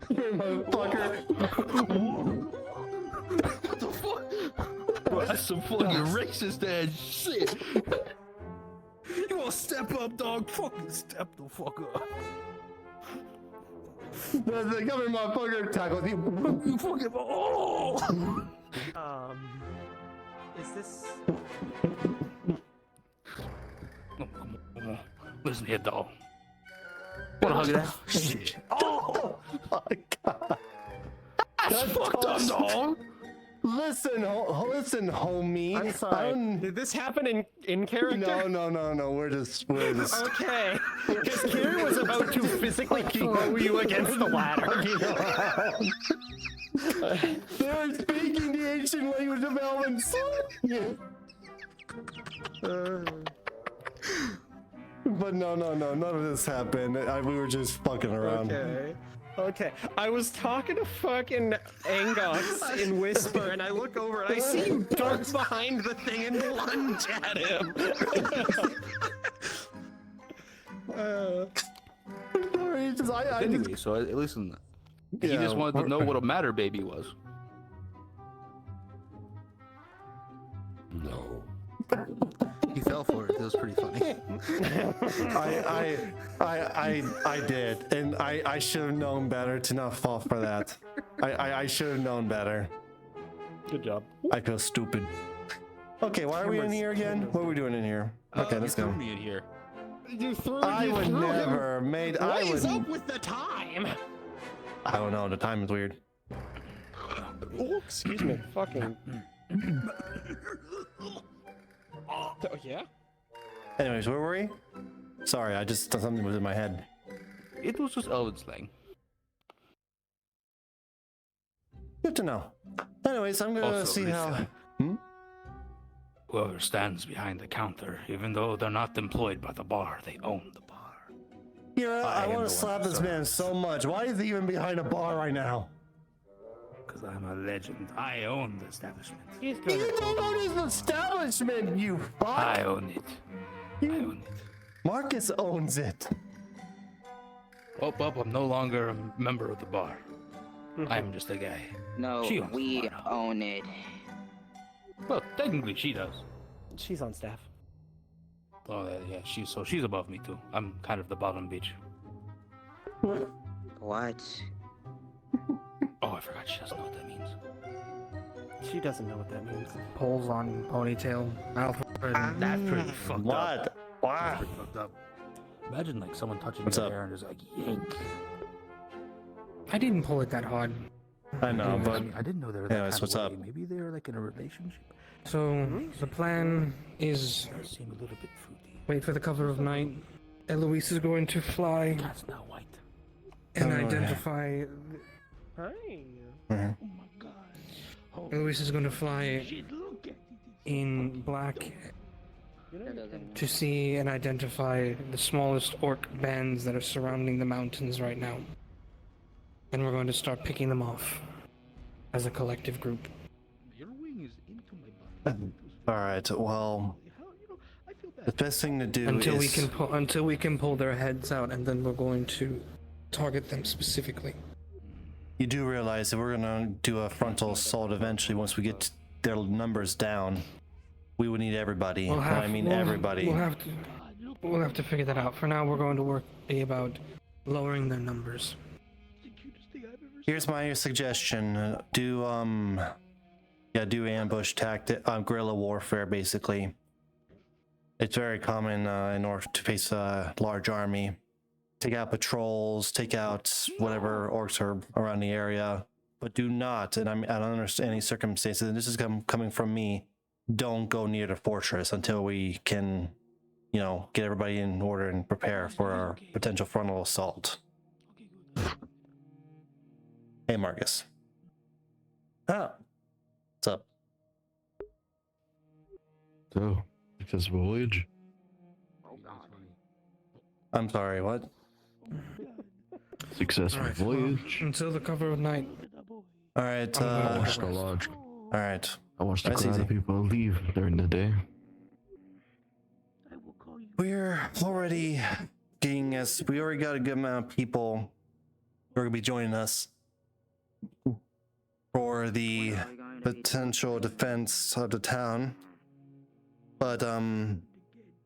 You motherfucker. What the fuck? Bro, that's some fucking racist ass shit. You wanna step up, dog? Fucking step the fuck up. The government motherfucker tackles you. You fucking Is this? Oh, come on. Listen here, doll. Wanna hug that? Shit. Oh my god. That's fucked up, dog. Listen, listen, homie. I'm sorry. Did this happen in character? No. We're just. Okay. Because Kieran was about to physically throw you against the ladder. They're speaking the ancient language of Elvins. But no, none of this happened. We were just fucking around. Okay. I was talking to fucking Angox in whisper, and I look over and I see you dart behind the thing and lunge at him. Sorry, Anyway, so listen. He just wanted to know what a matter baby was. No. He fell for it. It was pretty funny. I did, and I should have known better to not fall for that. I should have known better. Good job. I feel stupid. Okay, why are we in here again? What are we doing in here? Okay, let's go. Me in here. You threw I would never made. What is up with the time? I don't know. The time is weird. Oh, excuse me. Fucking. Oh, yeah? Anyways, where were we? Sorry, I just something was in my head. It was just Elven slang. Good to know. Anyways, I'm gonna Also, see how. Whoever stands behind the counter, even though they're not employed by the bar, they own the bar. Yeah, I am want the to slap one this man so much. Why is he even behind a bar right now? Because I'm a legend. I own the establishment. You don't own his establishment, you fuck. I own it. I own it. Marcus owns it. Oh, I'm no longer a member of the bar. I'm just a guy. No, She owns the we bar own it. Well, technically she does. She's on staff. Oh, yeah, she's above me too. I'm kind of the bottom bitch. What? Oh, I forgot she doesn't know what that means. She doesn't know what that means. Poles on ponytail. Alfred. That's pretty fucked up. What? That's pretty fucked up. Imagine like someone touching What's your up? hair and just like yank. I didn't pull it that hard. I know, but I didn't know they were that anyways, kind what's of up? way. Maybe they're like in a relationship. So the plan is They seem a little bit fruity. wait for the cover of night. Eloise is going to fly That's not white. and Oh, yeah. identify. Hi. Mhm. Oh my god. Eloise is going to fly in black to see and identify the smallest orc bands that are surrounding the mountains right now. And we're going to start picking them off as a collective group. Your wing is into my body. All right. Well, the best thing to do Until is we can pull their heads out, and then we're going to target them specifically. you do realize that we're gonna do a frontal assault eventually. Once we get their numbers down, we would need everybody. Everybody. We'll have to figure that out. For now, we're going to be about lowering their numbers. Here's my suggestion: do ambush tactic, guerrilla warfare. Basically, it's very common in order to face a large army. Take out patrols, take out whatever orcs are around the area, but do not, and I don't understand any circumstances, and this is coming from me, don't go near the fortress until we can, get everybody in order and prepare for our potential frontal assault. Hey, Marcus. Oh. What's up? So, successful voyage. I'm sorry, what? Successful Alright, voyage. Until the cover of night. Alright, I watched a large. Alright. I watched a That's crowd easy. of people leave during the day. We're already we already got a good amount of people who are going to be joining us for the potential defense of the town. But, Thorin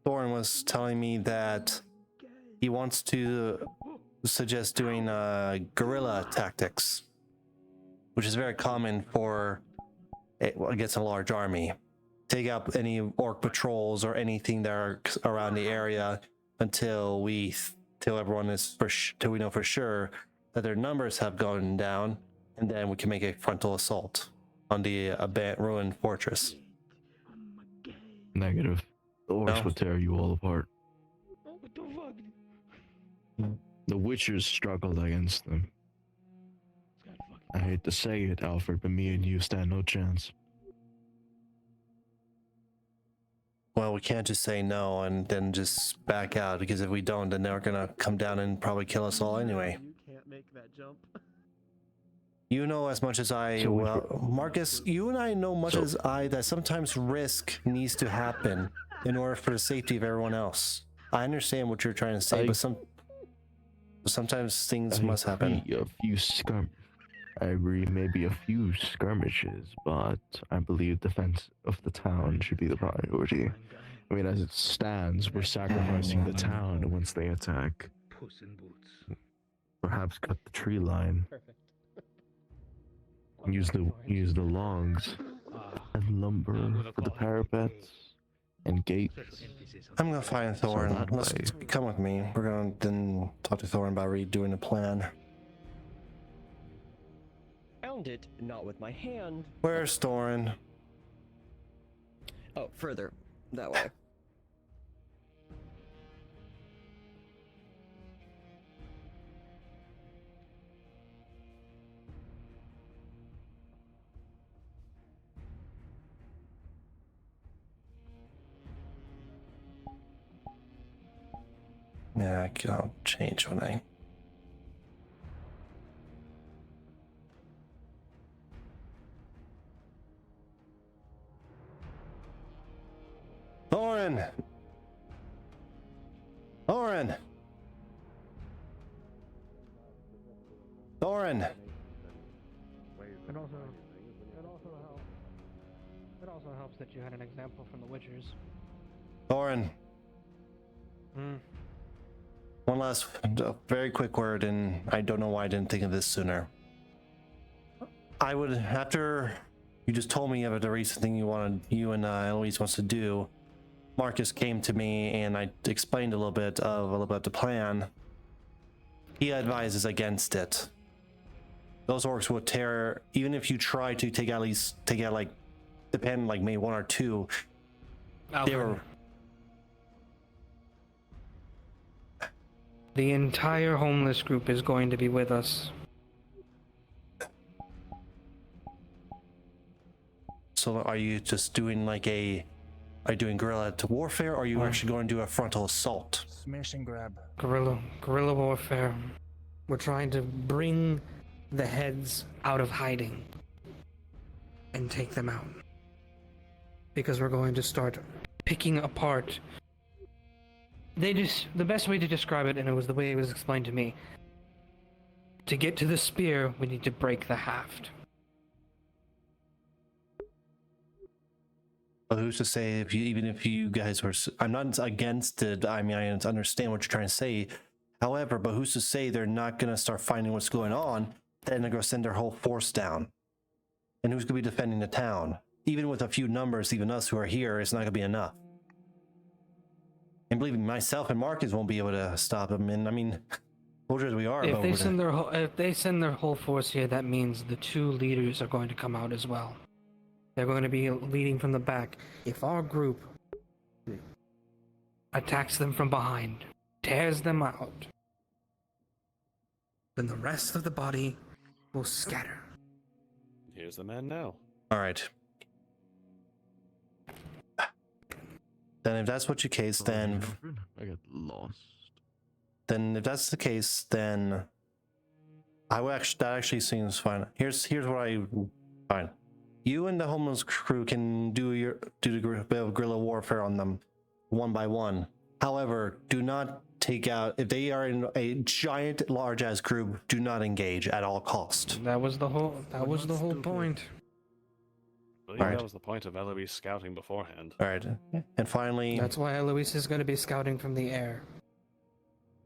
was telling me that he wants to suggest doing guerrilla tactics, which is very common for against a large army. take out any orc patrols or anything that are around the area until everyone is till we know for sure that their numbers have gone down, and then we can make a frontal assault on the ruined fortress. Negative. The orcs No? would tear you all apart. The Witchers struggled against them. I hate to say it, Alfred, but me and you stand no chance. Well, we can't just say no and then just back out, because if we don't, then they're gonna come down and probably kill us all anyway. You can't make that jump. You know as much as I, So well, Marcus, you and I know much as I that sometimes risk needs to happen in order for the safety of everyone else. I understand what you're trying to say, but sometimes things must happen. I agree, maybe a few skirmishes, but I believe defense of the town should be the priority. I mean, as it stands, we're sacrificing the town once they attack. Puss in Boots. Perhaps cut the tree line. Perfect. Use the logs and lumber for the parapets and gates. I'm gonna find Thorin. that Let's way- come with me. We're gonna then talk to Thorin about redoing the plan. Found it, not with my hand. Where's Thorin? Oh, further. That way. Yeah, I'll change when I. Thorin! Thorin! Thorin! It also helps that you had an example from the Witchers. Thorin! Hmm. One last, very quick word, and I don't know why I didn't think of this sooner. I would, after you just told me about the recent thing you and Eloise wants to do, Marcus came to me and I explained a little bit about the plan. He advises against it. Those orcs will tear, even if you try to take out like, depend like maybe one or two. They were. The entire homeless group is going to be with us. So are you just doing are you doing guerrilla warfare, or are you actually going to do a frontal assault? Smash and grab. Guerrilla warfare. We're trying to bring the heads out of hiding and take them out. Because we're going to start picking apart. The best way to describe it, and it was the way it was explained to me, to get to the spear, we need to break the haft. But who's to say even if you guys were? I'm not against it. I mean, I understand what you're trying to say. However, but who's to say they're not gonna start finding what's going on? Then they're gonna send their whole force down. And who's gonna be defending the town? Even with a few numbers, even us who are here, it's not gonna be enough. And believe me, myself and Marcus won't be able to stop them. And I mean, soldiers as we are. If they send their whole force here, that means the two leaders are going to come out as well. They're going to be leading from the back. If our group attacks them from behind, tears them out, then the rest of the body will scatter. Here's the man now. All right. Then if that's what your case, then I get lost. Then if that's the case, then I would actually, that actually seems fine. Here's what fine. You and the homeless crew can do the bit of guerrilla warfare on them, one by one. However, do not take out, if they are in a giant, large ass group, do not engage at all cost. That was the whole point. I believe that was the point of Eloise scouting beforehand. All right, and finally, That's why Eloise is going to be scouting from the air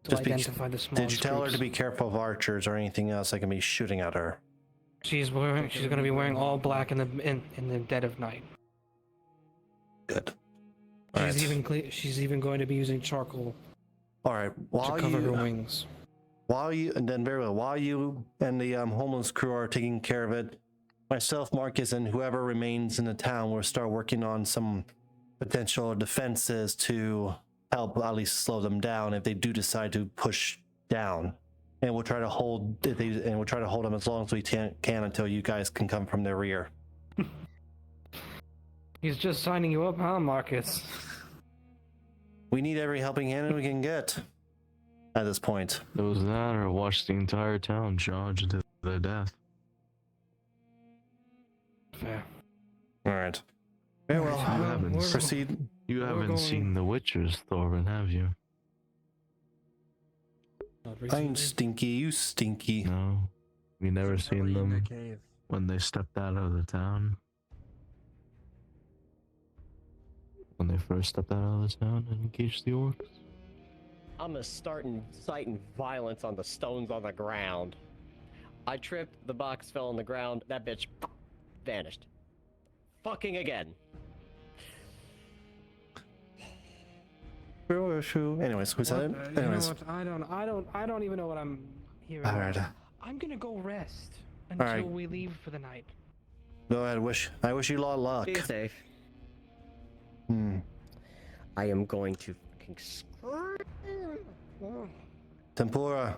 to identify the small did you tell her to be careful of archers or anything else that can be shooting at her? She's going to be wearing all black in the dead of night. Good. She's even going to be using charcoal All right. to cover her wings. While you and the homeless crew are taking care of it, myself, Marcus, and whoever remains in the town will start working on some potential defenses to help at least slow them down if they do decide to push down. And we'll try to hold them as long as we can until you guys can come from their rear. He's just signing you up, huh, Marcus? We need every helping hand we can get at this point. Those that or watch the entire town charge to their death. Fair. All right. Very well. Proceed. You haven't seen The Witchers, Thorvin, have you? I'm stinky. You stinky. No. You never seen in the them cave. when they stepped out of the town? When they first stepped out of the town and engaged the orcs? I'm gonna start inciting violence on the stones on the ground. I tripped, the box fell on the ground, that bitch vanished. Fucking again. Anyways, who said it? Anyways. You know what? I don't even know what I'm hearing. All right. I'm gonna go rest All until right. we leave for the night. Go ahead. I wish you a lot of luck. Be safe. I am going to fucking scream. Tempura.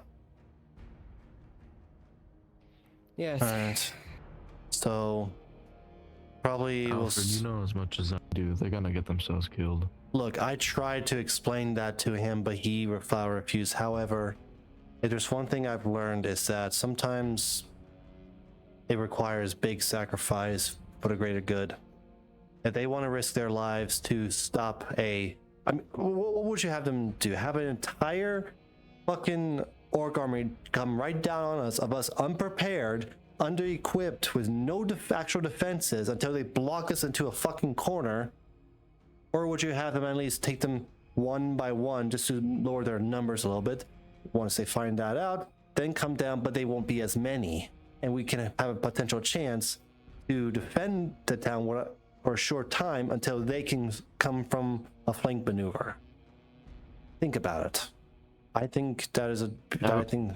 Yes. All right. So probably Alfred, you know as much as I do. They're gonna get themselves killed. Look, I tried to explain that to him, but he flat refused. However, if there's one thing I've learned is that sometimes it requires big sacrifice for the greater good. If they want to risk their lives to stop what would you have them do? Have an entire fucking orc army come right down on us, of us unprepared, under-equipped, with no actual defenses until they block us into a fucking corner? Or would you have them at least take them one by one just to lower their numbers a little bit? Once they find that out, then come down, but they won't be as many. And we can have a potential chance to defend the town for a short time until they can come from a flank maneuver. Think about it. I think that is I think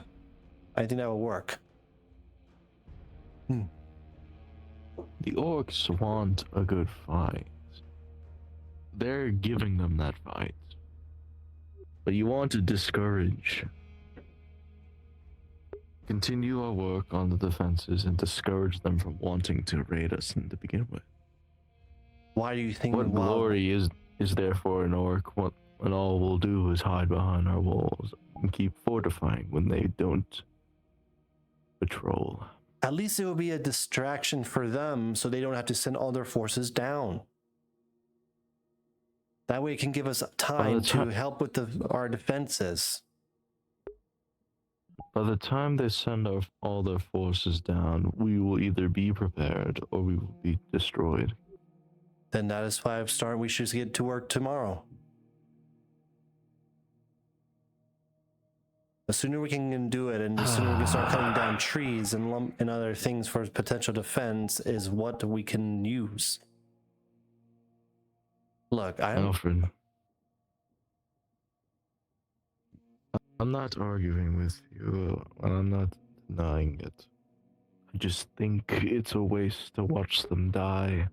that will work. The orcs want a good fight. They're giving them that fight. But you want to discourage. Continue our work on the defenses and discourage them from wanting to raid us to begin with. Why do you think what glory is there for an orc when all we'll do is hide behind our walls and keep fortifying when they don't patrol? At least it will be a distraction for them so they don't have to send all their forces down. That way it can give us time to help with our defenses. By the time they send all their forces down, we will either be prepared or we will be destroyed. Then that is why we should get to work tomorrow. The sooner we can do it, and the sooner we can start cutting down trees and other things for potential defense, is what we can use. Look, Alfred, I'm not arguing with you, and I'm not denying it. I just think it's a waste to watch them die.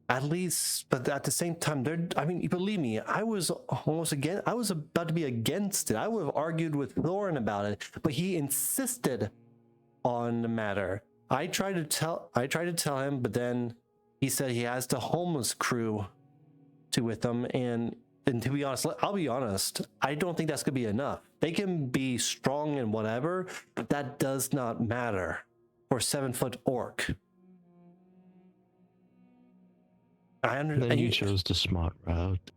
At least, but at the same time, believe me, I was about to be against it. I would have argued with Thorin about it, but he insisted on the matter. I tried to tell him, but then he said he has the homeless crew with them, and to be honest, I'll be honest, I don't think that's gonna be enough. They can be strong and whatever, but that does not matter for a 7-foot orc. Then you chose the smart route.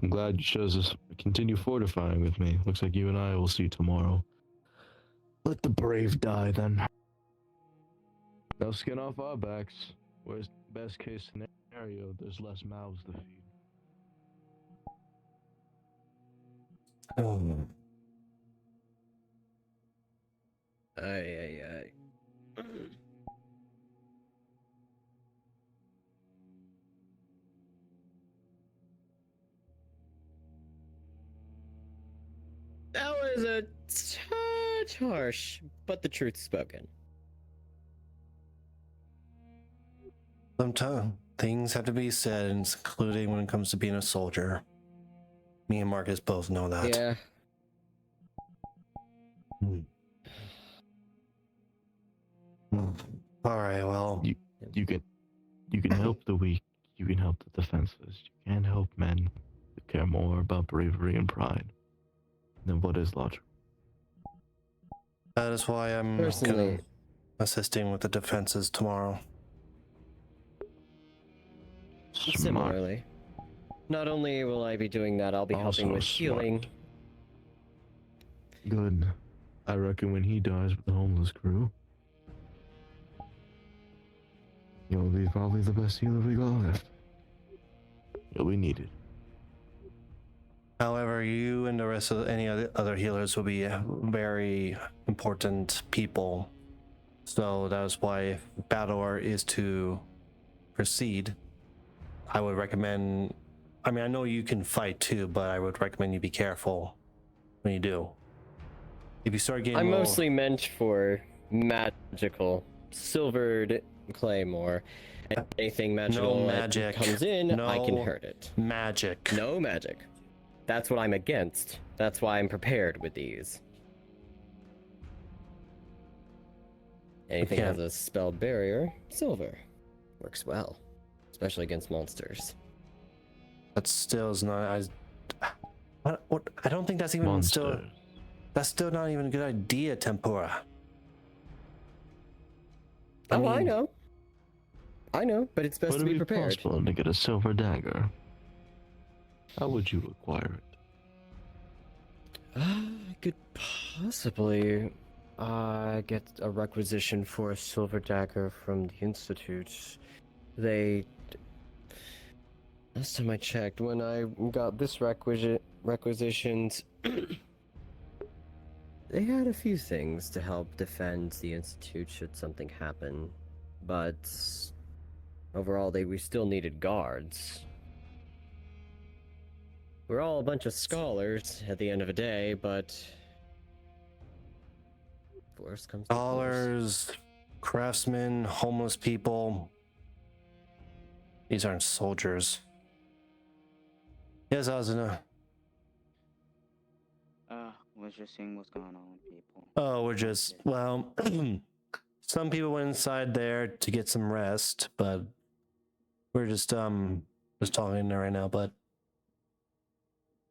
I'm glad you chose to continue fortifying with me. Looks like you and I will see tomorrow. Let the brave die then. No skin off our backs. Where's the best case scenario? There's less mouths to feed. Oh. Ay. is a touch harsh, but the truth spoken. Sometimes things have to be said, including when it comes to being a soldier. Me and Marcus both know that. Yeah. All right, well, You can help the weak. You can help the defenseless. You can't help men who care more about bravery and pride than what is logic. that is why I'm Personally, assisting with the defenses tomorrow. similarly. Not only will I be doing that, I'll be helping Also with smart. healing. Good. I reckon when he dies with the homeless crew, you'll be probably the best healer we got left. You'll be needed. However, you and the rest of any other healers will be very important people. So that is why if Balor is to proceed, I would recommend. I mean, I know you can fight too, but I would recommend you be careful when you do. If you start getting I'm low- mostly meant for magical, silvered claymore. And anything magical magic. that comes in, I can No hurt it. magic. No magic. That's what I'm against. That's why I'm prepared with these. Anything has a spell barrier, silver. Works well. Especially against monsters. That still is not. What? I don't think that's even still. That's still not even a good idea, Tempura. Oh, I know. I know, but it's best Would to it be be prepared. possible to get a silver dagger? How would you acquire it? I could possibly get a requisition for a silver dagger from the Institute. Last time I checked, when I got this requisitions, they had a few things to help defend the Institute should something happen, but overall we still needed guards. We're all a bunch of scholars at the end of the day, but worse comes to worse. Scholars, craftsmen, homeless people. These aren't soldiers. Yes, Azuna. Was just seeing what's going on with people. Oh, we're just, well, some people went inside there to get some rest, but we're just talking there right now, but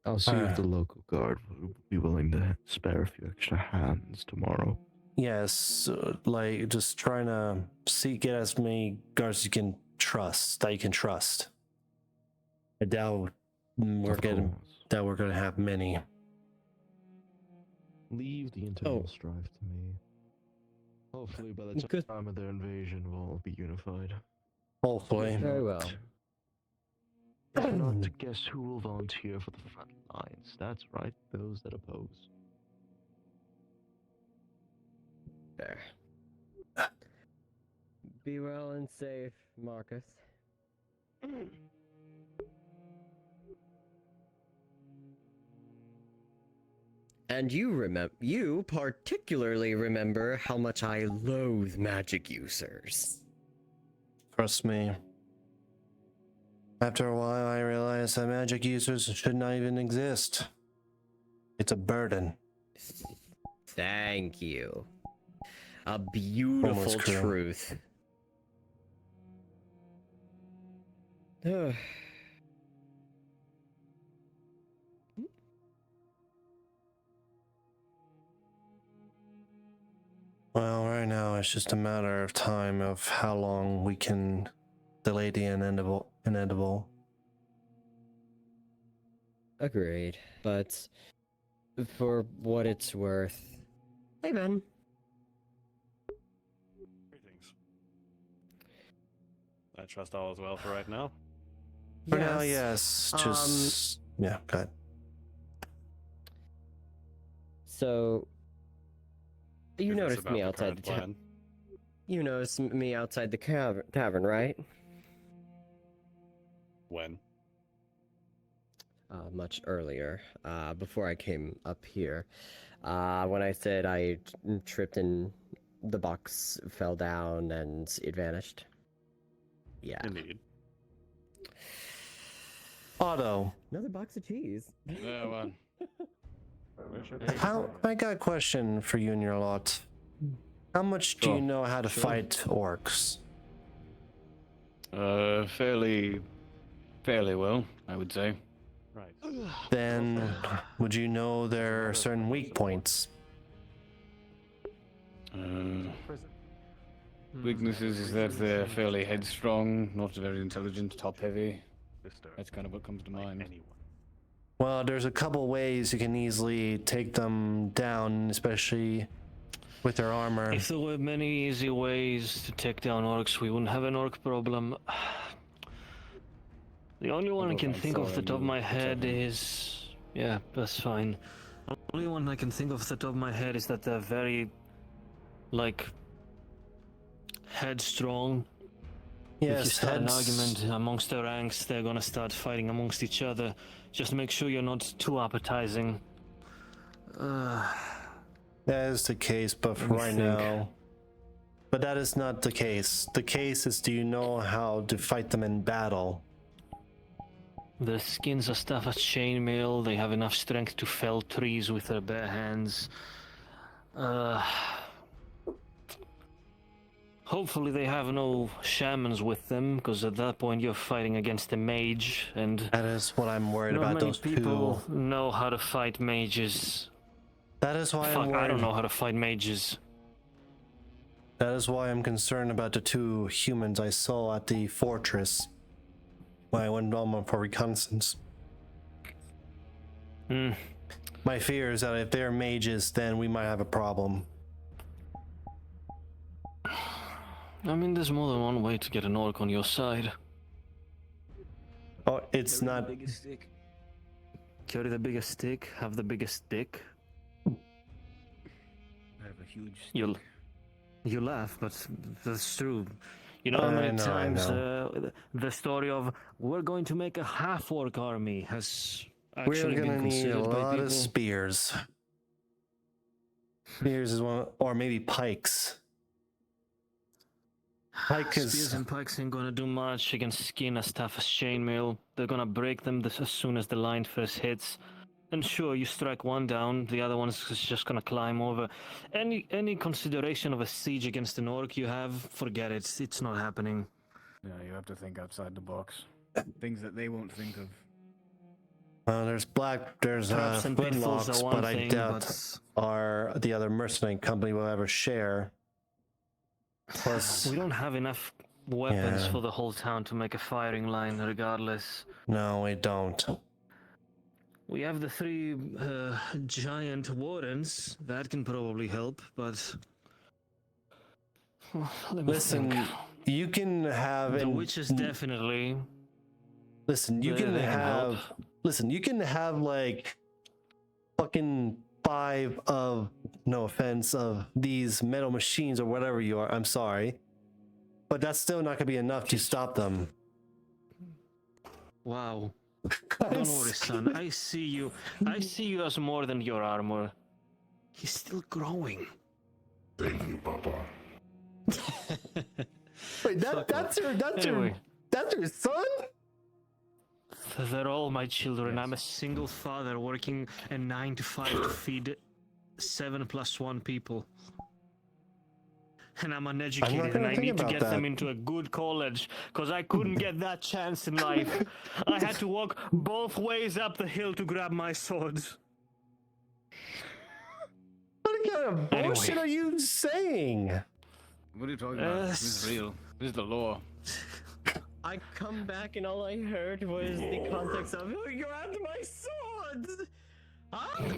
I'll see if the local guard will be willing to spare a few extra hands tomorrow. yes, like just trying to get as many guards you can trust, that you can trust. I doubt we're gonna have many. Leave the internal strife to me. Hopefully by the time of their invasion we'll be unified. Hopefully. Very well. If not, to guess who will volunteer for the front lines. That's right, those that oppose. There. Be well and safe, Marcus. And you particularly remember how much I loathe magic users. Trust me. After a while, I realized that magic users should not even exist. It's a burden. Thank you. A beautiful Almost true. truth. Ugh. Well, right now it's just a matter of time of how long we can delay the inevitable. Agreed, but for what it's worth. Hey, Ben. Greetings. I trust all is well for right now. For now, yes. Just yeah, go ahead. So, you Business noticed about me the outside current the tavern. plan. You noticed me outside the tavern, right? When? much earlier, before I came up here. When I said I tripped and the box fell down and it vanished. Yeah. Indeed. Otto, Another box of cheese. Yeah, well. I got a question for you and your lot. How much do you know how to fight orcs? Fairly well, I would say. Right. Then, would you know there are certain weak points? Weaknesses is that they're fairly headstrong, not very intelligent, top-heavy. That's kind of what comes to mind. Well, there's a couple ways you can easily take them down, especially with their armor. If there were many easy ways to take down orcs, we wouldn't have an orc problem. The only one I can think off the top of my head is... Yeah, that's fine. The only one I can think of the top of my head is that they're very, like, headstrong. If you Yes, start an argument amongst the ranks, they're gonna start fighting amongst each other. Just make sure you're not too appetizing. that is the case, but for Let me right think. now. But that is not the case. The case is, do you know how to fight them in battle? Their skins are tough as chainmail. They have enough strength to fell trees with their bare hands. Hopefully they have no shamans with them, because at that point you're fighting against a mage, and that is what I'm worried not about. many Those people two. know how to fight mages. That is why Fuck, I'm worried. I don't know how to fight mages. That is why I'm concerned about the two humans I saw at the fortress when I went on for reconnaissance. My fear is that if they're mages, then we might have a problem. I mean, there's more than one way to get an orc on your side. Oh, it's not. Carry the biggest stick, have the biggest dick. I have a huge You laugh, but that's true. You know how many times the story of we're going to make a half-orc army has actually We're been gonna need a considered by lot people? of spears. Spears is one, or maybe pikes. Pike is. Spears and pikes ain't gonna do much against skin as tough as chainmail. They're gonna break them as soon as the line first hits. And sure, you strike one down, the other one's just gonna climb over. Any consideration of a siege against an orc you have, forget it. It's not happening. Yeah, you have to think outside the box. Things that they won't think of. There's Traps and pitfalls Flintloks, are one but I thing, doubt the other mercenary company will ever share. Plus, we don't have enough weapons Yeah. for the whole town to make a firing line, regardless. no, we don't. We have the three giant wardens. That can probably help, but... Let me Listen, think. you can have The witches definitely. Listen, you They can can help. have. Listen, you can have like fucking 5 of, no offense, of these metal machines or whatever you are. I'm sorry, but that's still not gonna be enough to stop them. Wow. Don't worry, son. I see you. I see you as more than your armor. He's still growing. Thank you, Papa. Wait, that's Anyway. your son? They're all my children. I'm a single father working a 9 to 5 to feed 7+1 people. And I'm uneducated and I think need to about get them that. into a good college because I couldn't get that chance in life. I had to walk both ways up the hill to grab my swords. What kind of bullshit Anyway. are you saying? What are you talking about? This is real. This is the law. I come back and all I heard was the context of, oh, you grabbed my swords! Huh?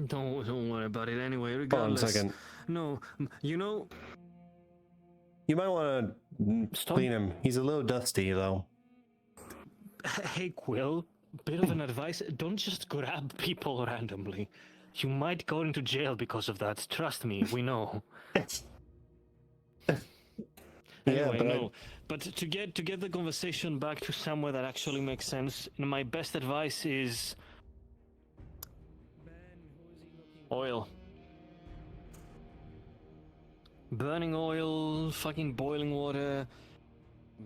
Don't worry about it anyway, Hold on a regardless. second. No, you know, You might want to clean him. He's a little dusty though. hey Quill, bit of an advice, don't just grab people randomly. You might go into jail because of that, trust me, we know. Anyway, but no. But to get the conversation back to somewhere that actually makes sense, my best advice is oil. Burning oil, fucking boiling water,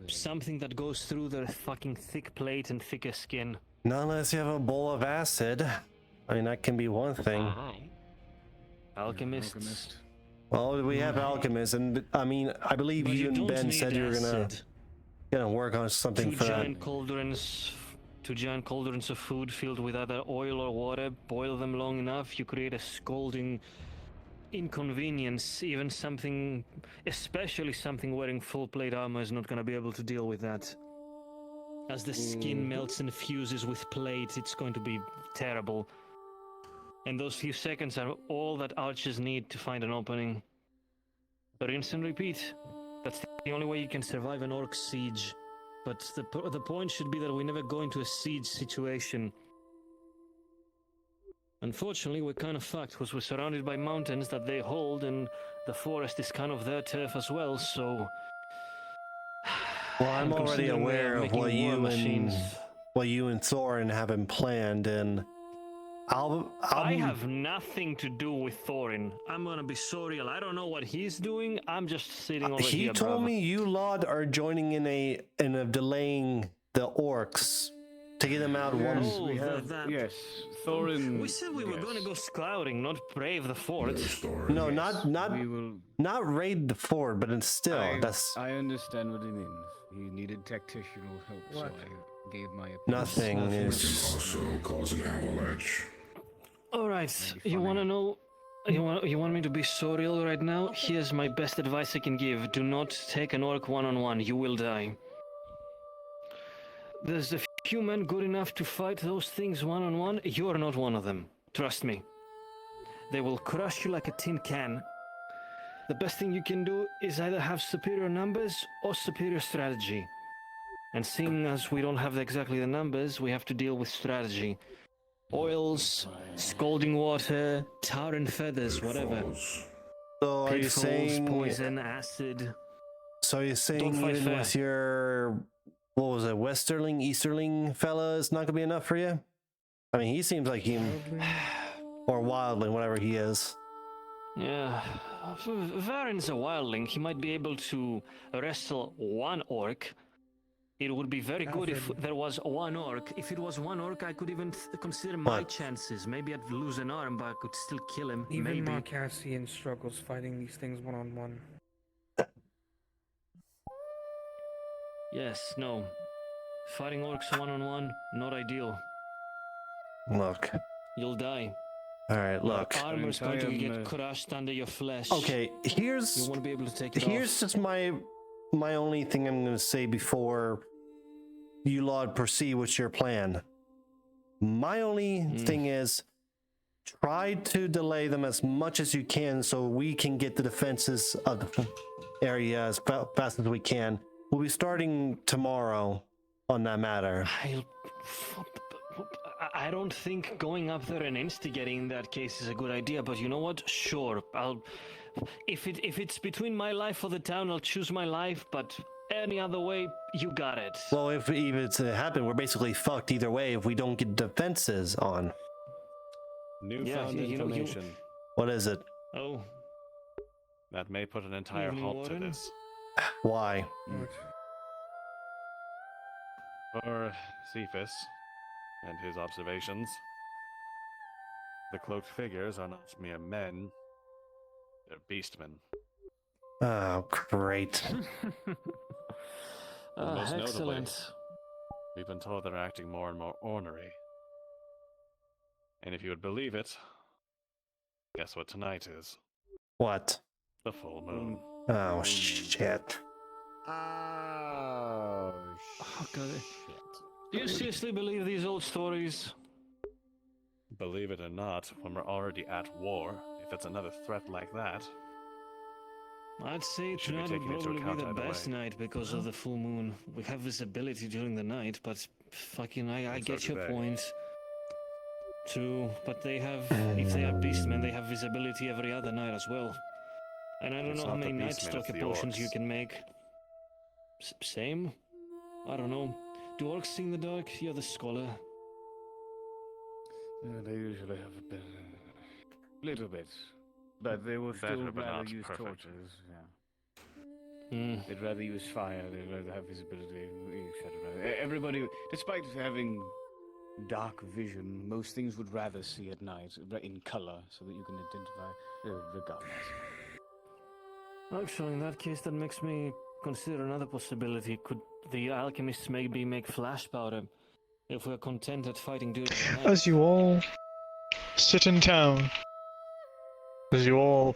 something that goes through their fucking thick plate and thicker skin. Not unless you have a bowl of acid. I mean, that can be one thing. Alchemists. Well, we have alchemists, and I mean, I believe But you and don't Ben need said you were acid. gonna work on something Two for that. giant cauldrons of food filled with either oil or water. Boil them long enough, you create a scalding inconvenience. Even something, especially something wearing full plate armor, is not going to be able to deal with that. As the skin melts and fuses with plate, it's going to be terrible. And those few seconds are all that archers need to find an opening. Rinse and repeat. That's the only way you can survive an orc siege. But the point should be that we never go into a siege situation. Unfortunately, we're kind of fucked because we're surrounded by mountains that they hold, and the forest is kind of their turf as well, so... Well, I'm already considering we are aware of making what war you and Thorin have in planned, and I have nothing to do with Thorin. I'm gonna be Soriel. I don't know what he's doing. I'm just sitting over he here. told bruv. me you lot are joining in a delaying the orcs to get them out one. Oh, Yes, Thorin. We said we were going to go scouting, not brave the fort. No, not raid the fort, but still, I understand what he means. He needed tactical help, so I gave my opinion. Nothing is also cause an avalanche. All right, you want to know? You want me to be Soriel right now? Here's my best advice I can give: do not take an orc one-on-one. You will die. There's a few men good enough to fight those things one-on-one. You are not one of them. Trust me. They will crush you like a tin can. The best thing you can do is either have superior numbers or superior strategy. And seeing as we don't have exactly the numbers, we have to deal with strategy. Oils, scalding water, tar and feathers, whatever. So are you Pitfalls, saying poison, acid. So you're saying Don't fight even fair. with your what was it, Westerling, Easterling fella is not gonna be enough for you? I mean, he seems like he or Wildling, whatever he is. Yeah, Varen's a wildling. He might be able to wrestle one orc. It would be very good if there was one orc. If it was one orc, I could even consider my chances. Maybe I'd lose an arm, but I could still kill him. Even Maybe. Marcassian struggles fighting these things one-on-one. Yes, no. Fighting orcs one-on-one, not ideal. Look. You'll die. All right, look. Your armor's going to get crushed under your flesh. Okay, here's You won't be able to take it here's off. just my only thing I'm gonna say before you lot proceed with your plan. My only thing is try to delay them as much as you can so we can get the defenses of the area as fast as we can. We'll be starting tomorrow on that matter. I don't think going up there and instigating in that case is a good idea, but you know what? Sure, I'll. If it's between my life or the town, I'll choose my life. But any other way, you got it. Well, if even it's to happen, we're basically fucked either way if we don't get defenses on. Newfound information. What is it? Oh. That may put an entire Evening, halt to Warden. this. Why? For Cephas and his observations, the cloaked figures are not mere men, they're beastmen. Oh, great. And most notably, Excellent. we've been told they're acting more and more ornery. And if you would believe it, guess what tonight is? What? The full moon. Oh, shit. Oh, God. Do you seriously believe these old stories? Believe it or not, when we're already at war, if it's another threat like that, I'd say should be tonight would taken into probably account be the either best way. night because of the full moon. We have visibility during the night, but fucking, I And so get do your they. point. True, but they have, if they are beastmen, they have visibility every other night as well. And I don't It's know how not the many night beastmen, stalker it's the potions you orcs. can make. Same? I don't know. Do orcs see in the dark? You're the scholar. They usually have a bit, little bit, but they would Better, still but rather not use perfect. torches. Yeah. They'd rather use fire. They'd rather have visibility, etc. Everybody, despite having dark vision, most things would rather see at night in color, so that you can identify regardless. Actually, in that case, that makes me consider another possibility. Could the alchemists maybe make flash powder? If we're content at fighting during the night? As you all sit in town, as you all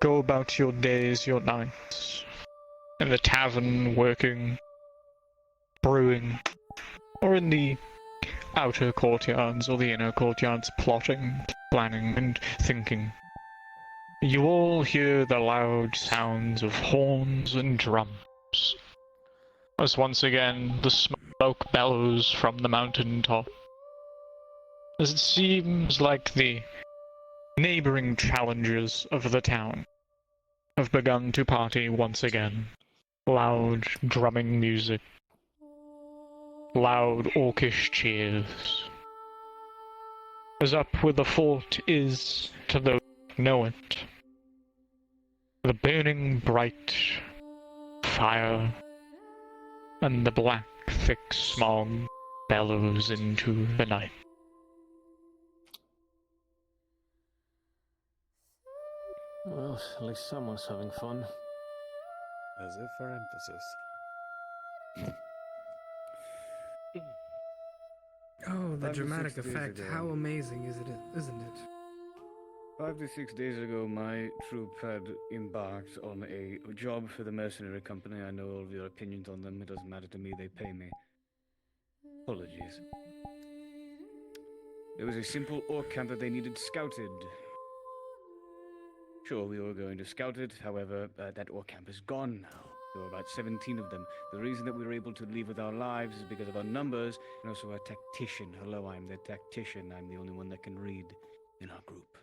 go about your days, your nights, in the tavern, working, brewing, or in the outer courtyards or the inner courtyards, plotting, planning, and thinking, you all hear the loud sounds of horns and drums, as once again the smoke bellows from the mountain top, as it seems like the neighboring challengers of the town have begun to party once again. Loud drumming music, loud orcish cheers. As up where the fort is, to those who know it, the burning bright fire and the black thick smog bellows into the night. Well, at least someone's having fun. As if for emphasis. Oh, the 5 to dramatic 6 days effect. ago. How amazing isn't it? 5 to 6 days ago, my troop had embarked on a job for the mercenary company. I know all of your opinions on them. It doesn't matter to me. They pay me. Apologies. There was a simple orc camp that they needed scouted. Sure, we were going to scout it. However, that orc camp is gone now. There were about 17 of them. The reason that we were able to leave with our lives is because of our numbers and also our tactician. Hello, I'm the tactician. I'm the only one that can read in our group.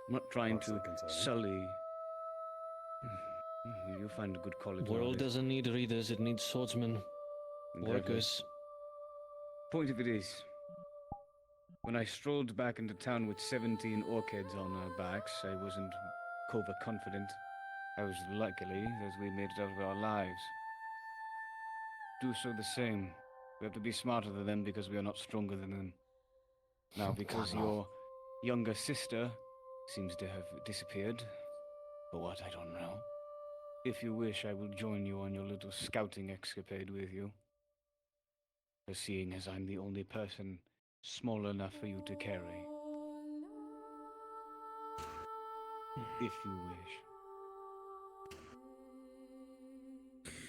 I'm not trying to sully. You'll find a good college. World nowadays. doesn't need readers, it needs swordsmen. Exactly. Workers. Point of it is, when I strolled back into town with 17 orchids on our backs, I wasn't overconfident. I was luckily, as we made it out of our lives. Do so the same. We have to be smarter than them because we are not stronger than them. Now, because your younger sister seems to have disappeared, for what, I don't know. If you wish, I will join you on your little scouting escapade with you. For seeing as I'm the only person small enough for you to carry. If you wish.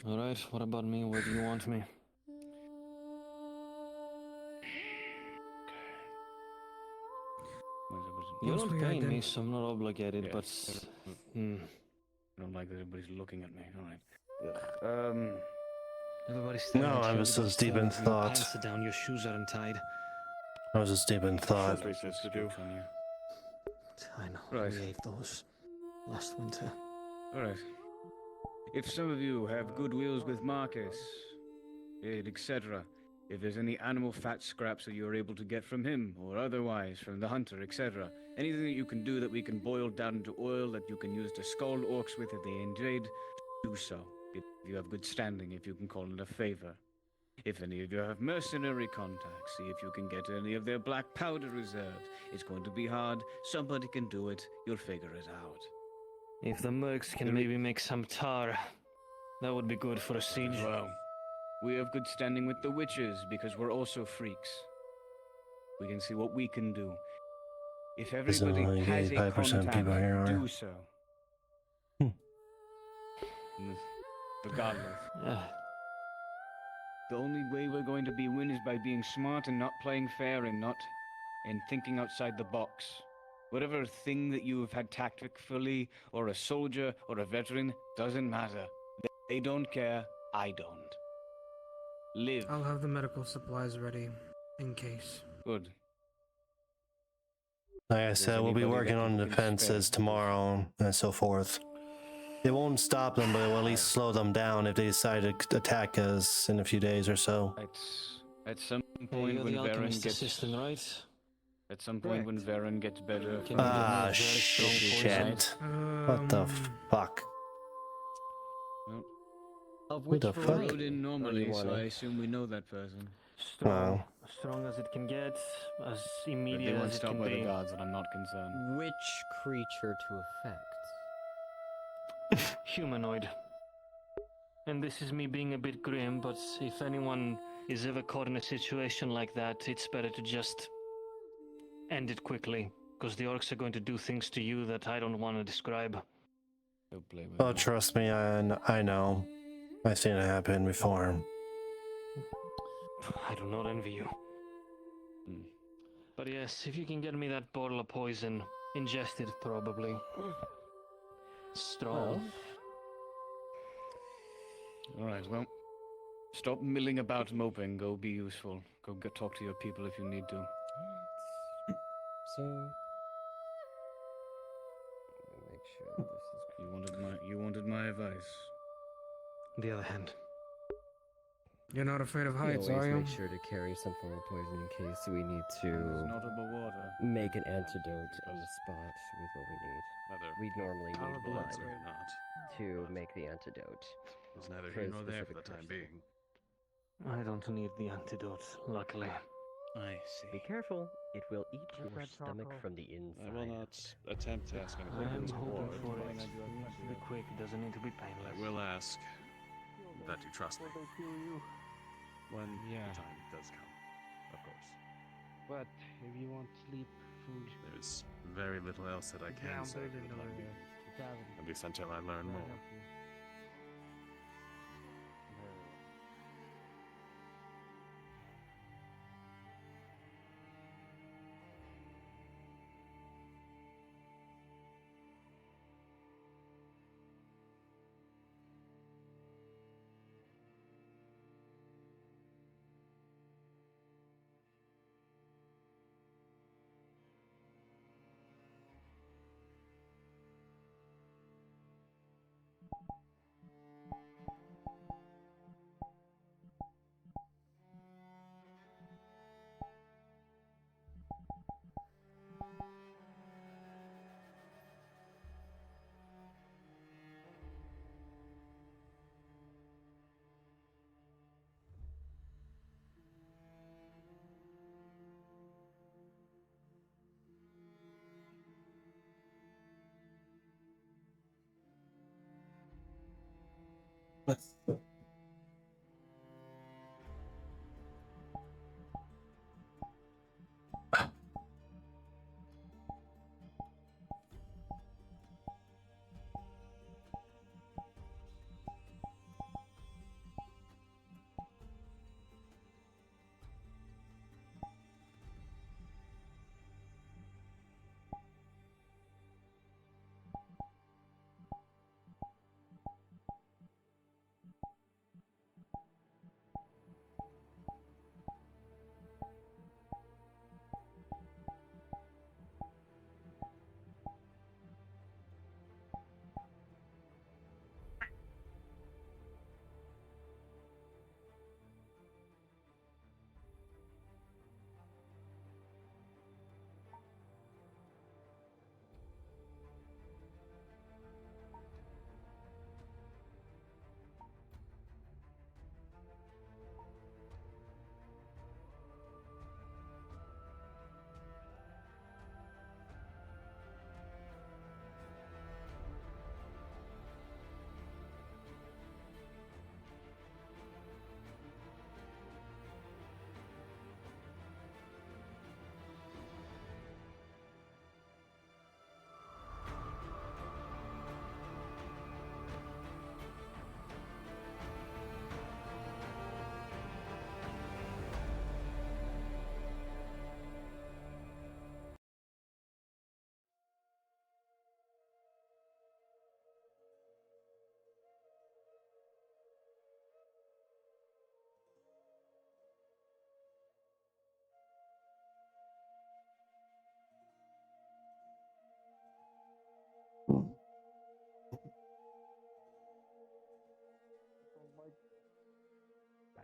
Alright, what about me? Where do you want me? You don't pay me, so I'm not obligated, but... I don't like that everybody's looking at me. Alright. Everybody's No, I was so deep in Your thought. pants are down, your shoes aren't tied. I was just deep in thought. To do. I know, Right. we ate those last winter. Alright. If some of you have good wills with Marcus, etc., if there's any animal fat scraps that you're able to get from him, or otherwise from the hunter, etc., anything that you can do that we can boil down into oil that you can use to scald orcs with if they invade, do so. If you have good standing, if you can call it a favor. If any of you have mercenary contacts, see if you can get any of their black powder reserves. It's going to be hard. Somebody can do it. You'll figure it out. If the mercs can maybe make some tar, that would be good for a siege. Well, we have good standing with the witches because we're also freaks. We can see what we can do. If There's everybody only has a 85% contact, people here, are do there? so. Regardless. The only way we're going to be win is by being smart and not playing fair and thinking outside the box. Whatever thing that you have had tactically, or a soldier, or a veteran, doesn't matter. They don't care, I don't. Live. I'll have the medical supplies ready, in case. Good. Like I said, we'll be anybody working that on you can defenses spare? tomorrow and so forth. It won't stop them, but it will at least slow them down if they decide to attack us in a few days or so. At some Hey, point you're when the Varen alchemist gets assistant, right? at some point when Varen gets better. Can you give me a Ah, very strong shit. What the fuck? Of Who which the We fuck? rode in normally, you so wanna- I assume we know that person. Strong, Wow. strong as it can get, as But they immediate weren't as it stopped can by the be. gods, and I'm not concerned. Which creature to affect? Humanoid. And this is me being a bit grim, but if anyone is ever caught in a situation like that, it's better to just end it quickly, because the orcs are going to do things to you that I don't want to describe. Don't play with Oh, me. trust me, I know. I've seen it happen before. I do not envy you. But yes, if you can get me that bottle of poison, ingest it probably. Strong. Alright, well, stop milling about moping. Go be useful. Go talk to your people if you need to. So, let me make sure this is. You wanted my advice. The other hand. You're not afraid of We heights, always are you? make sure to carry some form of poison in case we need There's to not about water. make an antidote on the spot with what we need. Whether We normally need blood blood or not. to make the antidote. It's neither for here a nor there for the specific time person. being. I don't need the antidote, luckily. I see. Be careful, it will eat your red stomach charcoal. from the inside. I will not attempt to ask any I'm questions hoping or for it. It needs to be quick, it doesn't need to be painless. I will ask that you trust me when Yeah. the time does come, of course. But if you want sleep, food, There's very little else that I can say for the time being, at least until I learn more.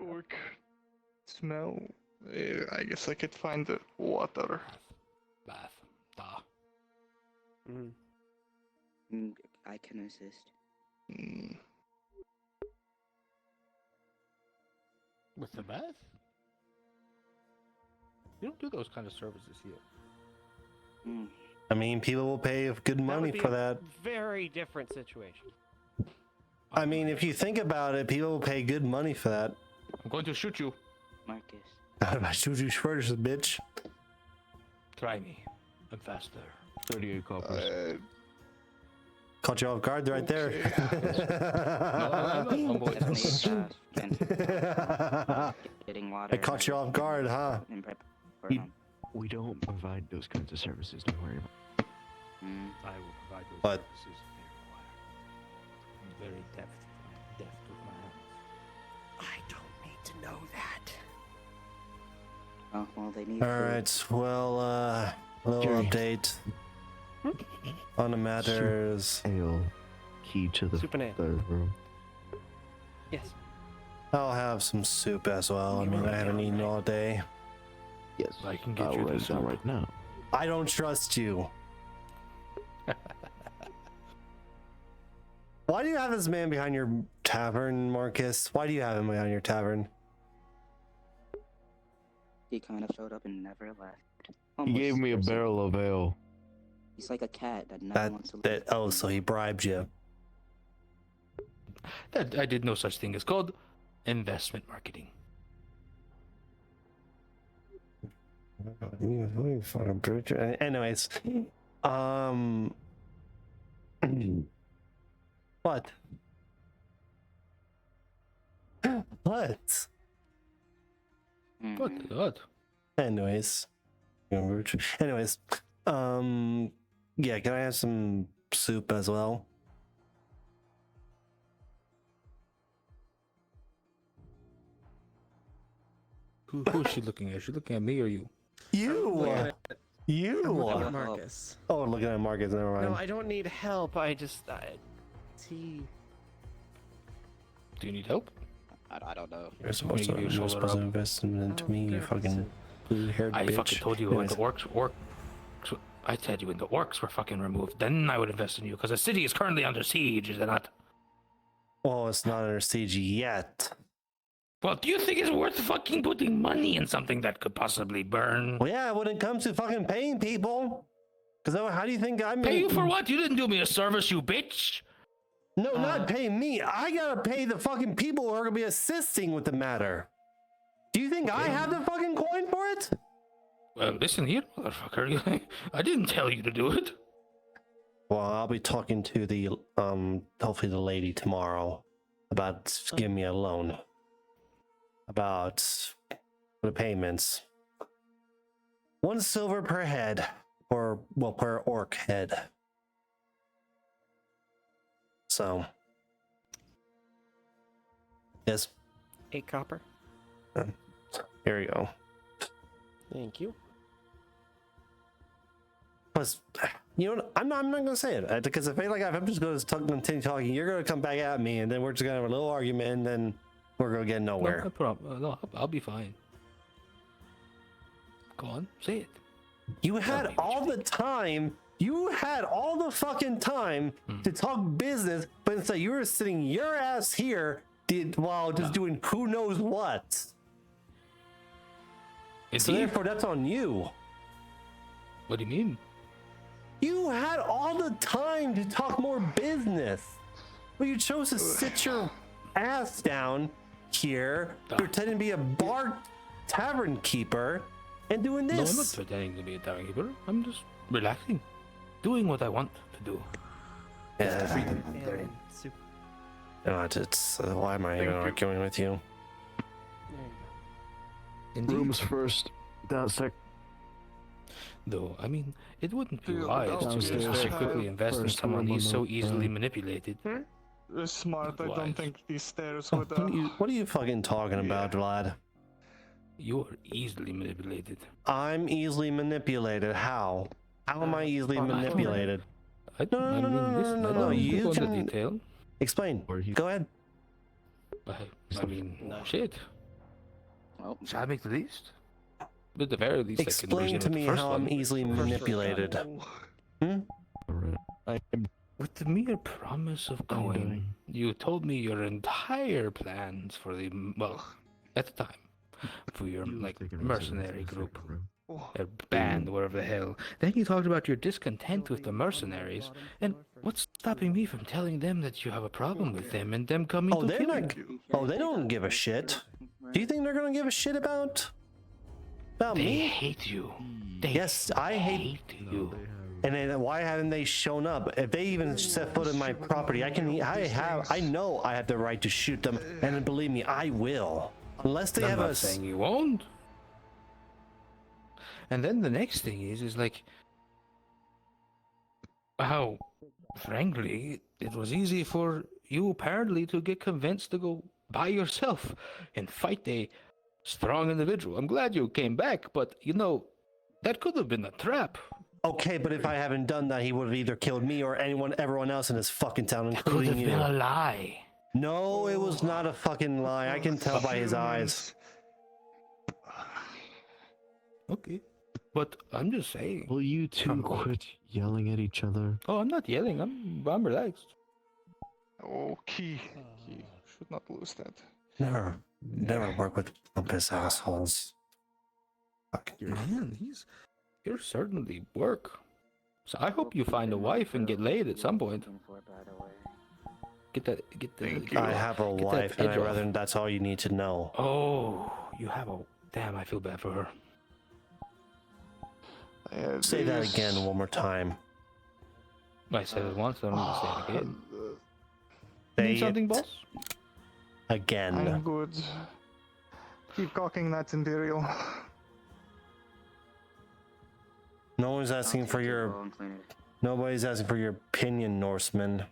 orc smell? I guess I could find the water. Bath. Da. I can assist. With the bath? You don't do those kind of services here. I mean, people will pay good money for that. Very different situation. I mean, if you think about it, people will pay good money for that. I'm going to shoot you. Marcus. I shoot you first, bitch. Try me. I'm faster. 38 coppers. Caught you off guard right there. I caught you off guard, huh? We don't provide those kinds of services, don't worry about it. I will provide those What? services if they require. I'm very deft with my hands. I don't need to know that. Oh, well, they need Alright, well, little Jerry. update on the matters. Ale, key to the Superman. third room. Yes. I'll have some soup as well. I mean, I haven't eaten all day. Yes, I can get you I'll the write it down soup. right now. I don't trust you. Why do you have this man behind your tavern, Marcus? Why do you have him behind your tavern? He kind of showed up and never left. He Almost gave me a person. barrel of ale. He's like a cat that never wants to leave. Oh, so he bribed you. That I did no such thing. It's called investment marketing. Anyways, what? What? What? Anyways, yeah, can I have some soup as well? Who is she looking at? Is she looking at me or you? You. You. I'm looking at Marcus. Oh, looking at Marcus. Never mind. No, I don't need help. I just. He. Do you need help? I don't know. You're supposed to invest into me, you fucking blue-haired bitch. I fucking told you when the orcs. I said you when the orcs were fucking removed, then I would invest in you because the city is currently under siege, is it not? Well, it's not under siege yet. Well, do you think it's worth fucking putting money in something that could possibly burn? Well, yeah, when it comes to fucking paying people. Because how do you think I'm Pay you for what? You didn't do me a service, you bitch. No, not pay me. I gotta pay the fucking people who are gonna be assisting with the matter. Do you think I have the fucking coin for it? Well, listen here, motherfucker. I didn't tell you to do it. Well, I'll be talking to the hopefully the lady tomorrow about giving me a loan. About the payments. 1 silver per head, or well, per orc head. So, yes. 8 copper. Here we go. Thank you. Plus, you know what? I'm not gonna say it because I feel like if I'm just gonna continue talking, you're gonna come back at me, and then we're just gonna have a little argument, and then we're gonna get nowhere. No problem. No, I'll be fine. Go on, say it. You had all the time. You had all the fucking time to talk business, but instead you were sitting your ass here while just doing who knows what. So Indeed. therefore, that's on you. What do you mean? You had all the time to talk more business, but you chose to sit your ass down here, pretending to be a bar tavern keeper, and doing this. No, I'm not pretending to be a tavern keeper. I'm just relaxing, doing what I want to do. Yeah. Why am I even arguing with you? Rooms first, downstairs. Though, I mean, it wouldn't be Yeah, wise to downstairs. just very quickly invest in First someone one he's on so the- easily manipulated. Smart. I Wise. don't think these stairs would. What are you fucking talking about, Vlad? You are easily manipulated. I'm easily manipulated. How? How am I easily manipulated? No. You go into can detail. explain. Go ahead. I mean, shit. Well, shall I make the least? At the very least, Explain to me how I'm easily manipulated. Hmm? With the mere promise of coin, you told me your entire plans for the, well, at the time, for your, like, mercenary group, or band, whatever the hell. Then you talked about your discontent with the mercenaries, and what's stopping me from telling them that you have a problem with them and them coming to they're kill not. you? Oh, they don't give a shit. Do you think they're gonna give a shit about They me? hate you. They Yes, I hate you. And then why haven't they shown up? If they even set foot in my property, I know I have the right to shoot them, and believe me, I will. Unless they I'm have not a. saying you won't. And then the next thing is like, how, frankly, it was easy for you apparently to get convinced to go by yourself and fight a strong individual. I'm glad you came back, but you know, that could have been a trap. Okay, but if I haven't done that, he would have either killed me or everyone else in this fucking town, That could including have you. been a lie. No, it was not a fucking lie. I can tell by his eyes. Okay. But I'm just saying. Will you two quit yelling at each other? Oh, I'm not yelling. I'm relaxed. Oh, Key. Key. Should not lose that. Never work with pompous assholes. Man, you're certainly work. So I hope you find a wife and get laid at some point. Get the. I have a wife, and that's all you need to know. Oh, you have a. Damn, I feel bad for her. Say that again one more time. I said it once, I don't need to say it again. Say Need something, it boss? Again. I'm good. Keep cocking that Imperial. No one's asking for your. Nobody's asking for your opinion, Norseman.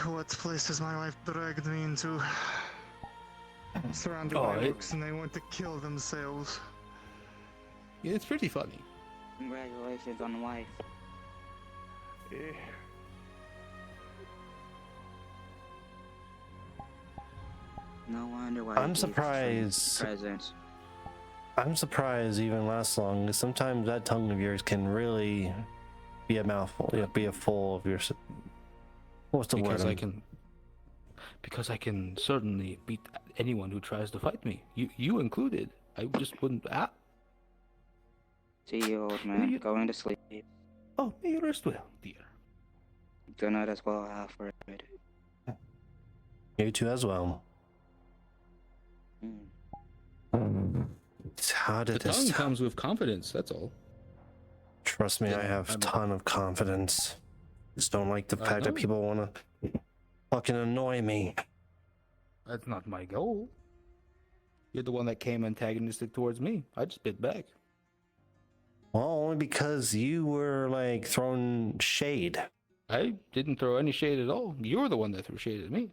What place has my wife dragged me into? Surrounded Oh, by it- orcs and they want to kill themselves. Yeah, it's pretty funny. Congratulations on wife. No wonder why. I'm surprised. I'm surprised even lasts long. Sometimes that tongue of yours can really be a mouthful. Yeah, be a full of your. What's the Because word? Because I can certainly beat anyone who tries to fight me. You included. I just wouldn't. See you, old man. Going to sleep. Oh, may you rest well, dear. Good night as well, Alfred. You too as well. How did The this? tongue comes with confidence. That's all. Trust me, I have a ton of confidence. Just don't like the fact that people want to fucking annoy me. That's not my goal. You're the one that came antagonistic towards me. I just bit back. Well, only because you were like throwing shade. I didn't throw any shade at all. You were the one that threw shade at me.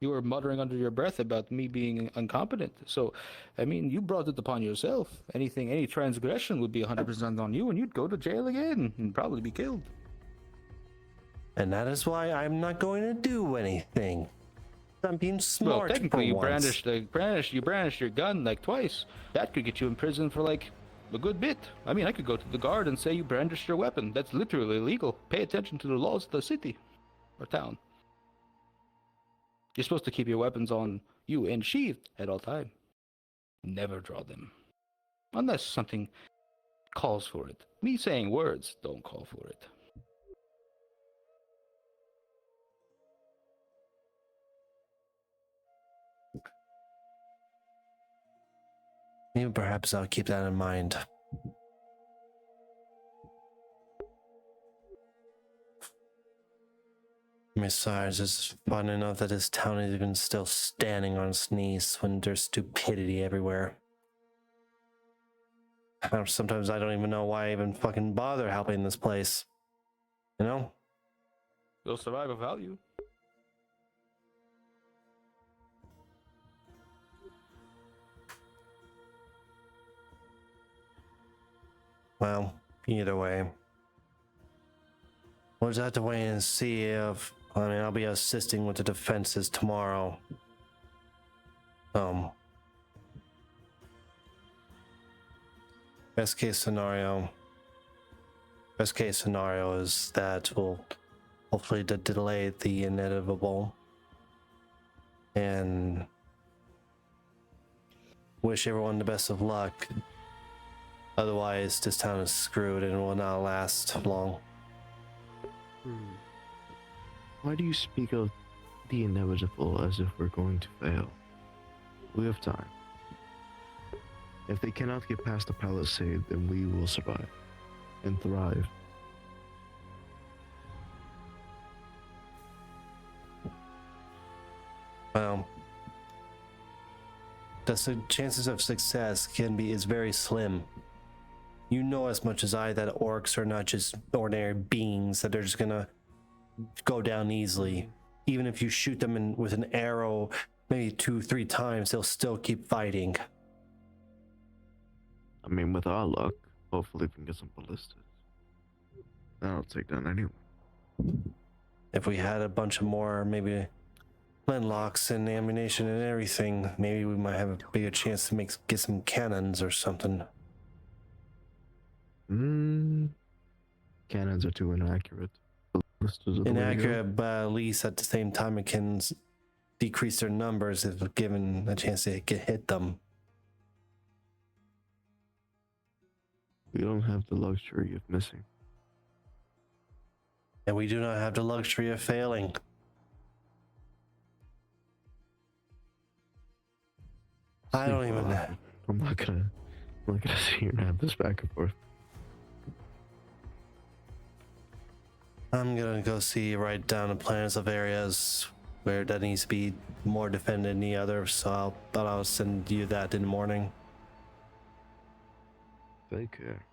You were muttering under your breath about me being incompetent. So, I mean, you brought it upon yourself. Any transgression would be 100% on you, and you'd go to jail again and probably be killed. And that is why I'm not going to do anything. I'm being smart. Well, technically, for you brandished your gun like twice. That could get you in prison for like a good bit. I mean, I could go to the guard and say you brandished your weapon. That's literally illegal. Pay attention to the laws of the city or town. You're supposed to keep your weapons on you and sheathed at all time. Never draw them. Unless something calls for it. Me saying words don't call for it. Maybe perhaps I'll keep that in mind. Besides, it's fun enough that this town is even still standing on its knees when there's stupidity everywhere. Sometimes I don't even know why I even fucking bother helping this place. You know? They'll survive without you. Well, either way. We'll just have to wait and see if I mean, I'll be assisting with the defenses tomorrow. Best case scenario is that we'll hopefully delay the inevitable and wish everyone the best of luck. Otherwise, this town is screwed and will not last long. Why do you speak of the inevitable as if we're going to fail? We have time. If they cannot get past the palisade, then we will survive and thrive. Well, the chances of success is very slim. You know as much as I that orcs are not just ordinary beings, that they're just gonna go down easily. Even if you shoot them with an arrow maybe 2-3 times, they'll still keep fighting. I mean, with our luck, hopefully we can get some ballistas. That'll take down anyone. If we had a bunch of more, maybe flintlocks and ammunition and everything, maybe we might have a bigger chance to get some cannons or something. Cannons are too inaccurate. Ballistas are the way to go. Inaccurate, but at least at the same time it can decrease their numbers if given a chance to hit them. We don't have the luxury of missing. And we do not have the luxury of failing. I don't even know. I'm not gonna sit here and have this back and forth. I'm gonna go write down the plans of areas where that needs to be more defended than the other, so I'll send you that in the morning. Take care.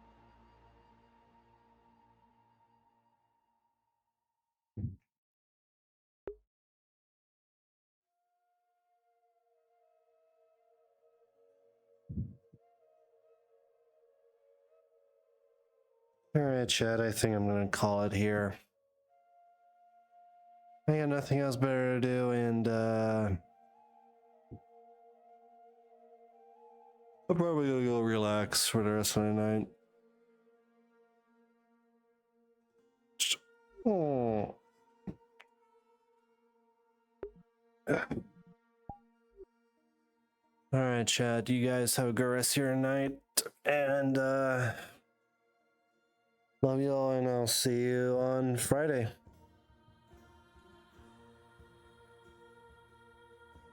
Alright, Chad, I think I'm gonna call it here. I got nothing else better to do, and I'm probably gonna go relax for the rest of the night. Oh. Alright, Chad, you guys have a good rest of your night, and love you all, and I'll see you on Friday.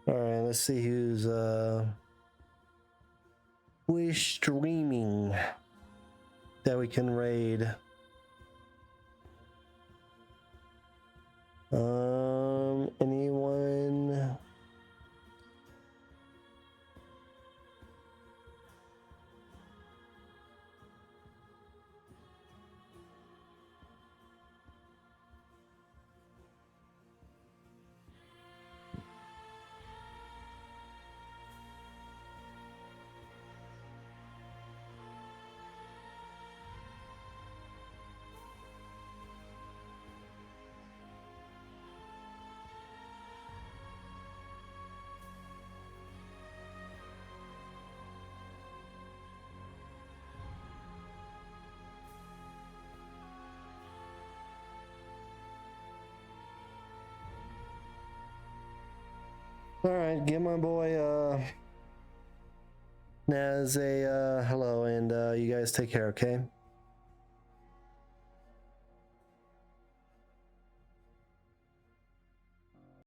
Alright, let's see who's streaming that we can raid. Anyone? Alright, give my boy Naz a hello, and you guys take care, okay?